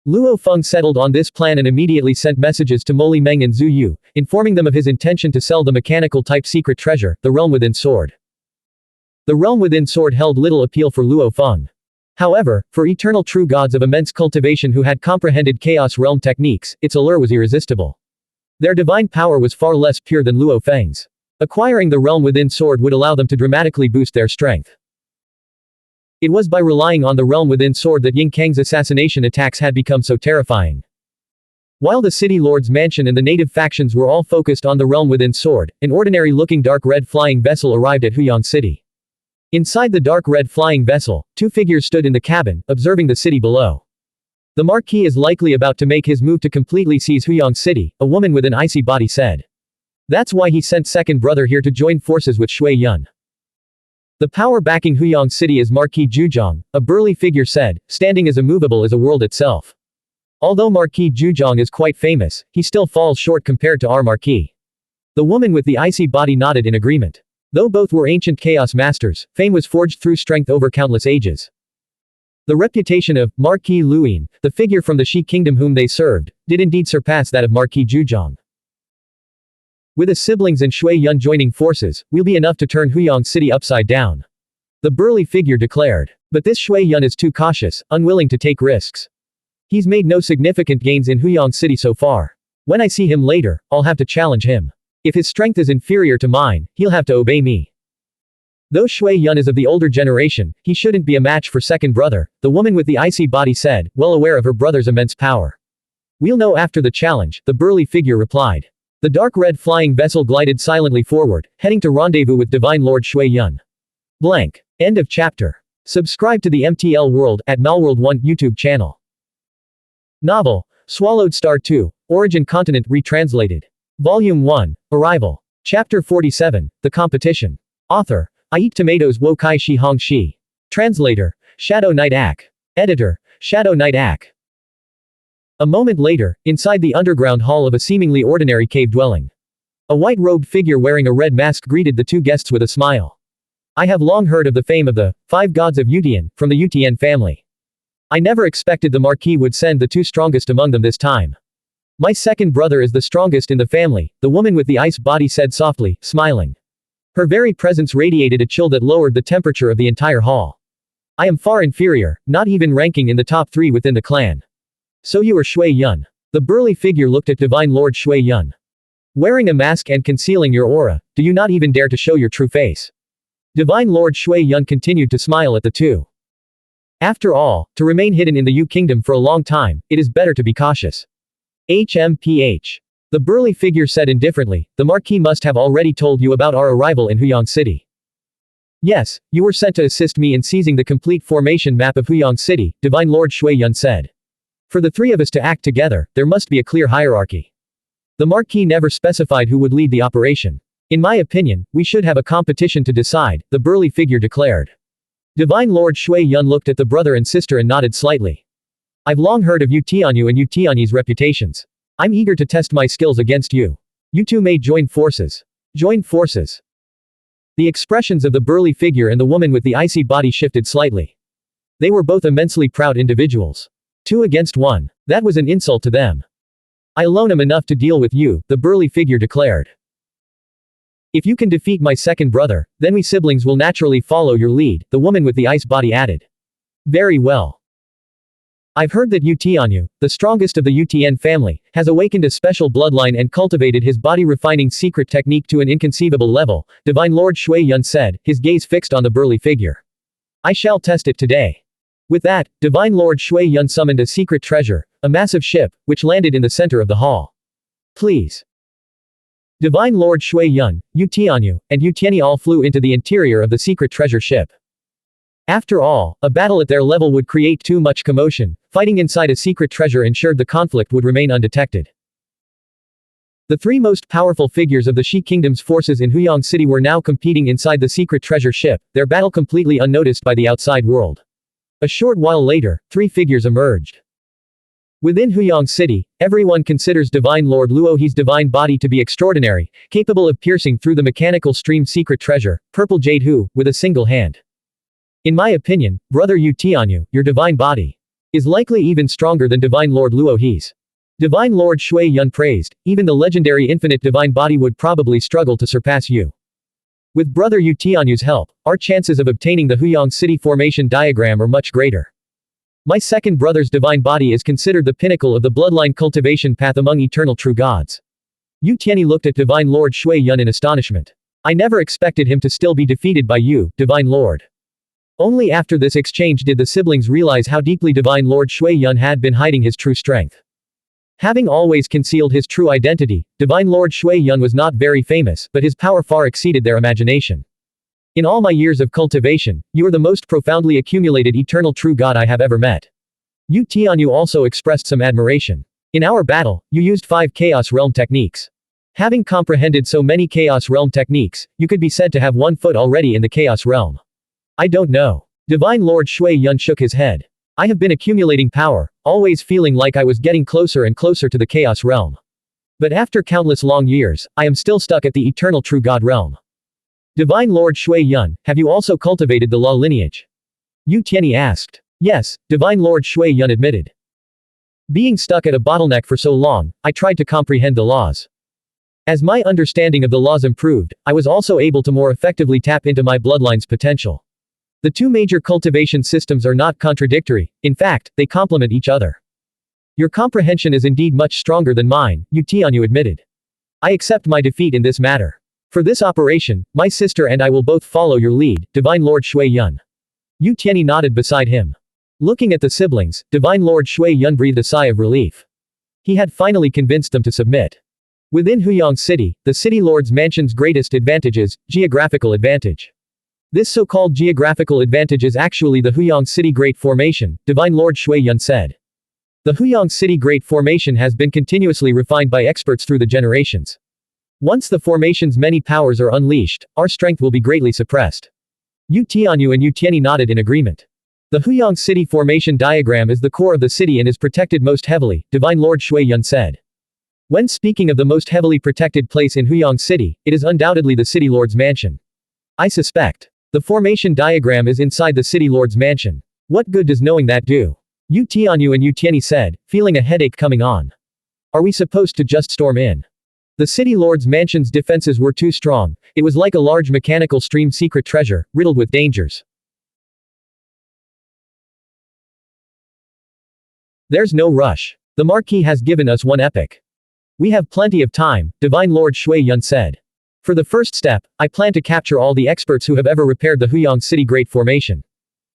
Luo Feng settled on this plan and immediately sent messages to Mo Li Meng and Zhu Yu, informing them of his intention to sell the mechanical type secret treasure, the Realm Within Sword. The Realm Within Sword held little appeal for Luo Feng. However, for eternal true gods of immense cultivation who had comprehended Chaos Realm techniques, its allure was irresistible. Their divine power was far less pure than Luo Feng's. Acquiring the Realm Within Sword would allow them to dramatically boost their strength. It was by relying on the Realm Within Sword that Ying Kang's assassination attacks had become so terrifying. While the City Lord's Mansion and the native factions were all focused on the Realm Within Sword, an ordinary-looking dark red flying vessel arrived at Huyang City. Inside the dark red flying vessel, 2 figures stood in the cabin, observing the city below. The Marquis is likely about to make his move to completely seize Huyang City, a woman with an icy body said. That's why he sent second brother here to join forces with Shui Yun. The power backing Huyang City is Marquis Zhujiang, a burly figure said, standing as immovable as a world itself. Although Marquis Zhujiang is quite famous, he still falls short compared to our Marquis. The woman with the icy body nodded in agreement. Though both were ancient chaos masters, fame was forged through strength over countless ages. The reputation of Marquis Luin, the figure from the Shi Kingdom whom they served, did indeed surpass that of Marquis Zhujiang. With his siblings and Shui Yun joining forces, we'll be enough to turn Huyang City upside down. The burly figure declared. But this Shui Yun is too cautious, unwilling to take risks. He's made no significant gains in Huyang City so far. When I see him later, I'll have to challenge him. If his strength is inferior to mine, he'll have to obey me. Though Shui Yun is of the older generation, he shouldn't be a match for second brother, the woman with the icy body said, well aware of her brother's immense power. We'll know after the challenge, the burly figure replied. The dark red flying vessel glided silently forward, heading to rendezvous with Divine Lord Shui Yun. Blank. End of chapter. Subscribe to the MTL World at Malworld 1 YouTube channel. Novel, Swallowed Star 2, Origin Continent retranslated. Volume 1, Arrival. Chapter 47, The Competition. Author, I Eat Tomatoes Wo Kai Shi Hong Shi. Translator, Shadow Knight Ak. Editor, Shadow Knight Ak. A moment later, inside the underground hall of a seemingly ordinary cave dwelling. A white-robed figure wearing a red mask greeted the 2 guests with a smile. I have long heard of the fame of the 5 gods of Yutian, from the Yutian family. I never expected the Marquis would send the 2 strongest among them this time. My second brother is the strongest in the family, the woman with the ice body said softly, smiling. Her very presence radiated a chill that lowered the temperature of the entire hall. I am far inferior, not even ranking in the top 3 within the clan. So you are Shui Yun. The burly figure looked at Divine Lord Shui Yun. Wearing a mask and concealing your aura, do you not even dare to show your true face? Divine Lord Shui Yun continued to smile at the 2. After all, to remain hidden in the Yu Kingdom for a long time, it is better to be cautious. HMPH. The burly figure said indifferently, the Marquis must have already told you about our arrival in Huyang City. Yes, you were sent to assist me in seizing the complete formation map of Huyang City, Divine Lord Shui Yun said. For the 3 of us to act together, there must be a clear hierarchy. The Marquis never specified who would lead the operation. In my opinion, we should have a competition to decide, the burly figure declared. Divine Lord Shui Yun looked at the brother and sister and nodded slightly. I've long heard of you Tianyu and you Tianyi's reputations. I'm eager to test my skills against you. You two may join forces. Join forces. The expressions of the burly figure and the woman with the icy body shifted slightly. They were both immensely proud individuals. 2 against 1. That was an insult to them. I alone am enough to deal with you, the burly figure declared. If you can defeat my second brother, then we siblings will naturally follow your lead, the woman with the ice body added. Very well. I've heard that Yu Tianyu, the strongest of the Yu Tian family, has awakened a special bloodline and cultivated his body-refining secret technique to an inconceivable level, Divine Lord Shui Yun said, his gaze fixed on the burly figure. I shall test it today. With that, Divine Lord Shui Yun summoned a secret treasure, a massive ship, which landed in the center of the hall. Please. Divine Lord Shui Yun, Yu Tianyu, and Yu Tianyi all flew into the interior of the secret treasure ship. After all, a battle at their level would create too much commotion. Fighting inside a secret treasure ensured the conflict would remain undetected. The 3 most powerful figures of the Shi Kingdom's forces in Huyang City were now competing inside the secret treasure ship, their battle completely unnoticed by the outside world. A short while later, 3 figures emerged. Within Huyang City, everyone considers Divine Lord Luo He's divine body to be extraordinary, capable of piercing through the mechanical stream secret treasure, purple jade Hu, with a single hand. In my opinion, brother Yu Tianyu, your divine body is likely even stronger than Divine Lord Luo He's. Divine Lord Shui Yun praised, even the legendary infinite divine body would probably struggle to surpass you. With brother Yu Tianyu's help, our chances of obtaining the Huyang City formation diagram are much greater. My second brother's divine body is considered the pinnacle of the bloodline cultivation path among eternal true gods. Yu Tianyi looked at Divine Lord Shui Yun in astonishment. I never expected him to still be defeated by you, Divine Lord. Only after this exchange did the siblings realize how deeply Divine Lord Shui Yun had been hiding his true strength. Having always concealed his true identity, Divine Lord Shui Yun was not very famous, but his power far exceeded their imagination. In all my years of cultivation, you are the most profoundly accumulated eternal true god I have ever met. Yu Tianyu also expressed some admiration. In our battle, you used 5 Chaos Realm techniques. Having comprehended so many Chaos Realm techniques, you could be said to have 1 foot already in the Chaos Realm. I don't know. Divine Lord Shui Yun shook his head. I have been accumulating power, always feeling like I was getting closer and closer to the Chaos Realm. But after countless long years, I am still stuck at the eternal true god realm. Divine Lord Shui Yun, have you also cultivated the law lineage? Yu Tianyi asked. Yes, Divine Lord Shui Yun admitted. Being stuck at a bottleneck for so long, I tried to comprehend the laws. As my understanding of the laws improved, I was also able to more effectively tap into my bloodline's potential. The 2 major cultivation systems are not contradictory, in fact, they complement each other. Your comprehension is indeed much stronger than mine, Yu Tianyu admitted. I accept my defeat in this matter. For this operation, my sister and I will both follow your lead, Divine Lord Shui Yun. Yu Tianyi nodded beside him. Looking at the siblings, Divine Lord Shui Yun breathed a sigh of relief. He had finally convinced them to submit. Within Huyang City, the City Lord's mansion's greatest advantage is geographical advantage. This so-called geographical advantage is actually the Huyang City Great Formation, Divine Lord Shui Yun said. The Huyang City Great Formation has been continuously refined by experts through the generations. Once the formation's many powers are unleashed, our strength will be greatly suppressed. Yu Tianyu and Yu Tianyi nodded in agreement. The Huyang City formation diagram is the core of the city and is protected most heavily, Divine Lord Shui Yun said. When speaking of the most heavily protected place in Huyang City, it is undoubtedly the City Lord's mansion. I suspect. The formation diagram is inside the City Lord's mansion. What good does knowing that do? Yu Tianyu and Yu Tianyi said, feeling a headache coming on. Are we supposed to just storm in? The City Lord's mansion's defenses were too strong. It was like a large mechanical stream secret treasure, riddled with dangers. There's no rush. The Marquis has given us 1 epoch. We have plenty of time, Divine Lord Shui Yun said. For the first step, I plan to capture all the experts who have ever repaired the Huyang City Great Formation.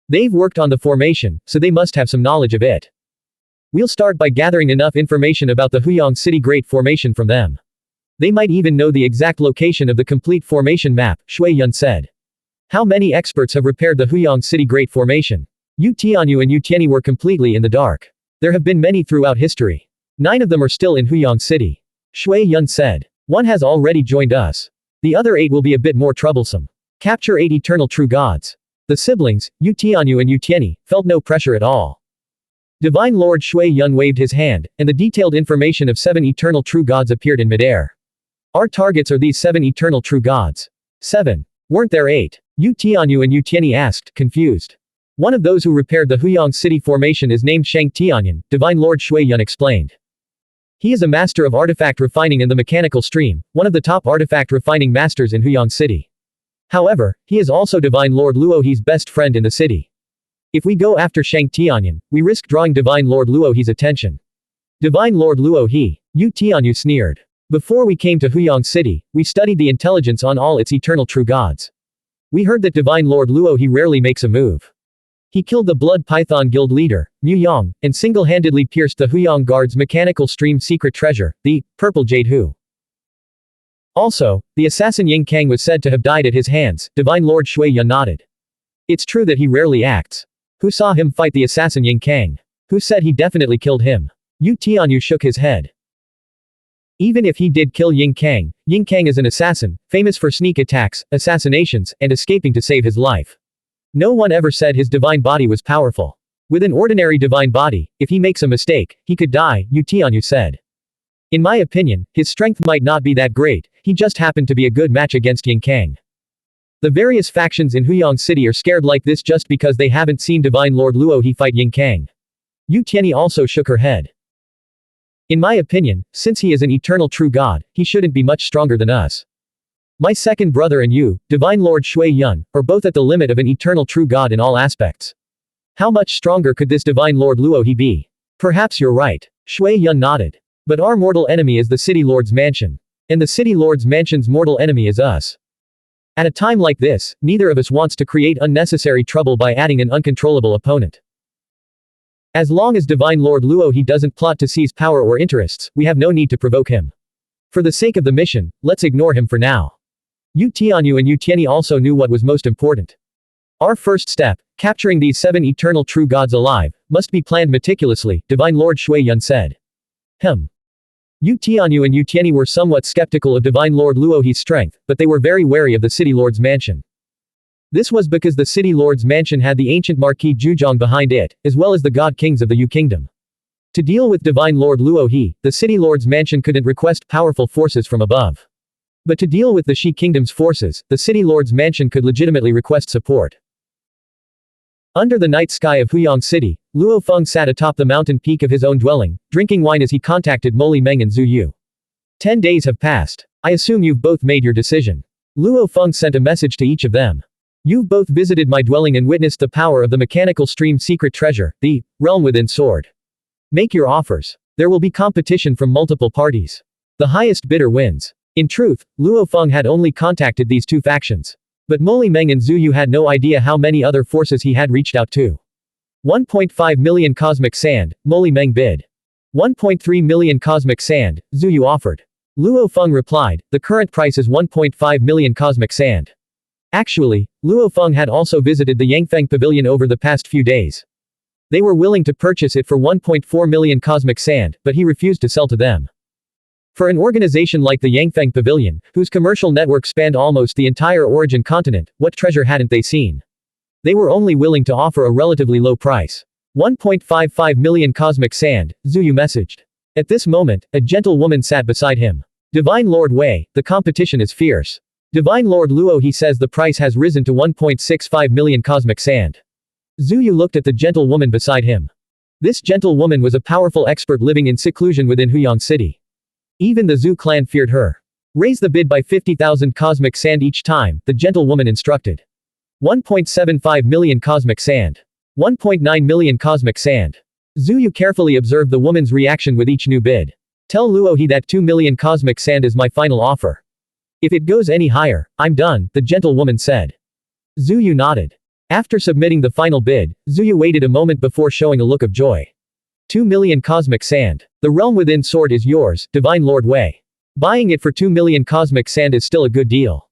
They've worked on the formation, so they must have some knowledge of it. We'll start by gathering enough information about the Huyang City Great Formation from them. They might even know the exact location of the complete formation map, Shui Yun said. How many experts have repaired the Huyang City Great Formation? Yu Tianyu and Yu Tianyi were completely in the dark. There have been many throughout history. 9 of them are still in Huyang City. Shui Yun said. 1 has already joined us. The other 8 will be a bit more troublesome. Capture 8 eternal true gods. The siblings, Yu Tianyu and Yu Tianyi, felt no pressure at all. Divine Lord Shui Yun waved his hand, and the detailed information of 7 eternal true gods appeared in midair. Our targets are these 7 eternal true gods. 7. Weren't there 8? Yu Tianyu and Yu Tianyi asked, confused. One of those who repaired the Huyang City formation is named Shang Tianyan, Divine Lord Shui Yun explained. He is a master of artifact refining in the mechanical stream, one of the top artifact refining masters in Huyang City. However, he is also Divine Lord Luohe's best friend in the city. If we go after Shang Tianyan, we risk drawing Divine Lord Luohe's attention. Divine Lord Luohe, Yu Tianyu sneered. Before we came to Huyang City, we studied the intelligence on all its eternal true gods. We heard that Divine Lord Luohe rarely makes a move. He killed the Blood Python Guild leader, Mu Yang, and single-handedly pierced the Huyang Guard's mechanical stream secret treasure, the Purple Jade Hu. Also, the assassin Ying Kang was said to have died at his hands, Divine Lord Shui Yun nodded. It's true that he rarely acts. Who saw him fight the assassin Ying Kang? Who said he definitely killed him? Yu Tianyu shook his head. Even if he did kill Ying Kang is an assassin, famous for sneak attacks, assassinations, and escaping to save his life. No one ever said his divine body was powerful. With an ordinary divine body, if he makes a mistake, he could die, Yu Tianyu said. In my opinion, his strength might not be that great, he just happened to be a good match against Ying Kang. The various factions in Huyang City are scared like this just because they haven't seen Divine Lord Luohe fight Ying Kang. Yu Tianyi also shook her head. In my opinion, since he is an eternal true god, he shouldn't be much stronger than us. My second brother and you, Divine Lord Shui Yun, are both at the limit of an eternal true god in all aspects. How much stronger could this Divine Lord Luohe be? Perhaps you're right. Shui Yun nodded. But our mortal enemy is the City Lord's mansion. And the City Lord's mansion's mortal enemy is us. At a time like this, neither of us wants to create unnecessary trouble by adding an uncontrollable opponent. As long as Divine Lord Luohe doesn't plot to seize power or interests, we have no need to provoke him. For the sake of the mission, let's ignore him for now. Yu Tianyu and Yu Tianyi also knew what was most important. Our first step, capturing these 7 eternal true gods alive, must be planned meticulously, Divine Lord Shui Yun said. Yu Tianyu and Yu Tianyi were somewhat skeptical of Divine Lord Luohe's strength, but they were very wary of the City Lord's mansion. This was because the City Lord's mansion had the ancient Marquis Zhujiang behind it, as well as the god kings of the Yu Kingdom. To deal with Divine Lord Luohe, the City Lord's mansion couldn't request powerful forces from above. But to deal with the Shi Kingdom's forces, the City Lord's mansion could legitimately request support. Under the night sky of Huyang City, Luo Feng sat atop the mountain peak of his own dwelling, drinking wine as he contacted Moli Meng and Zhu Yu. 10 days have passed. I assume you've both made your decision. Luo Feng sent a message to each of them. You've both visited my dwelling and witnessed the power of the mechanical stream secret treasure, the realm within sword. Make your offers. There will be competition from multiple parties. The highest bidder wins. In truth, Luo Feng had only contacted these 2 factions. But Moli Meng and Zhu Yu had no idea how many other forces he had reached out to. 1.5 million cosmic sand, Moli Meng bid. 1.3 million cosmic sand, Zhu Yu offered. Luo Feng replied, the current price is 1.5 million cosmic sand. Actually, Luo Feng had also visited the Yangfeng Pavilion over the past few days. They were willing to purchase it for 1.4 million cosmic sand, but he refused to sell to them. For an organization like the Yangfeng Pavilion, whose commercial network spanned almost the entire origin continent, what treasure hadn't they seen? They were only willing to offer a relatively low price. 1.55 million cosmic sand, Zhu Yu messaged. At this moment, a gentle woman sat beside him. Divine Lord Wei, the competition is fierce. Divine Lord Luohe says the price has risen to 1.65 million cosmic sand. Zhu Yu looked at the gentle woman beside him. This gentle woman was a powerful expert living in seclusion within Huyang City. Even the Zhu clan feared her. Raise the bid by 50,000 cosmic sand each time, the gentle woman instructed. 1.75 million cosmic sand. 1.9 million cosmic sand. Zhu Yu carefully observed the woman's reaction with each new bid. Tell Luohe that 2 million cosmic sand is my final offer. If it goes any higher, I'm done, the gentle woman said. Zhu Yu nodded. After submitting the final bid, Zhu Yu waited a moment before showing a look of joy. 2 million cosmic sand. The realm within sword is yours, Divine Lord Wei. Buying it for 2 million cosmic sand is still a good deal.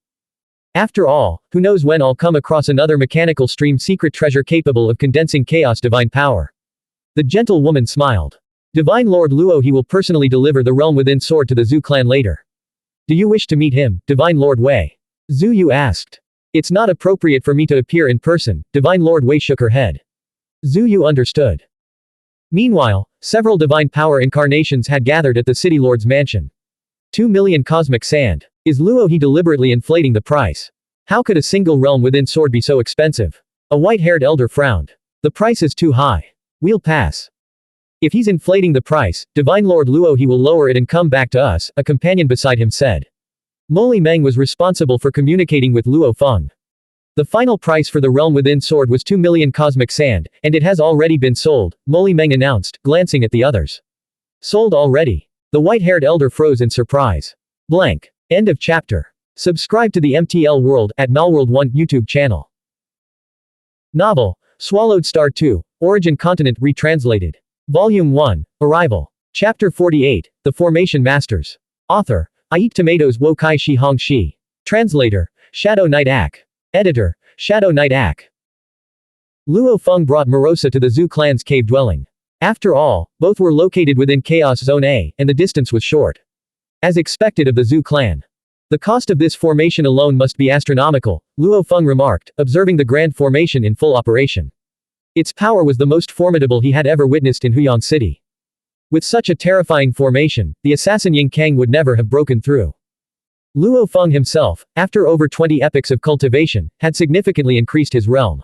After all, who knows when I'll come across another mechanical stream secret treasure capable of condensing chaos divine power. The gentle woman smiled. Divine Lord Luohe will personally deliver the realm within sword to the Zhu clan later. Do you wish to meet him, Divine Lord Wei? Zhu Yu asked. It's not appropriate for me to appear in person, Divine Lord Wei shook her head. Zhu Yu understood. Meanwhile, several divine power incarnations had gathered at the city lord's mansion. 2 million cosmic sand. Is Luo He deliberately inflating the price? How could a single realm within sword be so expensive? A white-haired elder frowned. The price is too high. We'll pass. If he's inflating the price, Divine Lord Luo He will lower it and come back to us, a companion beside him said. Moli Meng was responsible for communicating with Luo Feng. The final price for the realm within sword was 2 million cosmic sand, and it has already been sold, Moli Meng announced, glancing at the others. Sold already. The white-haired elder froze in surprise. Blank. End of chapter. Subscribe to the MTL World at Malworld 1 YouTube channel. Novel, Swallowed Star 2, Origin Continent Retranslated. Volume 1, Arrival. Chapter 48, The Formation Masters. Author, I Eat Tomatoes Wo Kai Shi Hong Shi. Translator, Shadow Knight Ak. Editor, Shadow Knight Ak. Luo Feng brought Morosa to the Zhu clan's cave dwelling. After all, both were located within Chaos Zone A, and the distance was short. As expected of the Zhu clan. The cost of this formation alone must be astronomical, Luo Feng remarked, observing the grand formation in full operation. Its power was the most formidable he had ever witnessed in Huyang City. With such a terrifying formation, the assassin Ying Kang would never have broken through. Luo Feng himself, after over 20 epochs of cultivation, had significantly increased his realm.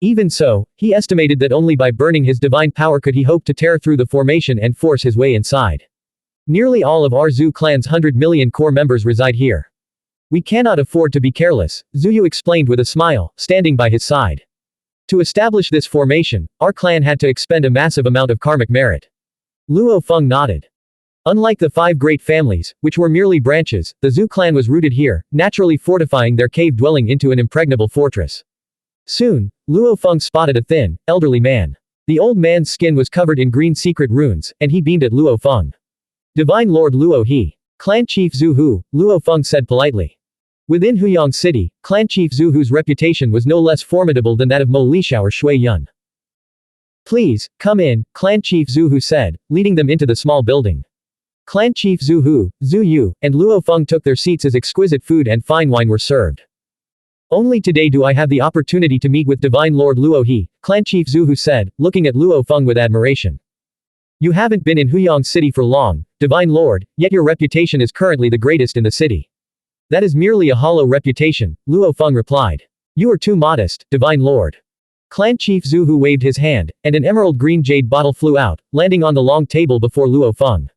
Even so, he estimated that only by burning his divine power could he hope to tear through the formation and force his way inside. Nearly all of our Zhu clan's 100 million core members reside here. We cannot afford to be careless, Zhu Yu explained with a smile, standing by his side. To establish this formation, our clan had to expend a massive amount of karmic merit. Luo Feng nodded. Unlike the 5 great families, which were merely branches, the Zhu clan was rooted here, naturally fortifying their cave dwelling into an impregnable fortress. Soon, Luo Feng spotted a thin, elderly man. The old man's skin was covered in green secret runes, and he beamed at Luo Feng. Divine Lord Luo He. Clan Chief Zhu Hu, Luo Feng said politely. Within Huyang City, Clan Chief Zhu Hu's reputation was no less formidable than that of Mo Lishao or Shui Yun. Please, come in, Clan Chief Zhu Hu said, leading them into the small building. Clan Chief Zhu Hu, Zhu Yu, and Luo Feng took their seats as exquisite food and fine wine were served. Only today do I have the opportunity to meet with Divine Lord Luo He, Clan Chief Zhu Hu said, looking at Luo Feng with admiration. You haven't been in Huyang City for long, Divine Lord, yet your reputation is currently the greatest in the city. That is merely a hollow reputation, Luo Feng replied. You are too modest, Divine Lord. Clan Chief Zhu Hu waved his hand, and an emerald green jade bottle flew out, landing on the long table before Luo Feng.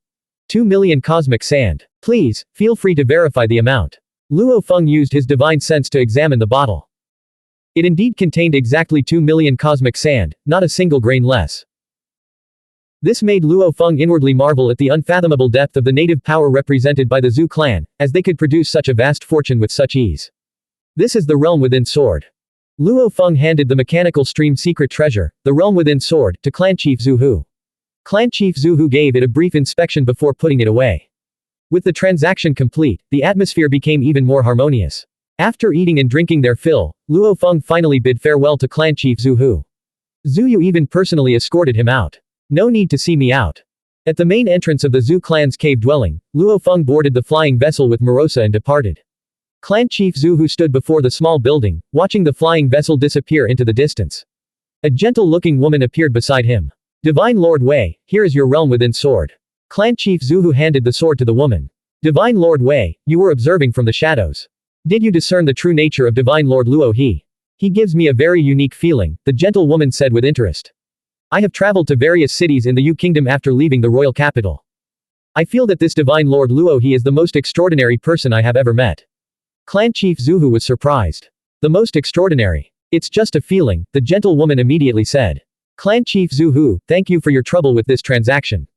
2 million cosmic sand. Please, feel free to verify the amount. Luo Feng used his divine sense to examine the bottle. It indeed contained exactly 2 million cosmic sand, not a single grain less. This made Luo Feng inwardly marvel at the unfathomable depth of the native power represented by the Zhu clan, as they could produce such a vast fortune with such ease. This is the realm within sword. Luo Feng handed the mechanical stream secret treasure, the realm within sword, to Clan Chief Zhu Hu. Clan Chief Zhu Hu gave it a brief inspection before putting it away. With the transaction complete, the atmosphere became even more harmonious. After eating and drinking their fill, Luo Feng finally bid farewell to Clan Chief Zhu Hu. Zhu Yu even personally escorted him out. No need to see me out. At the main entrance of the Zhu clan's cave dwelling, Luo Feng boarded the flying vessel with Morosa and departed. Clan Chief Zhu Hu stood before the small building, watching the flying vessel disappear into the distance. A gentle-looking woman appeared beside him. Divine Lord Wei, here is your realm within sword. Clan Chief Zhu Hu handed the sword to the woman. Divine Lord Wei, you were observing from the shadows. Did you discern the true nature of Divine Lord Luo He? He gives me a very unique feeling, the gentle woman said with interest. I have traveled to various cities in the Yu Kingdom after leaving the royal capital. I feel that this Divine Lord Luo He is the most extraordinary person I have ever met. Clan Chief Zhu Hu was surprised. The most extraordinary. It's just a feeling, the gentle woman immediately said. Clan Chief Zhu Hu, thank you for your trouble with this transaction.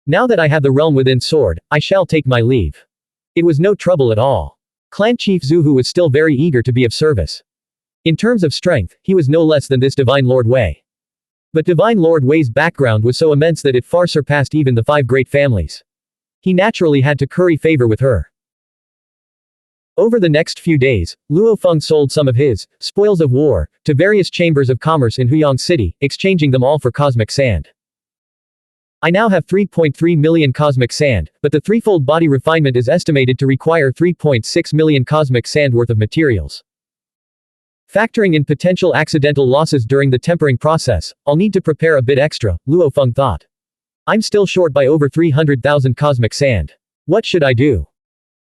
Now that I have the realm within sword, I shall take my leave. It was no trouble at all. Clan Chief Zhu Hu was still very eager to be of service. In terms of strength, he was no less than this Divine Lord Wei. But Divine Lord Wei's background was so immense that it far surpassed even the 5 great families. He naturally had to curry favor with her. Over the next few days, Luo Feng sold some of his spoils of war to various chambers of commerce in Huyang City, exchanging them all for cosmic sand. I now have 3.3 million cosmic sand, but the threefold body refinement is estimated to require 3.6 million cosmic sand worth of materials. Factoring in potential accidental losses during the tempering process, I'll need to prepare a bit extra, Luo Feng thought. I'm still short by over 300,000 cosmic sand. What should I do?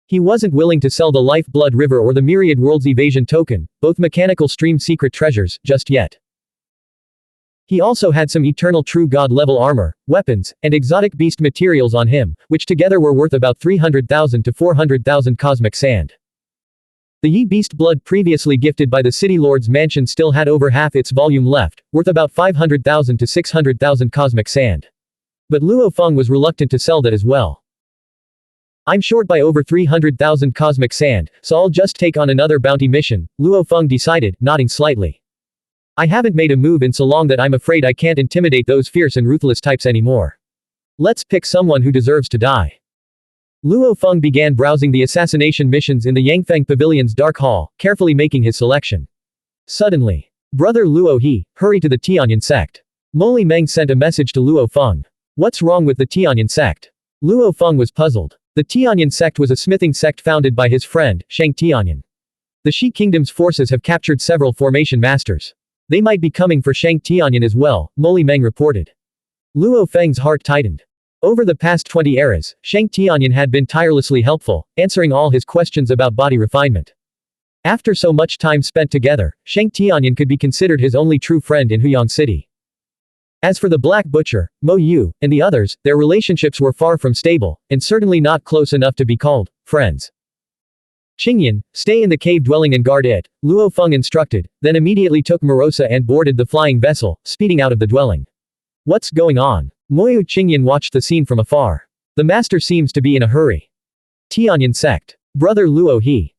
He wasn't willing to sell the Lifeblood River or the Myriad Worlds Evasion token, both mechanical stream secret treasures, just yet. He also had some Eternal True God level armor, weapons, and exotic beast materials on him, which together were worth about 300,000 to 400,000 cosmic sand. The Yi Beast Blood previously gifted by the City Lord's mansion still had over half its volume left, worth about 500,000 to 600,000 cosmic sand. But Luo Feng was reluctant to sell that as well. I'm short by over 300,000 cosmic sand, so I'll just take on another bounty mission, Luo Feng decided, nodding slightly. I haven't made a move in so long that I'm afraid I can't intimidate those fierce and ruthless types anymore. Let's pick someone who deserves to die. Luo Feng began browsing the assassination missions in the Yangfeng Pavilion's dark hall, carefully making his selection. Suddenly, Brother Luo He, hurry to the Tiān sect. Moli Meng sent a message to Luo Feng. What's wrong with the Tiān sect? Luo Feng was puzzled. The Tiān sect was a smithing sect founded by his friend, Shang Tiān. The Shi Kingdom's forces have captured several formation masters. They might be coming for Shang Tiān as well, Moli Meng reported. Luo Feng's heart tightened. Over the past 20 eras, Shang Tiān had been tirelessly helpful, answering all his questions about body refinement. After so much time spent together, Shang Tiān could be considered his only true friend in Huyang City. As for the Black Butcher, Mo Yu, and the others, their relationships were far from stable, and certainly not close enough to be called friends. Qingyan, stay in the cave dwelling and guard it, Luo Feng instructed, then immediately took Morosa and boarded the flying vessel, speeding out of the dwelling. What's going on? Moyu Qingyan watched the scene from afar. The master seems to be in a hurry. Tiān sect. Brother Luo He.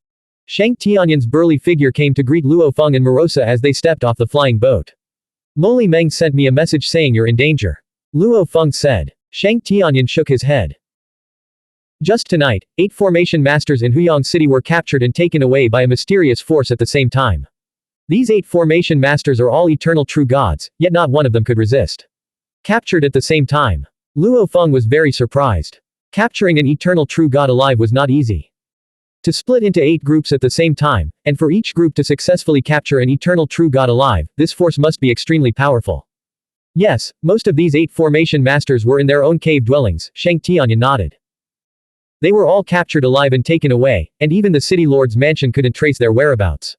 Shang Tiān's burly figure came to greet Luo Feng and Morosa as they stepped off the flying boat. Moli Meng sent me a message saying you're in danger. Luo Feng said. Shang Tiān shook his head. Just tonight, 8 formation masters in Huyang City were captured and taken away by a mysterious force at the same time. These 8 formation masters are all eternal true gods, yet not one of them could resist. Captured at the same time. Luo Feng was very surprised. Capturing an eternal true god alive was not easy. To split into 8 groups at the same time, and for each group to successfully capture an eternal true god alive, this force must be extremely powerful. Yes, most of these 8 formation masters were in their own cave dwellings, Shang Tiān nodded. They were all captured alive and taken away, and even the city lord's mansion couldn't trace their whereabouts.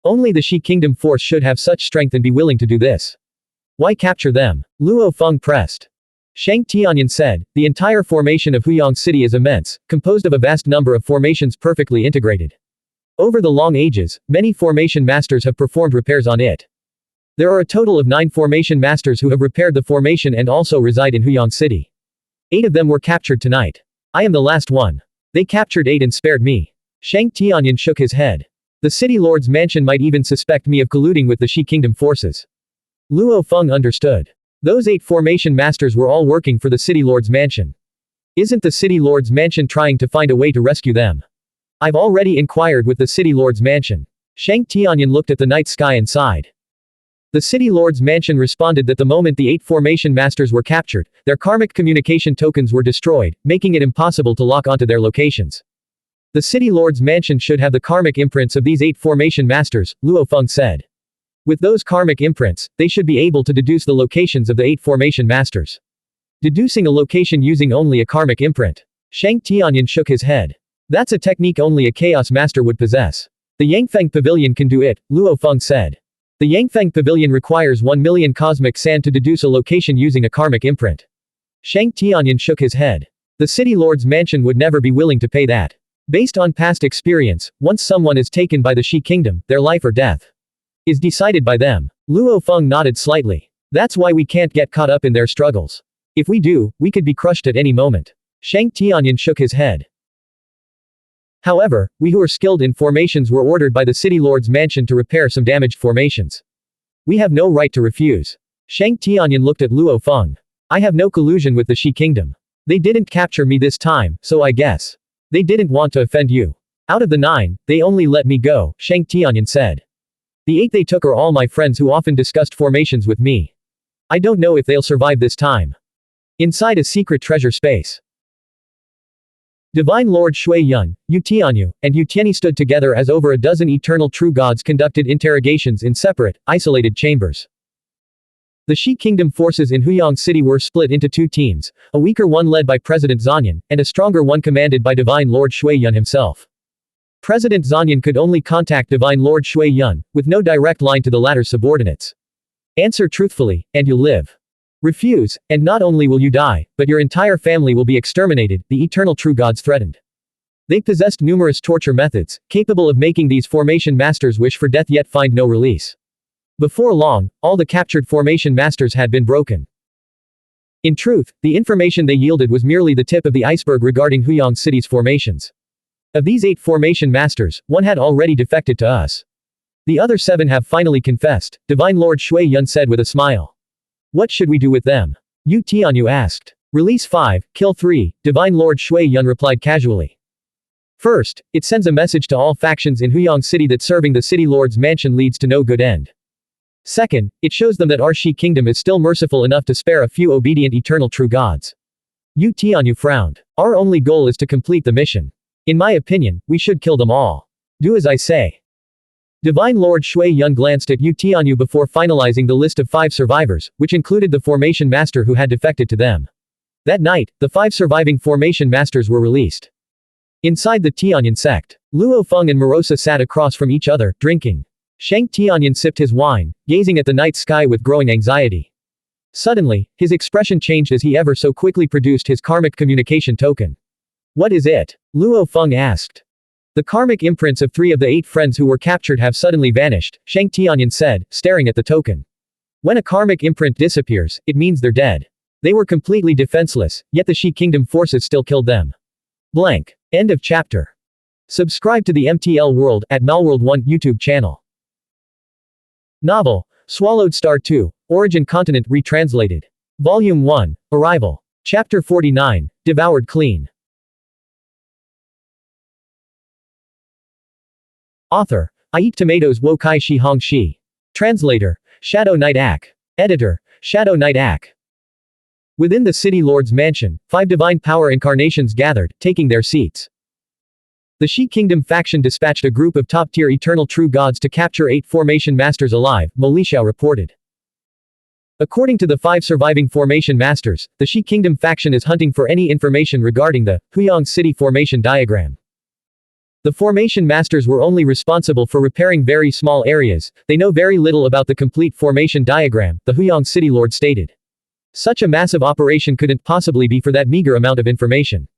Only the Shi Kingdom force should have such strength and be willing to do this. Why capture them? Luo Feng pressed. Shang Tiān said, the entire formation of Huyang City is immense, composed of a vast number of formations perfectly integrated. Over the long ages, many formation masters have performed repairs on it. There are a total of 9 formation masters who have repaired the formation and also reside in Huyang City. 8 of them were captured tonight. I am the last one. They captured 8 and spared me. Shang Tiān shook his head. The city lord's mansion might even suspect me of colluding with the Shi Kingdom forces. Luo Feng understood. Those 8 formation masters were all working for the city lord's mansion. Isn't the city lord's mansion trying to find a way to rescue them? I've already inquired with the city lord's mansion. Shang Tiān looked at the night sky and sighed. The city lord's mansion responded that the moment the 8 formation masters were captured, their karmic communication tokens were destroyed, making it impossible to lock onto their locations. The city lord's mansion should have the karmic imprints of these 8 formation masters, Luo Feng said. With those karmic imprints, they should be able to deduce the locations of the 8 formation masters. Deducing a location using only a karmic imprint. Shang Tiān shook his head. That's a technique only a chaos master would possess. The Yangfeng Pavilion can do it, Luo Feng said. The Yangfeng Pavilion requires 1 million cosmic sand to deduce a location using a karmic imprint. Shang Tiān shook his head. The city lord's mansion would never be willing to pay that. Based on past experience, once someone is taken by the Shi Kingdom, their life or death is decided by them. Luo Feng nodded slightly. That's why we can't get caught up in their struggles. If we do, we could be crushed at any moment. Shang Tiān shook his head. However, we who are skilled in formations were ordered by the city lord's mansion to repair some damaged formations. We have no right to refuse. Shang Tiān looked at Luo Feng. I have no collusion with the Shi Kingdom. They didn't capture me this time, so I guess they didn't want to offend you. Out of the 9, they only let me go, Shang Tiān said. The 8 they took are all my friends who often discussed formations with me. I don't know if they'll survive this time. Inside a secret treasure space. Divine Lord Shui Yun, Yu Tianyu, and Yu Tianyi stood together as over a dozen eternal true gods conducted interrogations in separate, isolated chambers. The Shi Kingdom forces in Huyang City were split into two teams, a weaker one led by President Zanyan, and a stronger one commanded by Divine Lord Shui Yun himself. President Zanyan could only contact Divine Lord Shui Yun, with no direct line to the latter's subordinates. Answer truthfully, and you'll live. Refuse, and not only will you die, but your entire family will be exterminated, the eternal true gods threatened. They possessed numerous torture methods, capable of making these formation masters wish for death yet find no release. Before long, all the captured formation masters had been broken. In truth, the information they yielded was merely the tip of the iceberg regarding Huyang City's formations. Of these 8 formation masters, 1 had already defected to us. The other 7 have finally confessed, Divine Lord Shui Yun said with a smile. What should we do with them? Yu Tianyu asked. Release 5, kill 3, Divine Lord Shui Yun replied casually. First, it sends a message to all factions in Huyang City that serving the city lord's mansion leads to no good end. Second, it shows them that our Shi Kingdom is still merciful enough to spare a few obedient eternal true gods. Yu Tianyu frowned. Our only goal is to complete the mission. In my opinion, we should kill them all. Do as I say. Divine Lord Shui Yun glanced at Yu Tianyu before finalizing the list of 5 survivors, which included the formation master who had defected to them. That night, the 5 surviving formation masters were released. Inside the Tianyan sect, Luo Feng and Morosa sat across from each other, drinking. Shang Tianyan sipped his wine, gazing at the night sky with growing anxiety. Suddenly, his expression changed as he ever so quickly produced his karmic communication token. What is it? Luo Feng asked. The karmic imprints of 3 of the 8 friends who were captured have suddenly vanished, Shang Tianyan said, staring at the token. When a karmic imprint disappears, it means they're dead. They were completely defenseless, yet the Shi Kingdom forces still killed them. Blank. End of chapter. Subscribe to the MTL World at Malworld 1 YouTube channel. Novel, Swallowed Star 2, Origin Continent Retranslated. Volume 1, Arrival. Chapter 49, Devoured Clean. Author, I Eat Tomatoes Wo Kai Shi Hong Shi. Translator, Shadow Knight Ak. Editor, Shadow Knight Ak. Within the City Lord's mansion, 5 divine power incarnations gathered, taking their seats. The Shi Kingdom faction dispatched a group of top-tier eternal true gods to capture 8 formation masters alive, Molisha reported. According to the 5 surviving formation masters, the Shi Kingdom faction is hunting for any information regarding the Huyang City formation diagram. The formation masters were only responsible for repairing very small areas, they know very little about the complete formation diagram, the Huyang City Lord stated. Such a massive operation couldn't possibly be for that meager amount of information.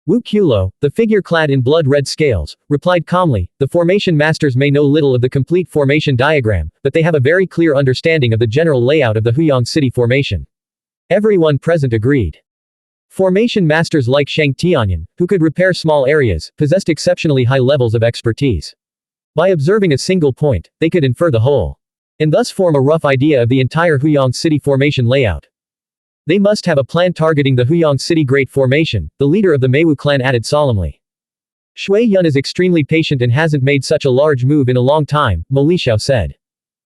Wu Qiulo, the figure clad in blood-red scales, replied calmly, the formation masters may know little of the complete formation diagram, but they have a very clear understanding of the general layout of the Huyang City formation. Everyone present agreed. Formation masters like Shang Tianyan, who could repair small areas, possessed exceptionally high levels of expertise. By observing a single point, they could infer the whole. And thus form a rough idea of the entire Huyang City formation layout. They must have a plan targeting the Huyang City Great Formation, the leader of the Meiwu clan added solemnly. Shui Yun is extremely patient and hasn't made such a large move in a long time, Mo Lixiao said.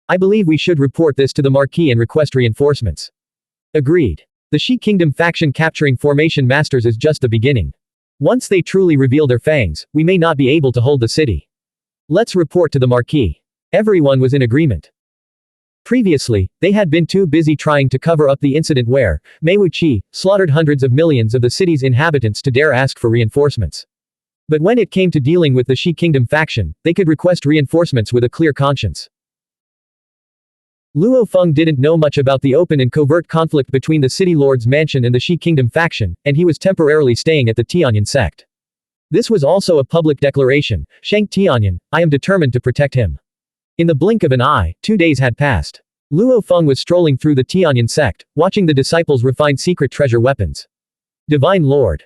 I believe we should report this to the Marquis and request reinforcements. Agreed. The Shi Kingdom faction capturing formation masters is just the beginning. Once they truly reveal their fangs, we may not be able to hold the city. Let's report to the Marquis. Everyone was in agreement. Previously, they had been too busy trying to cover up the incident where Meiwu Qi slaughtered hundreds of millions of the city's inhabitants to dare ask for reinforcements. But when it came to dealing with the Shi Kingdom faction, they could request reinforcements with a clear conscience. Luo Feng didn't know much about the open and covert conflict between the City Lord's mansion and the Shi Kingdom faction, and he was temporarily staying at the Tianyan sect. This was also a public declaration, Shang Tianyan, I am determined to protect him. In the blink of an eye, 2 days had passed. Luo Feng was strolling through the Tianyan sect, watching the disciples refine secret treasure weapons. Divine Lord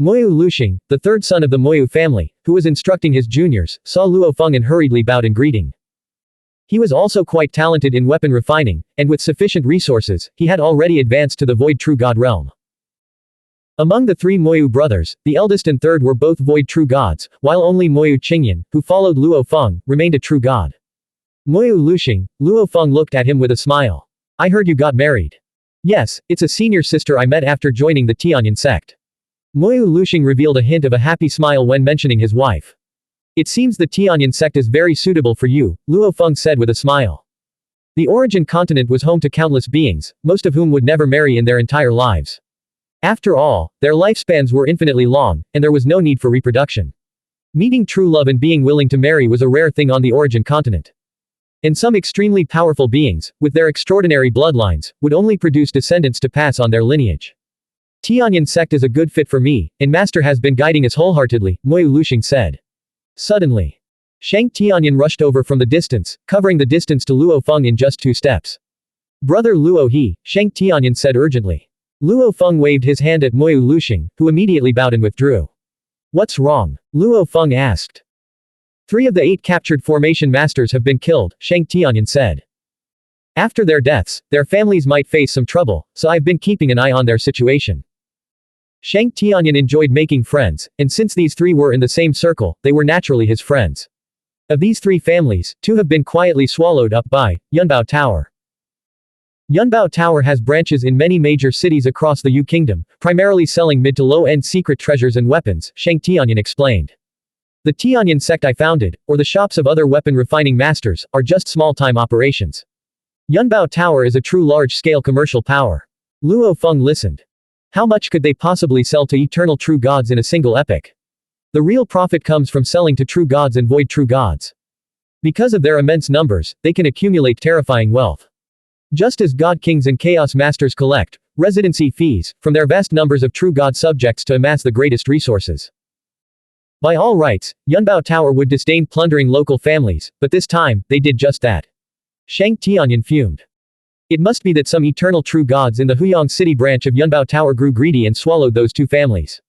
Moyu Luxing, the third son of the Moyu family, who was instructing his juniors, saw Luo Feng and hurriedly bowed in greeting. He was also quite talented in weapon refining, and with sufficient resources, he had already advanced to the Void True God realm. Among the 3 Moyu brothers, the eldest and third were both Void True Gods, while only Moyu Qingyan, who followed Luo Feng, remained a true god. Moyu Luxing, Luo Feng looked at him with a smile. I heard you got married. Yes, it's a senior sister I met after joining the Tiān sect. Moyu Luxing revealed a hint of a happy smile when mentioning his wife. It seems the Tiān sect is very suitable for you, Luo Feng said with a smile. The Origin Continent was home to countless beings, most of whom would never marry in their entire lives. After all, their lifespans were infinitely long, and there was no need for reproduction. Meeting true love and being willing to marry was a rare thing on the Origin Continent. And some extremely powerful beings, with their extraordinary bloodlines, would only produce descendants to pass on their lineage. Tiān sect is a good fit for me, and Master has been guiding us wholeheartedly, Moyu Luxing said. Suddenly, Shang Tiān rushed over from the distance, covering the distance to Luo Feng in just 2 steps. Brother Luo He, Shang Tiān said urgently. Luo Feng waved his hand at Moyu Luxing, who immediately bowed and withdrew. What's wrong? Luo Feng asked. 3 of the 8 captured formation masters have been killed, Shang Tiān said. After their deaths, their families might face some trouble, so I've been keeping an eye on their situation. Shang Tiān enjoyed making friends, and since these 3 were in the same circle, they were naturally his friends. Of these 3 families, 2 have been quietly swallowed up by Yunbao Tower. Yunbao Tower has branches in many major cities across the Yu Kingdom, primarily selling mid to low-end secret treasures and weapons, Shang Tiān explained. The Tiān sect I founded, or the shops of other weapon refining masters, are just small-time operations. Yunbao Tower is a true large-scale commercial power. Luo Feng listened. How much could they possibly sell to eternal true gods in a single epoch? The real profit comes from selling to true gods and void true gods. Because of their immense numbers, they can accumulate terrifying wealth. Just as god kings and chaos masters collect residency fees from their vast numbers of true god subjects to amass the greatest resources. By all rights, Yunbao Tower would disdain plundering local families, but this time, they did just that. Shang Tiān fumed. It must be that some eternal true gods in the Huyang City branch of Yunbao Tower grew greedy and swallowed those 2 families.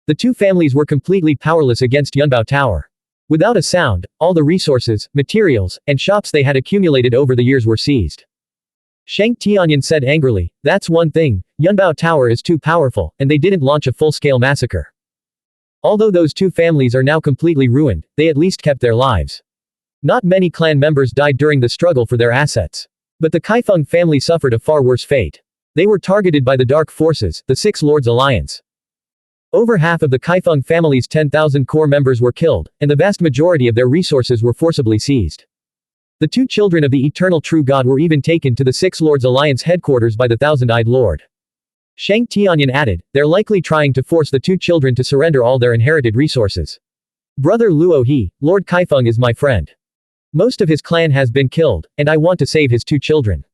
The 2 families were completely powerless against Yunbao Tower. Without a sound, all the resources, materials, and shops they had accumulated over the years were seized. Shang Tiān said angrily, that's one thing, Yunbao Tower is too powerful, and they didn't launch a full-scale massacre. Although those 2 families are now completely ruined, they at least kept their lives. Not many clan members died during the struggle for their assets. But the Kaifeng family suffered a far worse fate. They were targeted by the Dark Forces, the 6 Lords Alliance. Over half of the Kaifeng family's 10,000 core members were killed, and the vast majority of their resources were forcibly seized. The 2 children of the Eternal True God were even taken to the 6 Lords Alliance headquarters by the Thousand-Eyed Lord. Shang Tiān added, they're likely trying to force the 2 children to surrender all their inherited resources. Brother Luo He, Lord Kaifeng is my friend. Most of his clan has been killed, and I want to save his 2 children.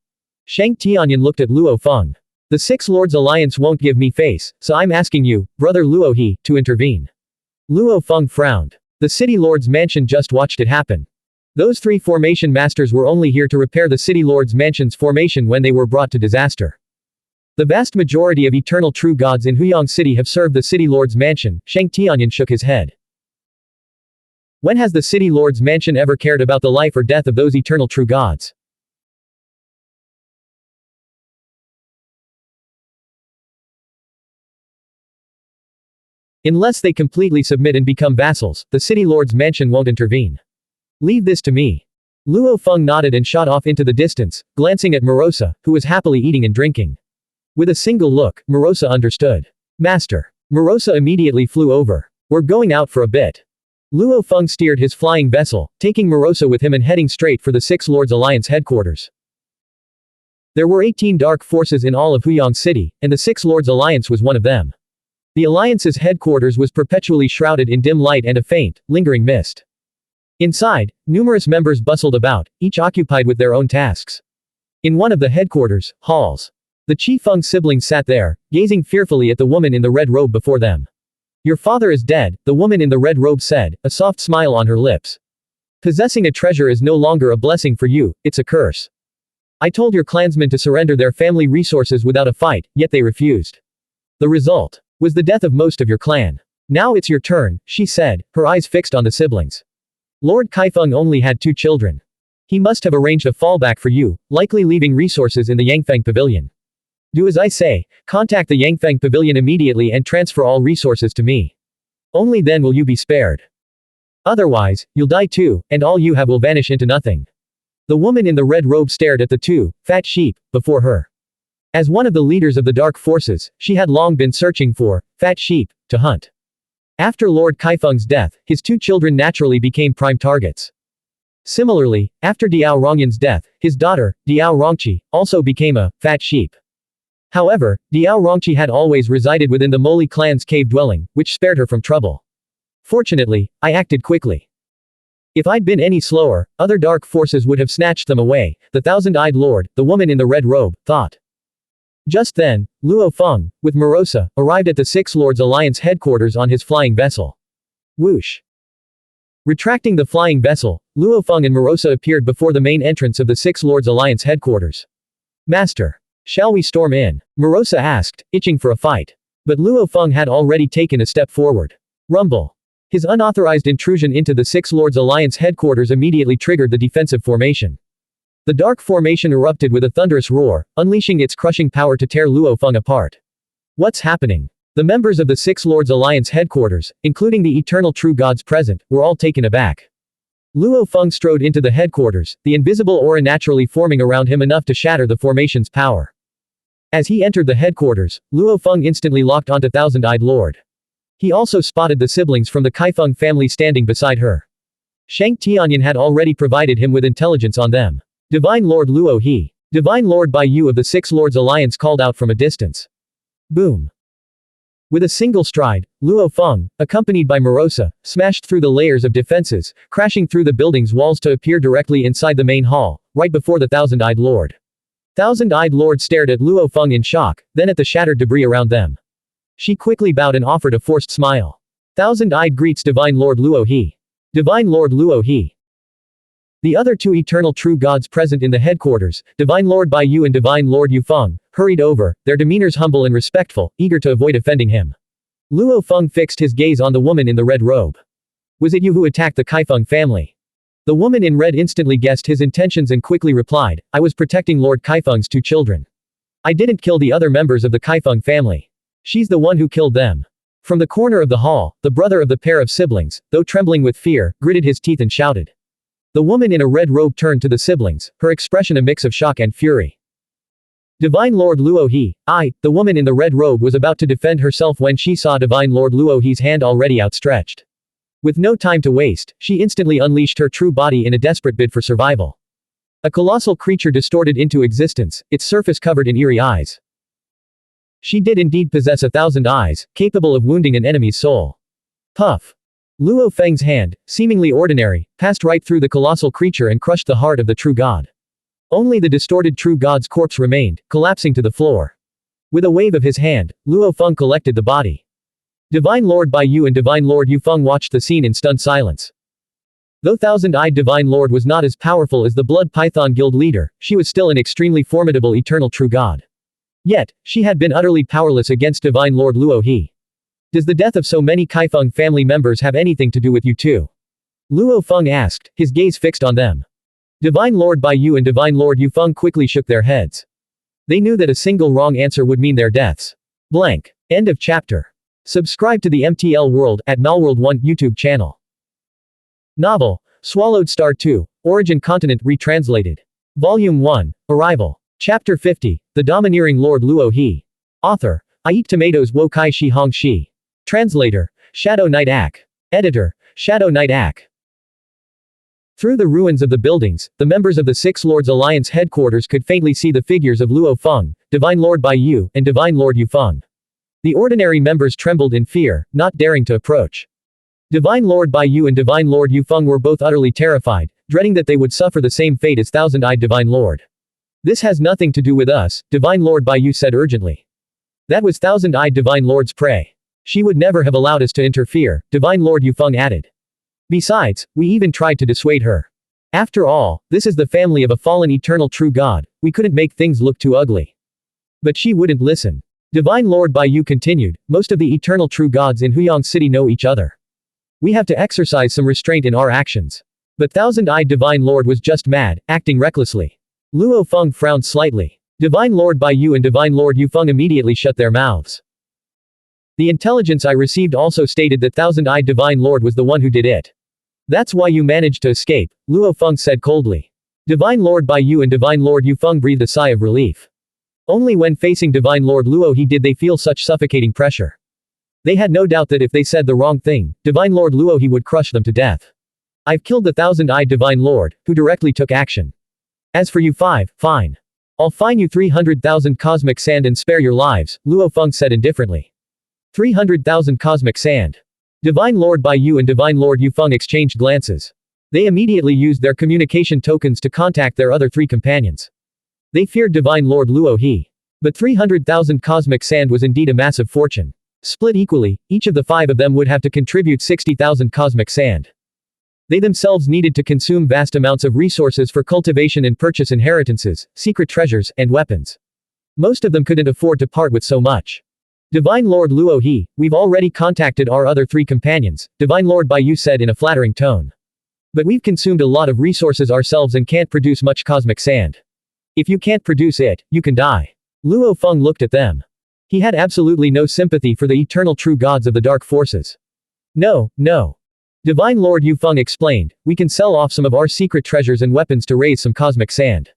Shang Tiān looked at Luo Feng. The 6 Lords Alliance won't give me face, so I'm asking you, Brother Luo He, to intervene. Luo Feng frowned. The City Lord's mansion just watched it happen. Those 3 formation masters were only here to repair the City Lord's mansion's formation when they were brought to disaster. The vast majority of eternal true gods in Huyang City have served the City Lord's mansion, Shang Tiān shook his head. When has the City Lord's mansion ever cared about the life or death of those eternal true gods? Unless they completely submit and become vassals, the City Lord's mansion won't intervene. Leave this to me. Luo Feng nodded and shot off into the distance, glancing at Morosa, who was happily eating and drinking. With a single look, Morosa understood. Master. Morosa immediately flew over. We're going out for a bit. Luo Feng steered his flying vessel, taking Morosa with him and heading straight for the 6 Lords Alliance headquarters. There were 18 dark forces in all of Huyang City, and the 6 Lords Alliance was one of them. The Alliance's headquarters was perpetually shrouded in dim light and a faint, lingering mist. Inside, numerous members bustled about, each occupied with their own tasks. In one of the headquarters, halls. The Qi Feng siblings sat there, gazing fearfully at the woman in the red robe before them. Your father is dead, the woman in the red robe said, a soft smile on her lips. Possessing a treasure is no longer a blessing for you, it's a curse. I told your clansmen to surrender their family resources without a fight, yet they refused. The result was the death of most of your clan. Now it's your turn, she said, her eyes fixed on the siblings. Lord Kaifeng only had 2 children. He must have arranged a fallback for you, likely leaving resources in the Yangfeng Pavilion. Do as I say, contact the Yangfeng Pavilion immediately and transfer all resources to me. Only then will you be spared. Otherwise, you'll die too, and all you have will vanish into nothing. The woman in the red robe stared at the 2 fat sheep before her. As one of the leaders of the dark forces, she had long been searching for fat sheep to hunt. After Lord Kaifeng's death, his two children naturally became prime targets. Similarly, after Diao Rongyan's death, his daughter, Diao Rongqi, also became a fat sheep. However, Diao Rongqi had always resided within the Moli clan's cave dwelling, which spared her from trouble. Fortunately, I acted quickly. If I'd been any slower, other dark forces would have snatched them away, the thousand-eyed lord, the woman in the red robe, thought. Just then, Luo Feng, with Morosa, arrived at the Six Lords Alliance headquarters on his flying vessel. Whoosh! Retracting the flying vessel, Luo Feng and Morosa appeared before the main entrance of the Six Lords Alliance headquarters. Master. Shall we storm in? Morosa asked, itching for a fight. But Luo Feng had already taken a step forward. Rumble. His unauthorized intrusion into the Six Lords Alliance headquarters immediately triggered the defensive formation. The dark formation erupted with a thunderous roar, unleashing its crushing power to tear Luo Feng apart. What's happening? The members of the Six Lords Alliance headquarters, including the eternal true gods present, were all taken aback. Luo Feng strode into the headquarters, the invisible aura naturally forming around him enough to shatter the formation's power. As he entered the headquarters, Luo Feng instantly locked onto Thousand-Eyed Lord. He also spotted the siblings from the Kaifeng family standing beside her. Shang Tianyan had already provided him with intelligence on them. Divine Lord Luo He. Divine Lord Bai Yu of the Six Lords Alliance called out from a distance. Boom. With a single stride, Luo Feng, accompanied by Morosa, smashed through the layers of defenses, crashing through the building's walls to appear directly inside the main hall, right before the Thousand-Eyed Lord. Thousand-Eyed Lord stared at Luo Feng in shock, then at the shattered debris around them. She quickly bowed and offered a forced smile. Thousand-Eyed greets Divine Lord Luo He. Divine Lord Luo He. The other two eternal true gods present in the headquarters, Divine Lord Bai Yu and Divine Lord Yu Feng, hurried over, their demeanors humble and respectful, eager to avoid offending him. Luo Feng fixed his gaze on the woman in the red robe. Was it you who attacked the Kaifeng family? The woman in red instantly guessed his intentions and quickly replied, I was protecting Lord Kaifeng's two children. I didn't kill the other members of the Kaifeng family. She's the one who killed them. From the corner of the hall, the brother of the pair of siblings, though trembling with fear, gritted his teeth and shouted. The woman in a red robe turned to the siblings, her expression a mix of shock and fury. Divine Lord Luo He, the woman in the red robe was about to defend herself when she saw Divine Lord Luo He's hand already outstretched. With no time to waste, she instantly unleashed her true body in a desperate bid for survival. A colossal creature distorted into existence, its surface covered in eerie eyes. She did indeed possess 1,000 eyes, capable of wounding an enemy's soul. Puff. Luo Feng's hand, seemingly ordinary, passed right through the colossal creature and crushed the heart of the true god. Only the distorted true god's corpse remained, collapsing to the floor. With a wave of his hand, Luo Feng collected the body. Divine Lord Bai Yu and Divine Lord Yu Feng watched the scene in stunned silence. Though Thousand-Eyed Divine Lord was not as powerful as the Blood Python Guild leader, she was still an extremely formidable eternal true god. Yet, she had been utterly powerless against Divine Lord Luo He. Does the death of so many Kaifeng family members have anything to do with you too? Luo Feng asked, his gaze fixed on them. Divine Lord Bai Yu and Divine Lord Yu Feng quickly shook their heads. They knew that a single wrong answer would mean their deaths. Blank. End of chapter. Subscribe to the MTL World at Malworld 1 YouTube channel. Novel, Swallowed Star 2, Origin Continent Retranslated. Volume 1, Arrival. Chapter 50, The Domineering Lord Luo He. Author, I Eat Tomatoes Wo Kai Shi Hong Shi. Translator, Shadow Knight Ak. Editor, Shadow Knight Ak. Through the ruins of the buildings, the members of the Six Lords Alliance headquarters could faintly see the figures of Luo Feng, Divine Lord Bai Yu, and Divine Lord Yu Feng. The ordinary members trembled in fear, not daring to approach. Divine Lord Bai Yu and Divine Lord Yu Feng were both utterly terrified, dreading that they would suffer the same fate as Thousand-Eyed Divine Lord. This has nothing to do with us, Divine Lord Bai Yu said urgently. That was Thousand-Eyed Divine Lord's prey. She would never have allowed us to interfere, Divine Lord Yu Feng added. Besides, we even tried to dissuade her. After all, this is the family of a fallen eternal true god, we couldn't make things look too ugly. But she wouldn't listen. Divine Lord Bai Yu continued, most of the eternal true gods in Huyang City know each other. We have to exercise some restraint in our actions. But Thousand-Eyed Divine Lord was just mad, acting recklessly. Luo Feng frowned slightly. Divine Lord Bai Yu and Divine Lord Yu Feng immediately shut their mouths. The intelligence I received also stated that Thousand-Eyed Divine Lord was the one who did it. That's why you managed to escape, Luo Feng said coldly. Divine Lord Bai Yu and Divine Lord Yu Feng breathed a sigh of relief. Only when facing Divine Lord Luo He did they feel such suffocating pressure. They had no doubt that if they said the wrong thing, Divine Lord Luo He would crush them to death. I've killed the thousand-eyed Divine Lord, who directly took action. As for you five, fine. I'll fine you 300,000 cosmic sand and spare your lives, Luo Feng said indifferently. 300,000 cosmic sand. Divine Lord Bai Yu and Divine Lord Yu Feng exchanged glances. They immediately used their communication tokens to contact their other three companions. They feared Divine Lord Luo He. But 300,000 cosmic sand was indeed a massive fortune. Split equally, each of the five of them would have to contribute 60,000 cosmic sand. They themselves needed to consume vast amounts of resources for cultivation and purchase inheritances, secret treasures, and weapons. Most of them couldn't afford to part with so much. Divine Lord Luo He, we've already contacted our other three companions, Divine Lord Bai Yu said in a flattering tone. But we've consumed a lot of resources ourselves and can't produce much cosmic sand. If you can't produce it, you can die. Luo Feng looked at them. He had absolutely no sympathy for the eternal true gods of the dark forces. No. Divine Lord Yu Feng explained, we can sell off some of our secret treasures and weapons to raise some cosmic sand.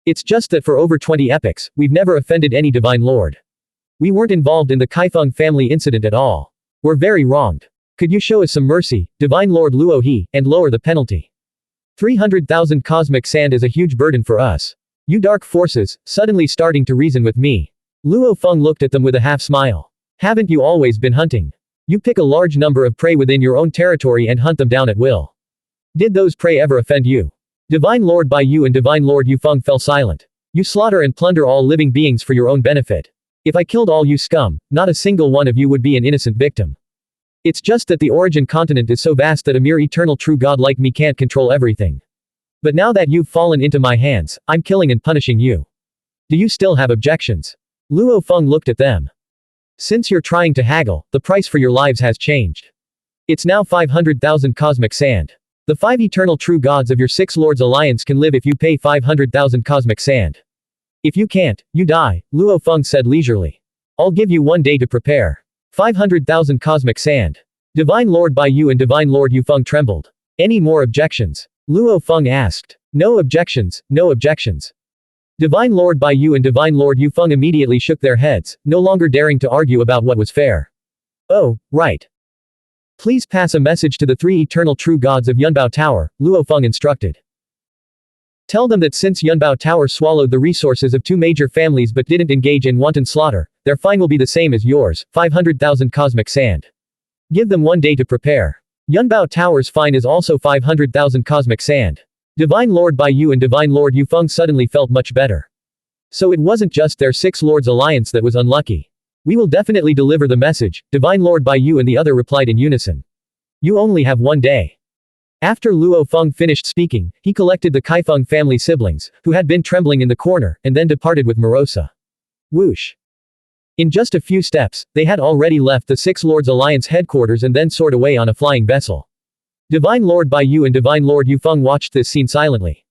It's just that for over 20 epochs, we've never offended any Divine Lord. We weren't involved in the Kaifeng family incident at all. We're very wronged. Could you show us some mercy, Divine Lord Luo He, and lower the penalty? 300,000 cosmic sand is a huge burden for us. You dark forces, suddenly starting to reason with me. Luo Feng looked at them with a half smile. Haven't you always been hunting? You pick a large number of prey within your own territory and hunt them down at will. Did those prey ever offend you? Divine Lord Bai Yu and Divine Lord Yu Feng fell silent. You slaughter and plunder all living beings for your own benefit. If I killed all you scum, not a single one of you would be an innocent victim. It's just that the origin continent is so vast that a mere eternal true god like me can't control everything. But now that you've fallen into my hands, I'm killing and punishing you. Do you still have objections? Luo Feng looked at them. Since you're trying to haggle, the price for your lives has changed. It's now 500,000 cosmic sand. The 5 eternal true gods of your 6 lords alliance can live if you pay 500,000 cosmic sand. If you can't, you die, Luo Feng said leisurely. I'll give you 1 day to prepare. 500,000 cosmic sand. Divine Lord Bai Yu and Divine Lord Yu Feng trembled. Any more objections? Luo Feng asked. No objections, no objections. Divine Lord Bai Yu and Divine Lord Yu Feng immediately shook their heads, no longer daring to argue about what was fair. Oh, right. Please pass a message to the 3 eternal true gods of Yunbao Tower, Luo Feng instructed. Tell them that since Yunbao Tower swallowed the resources of 2 major families but didn't engage in wanton slaughter, their fine will be the same as yours, 500,000 cosmic sand. Give them 1 day to prepare. Yunbao Tower's fine is also 500,000 cosmic sand. Divine Lord Bai Yu and Divine Lord Yu Feng suddenly felt much better. So it wasn't just their 6 lords alliance that was unlucky. We will definitely deliver the message, Divine Lord Bai Yu and the other replied in unison. You only have 1 day. After Luo Feng finished speaking, he collected the Kaifeng family siblings, who had been trembling in the corner, and then departed with Morosa. Whoosh. In just a few steps, they had already left the 6 lords alliance headquarters and then soared away on a flying vessel. Divine Lord Bai Yu and Divine Lord Yu Feng watched this scene silently.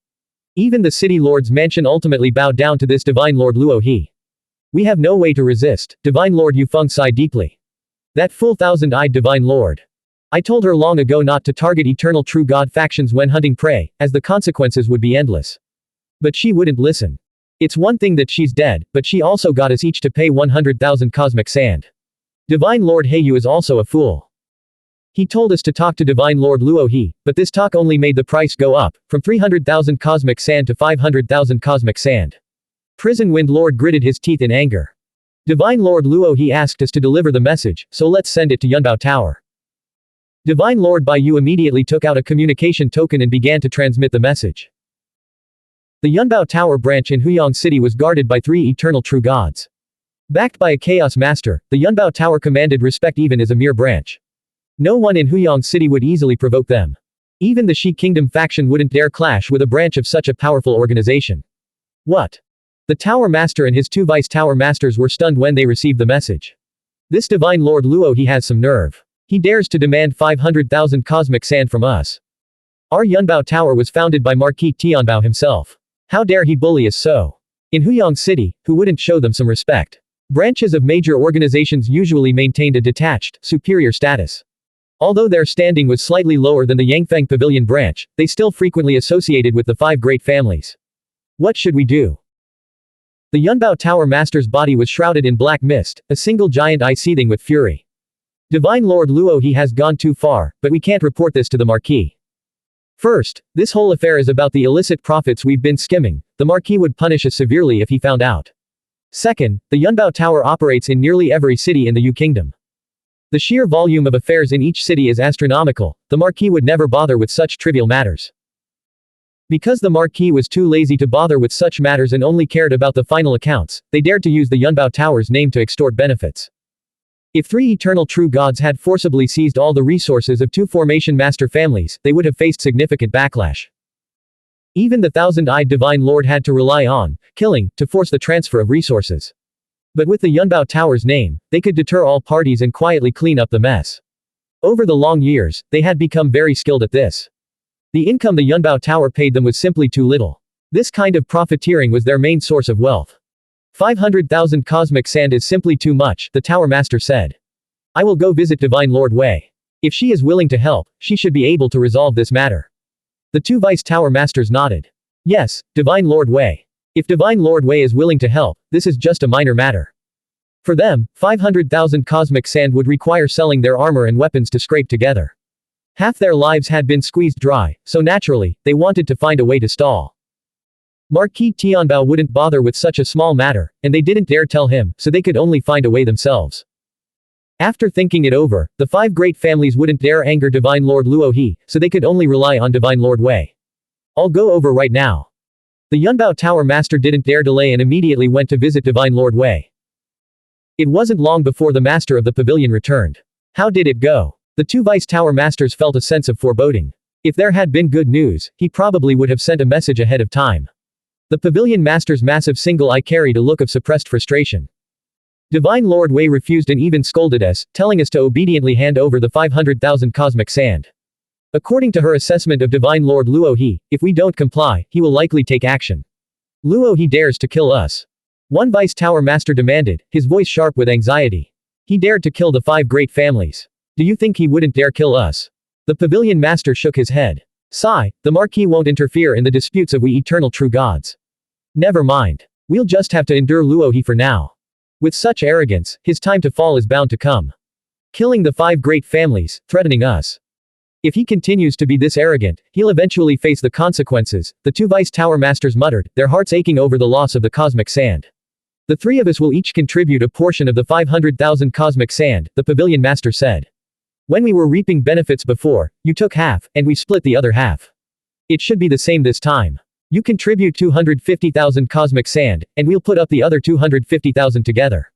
Even the city lord's mansion ultimately bowed down to this Divine Lord Luo He. We have no way to resist, Divine Lord Yu Feng sighed deeply. That full thousand-eyed Divine Lord. I told her long ago not to target eternal true god factions when hunting prey, as the consequences would be endless. But she wouldn't listen. It's one thing that she's dead, but she also got us each to pay 100,000 cosmic sand. Divine Lord Heyu is also a fool. He told us to talk to Divine Lord Luo He, but this talk only made the price go up, from 300,000 cosmic sand to 500,000 cosmic sand. Prison Wind Lord gritted his teeth in anger. Divine Lord Luo He asked us to deliver the message, so let's send it to Yunbao Tower. Divine Lord Bai Yu immediately took out a communication token and began to transmit the message. The Yunbao Tower branch in Huyang City was guarded by 3 eternal true gods. Backed by a chaos master, the Yunbao Tower commanded respect even as a mere branch. No one in Huyang City would easily provoke them. Even the Shi Kingdom faction wouldn't dare clash with a branch of such a powerful organization. What? The Tower Master and his 2 Vice Tower Masters were stunned when they received the message. This Divine Lord Luo He has some nerve. He dares to demand 500,000 cosmic sand from us. Our Yunbao Tower was founded by Marquis Tianbao himself. How dare he bully us so? In Huyang City, who wouldn't show them some respect? Branches of major organizations usually maintained a detached, superior status. Although their standing was slightly lower than the Yangfeng Pavilion branch, they still frequently associated with the 5 great families. What should we do? The Yunbao Tower Master's body was shrouded in black mist, a single giant eye seething with fury. Divine Lord Luo he has gone too far, but we can't report this to the Marquis. First, this whole affair is about the illicit profits we've been skimming. The Marquis would punish us severely if he found out. Second, the Yunbao Tower operates in nearly every city in the Yu Kingdom. The sheer volume of affairs in each city is astronomical. The Marquis would never bother with such trivial matters. Because the Marquis was too lazy to bother with such matters and only cared about the final accounts, they dared to use the Yunbao Tower's name to extort benefits. If 3 eternal true gods had forcibly seized all the resources of 2 formation master families, they would have faced significant backlash. Even the thousand-eyed Divine Lord had to rely on killing to force the transfer of resources. But with the Yunbao Tower's name, they could deter all parties and quietly clean up the mess. Over the long years, they had become very skilled at this. The income the Yunbao Tower paid them was simply too little. This kind of profiteering was their main source of wealth. 500,000 cosmic sand is simply too much, the Tower Master said. I will go visit Divine Lord Wei. If she is willing to help, she should be able to resolve this matter. The 2 Vice Tower Masters nodded. Yes, Divine Lord Wei. If Divine Lord Wei is willing to help, this is just a minor matter. For them, 500,000 cosmic sand would require selling their armor and weapons to scrape together. Half their lives had been squeezed dry, so naturally, they wanted to find a way to stall. Marquis Tianbao wouldn't bother with such a small matter, and they didn't dare tell him, so they could only find a way themselves. After thinking it over, the 5 great families wouldn't dare anger Divine Lord Luo He, so they could only rely on Divine Lord Wei. I'll go over right now. The Yunbao Tower Master didn't dare delay and immediately went to visit Divine Lord Wei. It wasn't long before the Master of the Pavilion returned. How did it go? The 2 Vice Tower Masters felt a sense of foreboding. If there had been good news, he probably would have sent a message ahead of time. The Pavilion Master's massive single eye carried a look of suppressed frustration. Divine Lord Wei refused and even scolded us, telling us to obediently hand over the 500,000 cosmic sand. According to her assessment of Divine Lord Luo He, if we don't comply, he will likely take action. Luo He dares to kill us. One Vice Tower Master demanded, his voice sharp with anxiety. He dared to kill the 5 great families. Do you think he wouldn't dare kill us? The Pavilion Master shook his head. Sigh, the Marquis won't interfere in the disputes of we eternal true gods. Never mind. We'll just have to endure Luo He for now. With such arrogance, his time to fall is bound to come. Killing the 5 great families, threatening us. If he continues to be this arrogant, he'll eventually face the consequences, the 2 Vice Tower Masters muttered, their hearts aching over the loss of the cosmic sand. The 3 of us will each contribute a portion of the 500,000 cosmic sand, the Pavilion Master said. When we were reaping benefits before, you took half, and we split the other half. It should be the same this time. You contribute 250,000 cosmic sand, and we'll put up the other 250,000 together.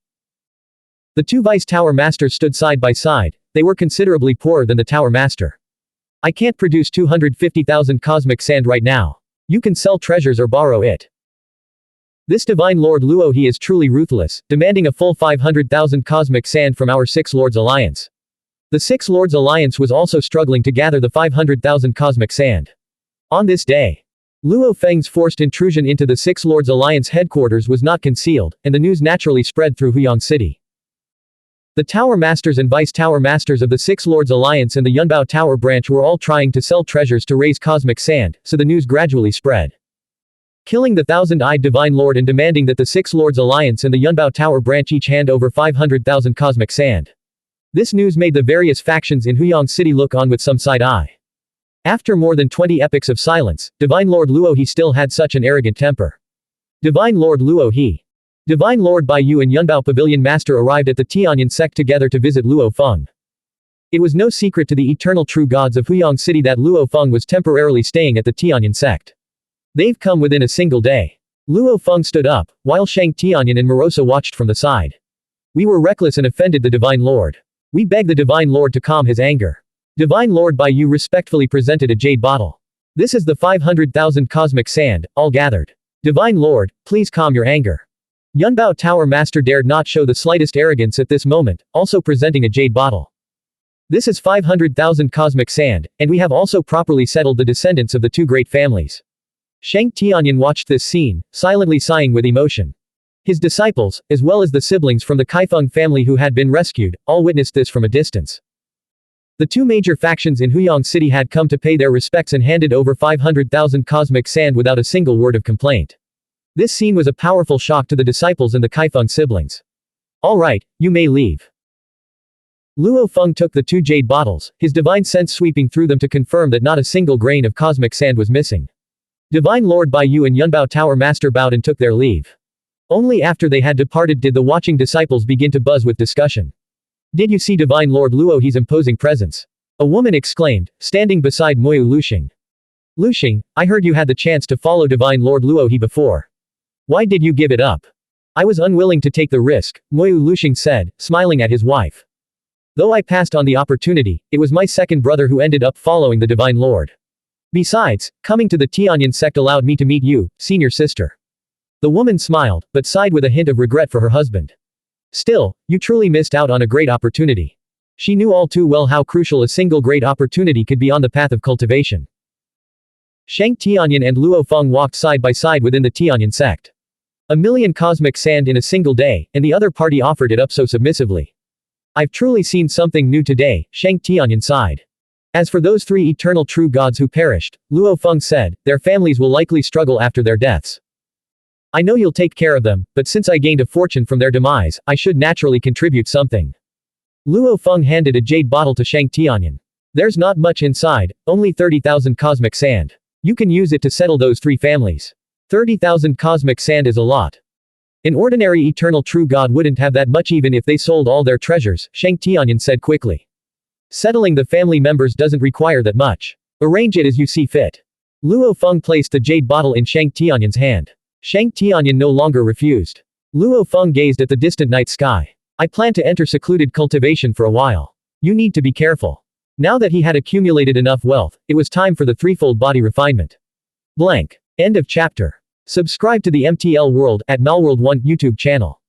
The 2 Vice Tower Masters stood side by side. They were considerably poorer than the Tower Master. I can't produce 250,000 cosmic sand right now. You can sell treasures or borrow it. This Divine Lord Luo He is truly ruthless, demanding a full 500,000 cosmic sand from our 6 Lords Alliance. The 6 Lords Alliance was also struggling to gather the 500,000 cosmic sand. On this day, Luo Feng's forced intrusion into the 6 Lords Alliance headquarters was not concealed, and the news naturally spread through Huyang City. The Tower Masters and Vice Tower Masters of the 6 Lords Alliance and the Yunbao Tower branch were all trying to sell treasures to raise cosmic sand, so the news gradually spread. Killing the thousand-eyed Divine Lord and demanding that the 6 Lords Alliance and the Yunbao Tower branch each hand over 500,000 cosmic sand. This news made the various factions in Huyang City look on with some side-eye. After more than 20 epochs of silence, Divine Lord Luo He still had such an arrogant temper. Divine Lord Luo He. Divine Lord Bai Yu and Yunbao Pavilion Master arrived at the Tiān sect together to visit Luo Feng. It was no secret to the eternal true gods of Huyang City that Luo Feng was temporarily staying at the Tiān sect. They've come within a single day. Luo Feng stood up, while Shang Tianyan and Morosa watched from the side. We were reckless and offended the Divine Lord. We beg the Divine Lord to calm his anger. Divine Lord Bai Yu respectfully presented a jade bottle. This is the 500,000 cosmic sand, all gathered. Divine Lord, please calm your anger. Yunbao Tower Master dared not show the slightest arrogance at this moment, also presenting a jade bottle. This is 500,000 cosmic sand, and we have also properly settled the descendants of the 2 great families. Shang Tianyan watched this scene, silently sighing with emotion. His disciples, as well as the siblings from the Kaifeng family who had been rescued, all witnessed this from a distance. The 2 major factions in Huyang City had come to pay their respects and handed over 500,000 cosmic sand without a single word of complaint. This scene was a powerful shock to the disciples and the Kaifeng siblings. Alright, you may leave. Luo Feng took the 2 jade bottles, his divine sense sweeping through them to confirm that not a single grain of cosmic sand was missing. Divine Lord Bai Yu and Yunbao Tower Master bowed and took their leave. Only after they had departed did the watching disciples begin to buzz with discussion. Did you see Divine Lord Luo He's imposing presence? A woman exclaimed, standing beside Moyu Luxing. Luxing, I heard you had the chance to follow Divine Lord Luo He before. Why did you give it up? I was unwilling to take the risk, Moyu Luxing said, smiling at his wife. Though I passed on the opportunity, it was my second brother who ended up following the Divine Lord. Besides, coming to the Tiān sect allowed me to meet you, senior sister. The woman smiled, but sighed with a hint of regret for her husband. Still, you truly missed out on a great opportunity. She knew all too well how crucial a single great opportunity could be on the path of cultivation. Shang Tiān and Luo Feng walked side by side within the Tiān sect. A million cosmic sand in a single day, and the other party offered it up so submissively. I've truly seen something new today, Shang Tiān sighed. As for those 3 eternal true gods who perished, Luo Feng said, their families will likely struggle after their deaths. I know you'll take care of them, but since I gained a fortune from their demise, I should naturally contribute something. Luo Feng handed a jade bottle to Shang Tiān. There's not much inside, only 30,000 cosmic sand. You can use it to settle those 3 families. 30,000 cosmic sand is a lot. An ordinary eternal true god wouldn't have that much even if they sold all their treasures, Shang Tiān said quickly. Settling the family members doesn't require that much. Arrange it as you see fit. Luo Feng placed the jade bottle in Shang Tiān's hand. Shang Tiān no longer refused. Luo Feng gazed at the distant night sky. I plan to enter secluded cultivation for a while. You need to be careful. Now that he had accumulated enough wealth, it was time for the threefold body refinement. Blank. End of chapter. Subscribe to the MTL World at Malworld 1 YouTube channel.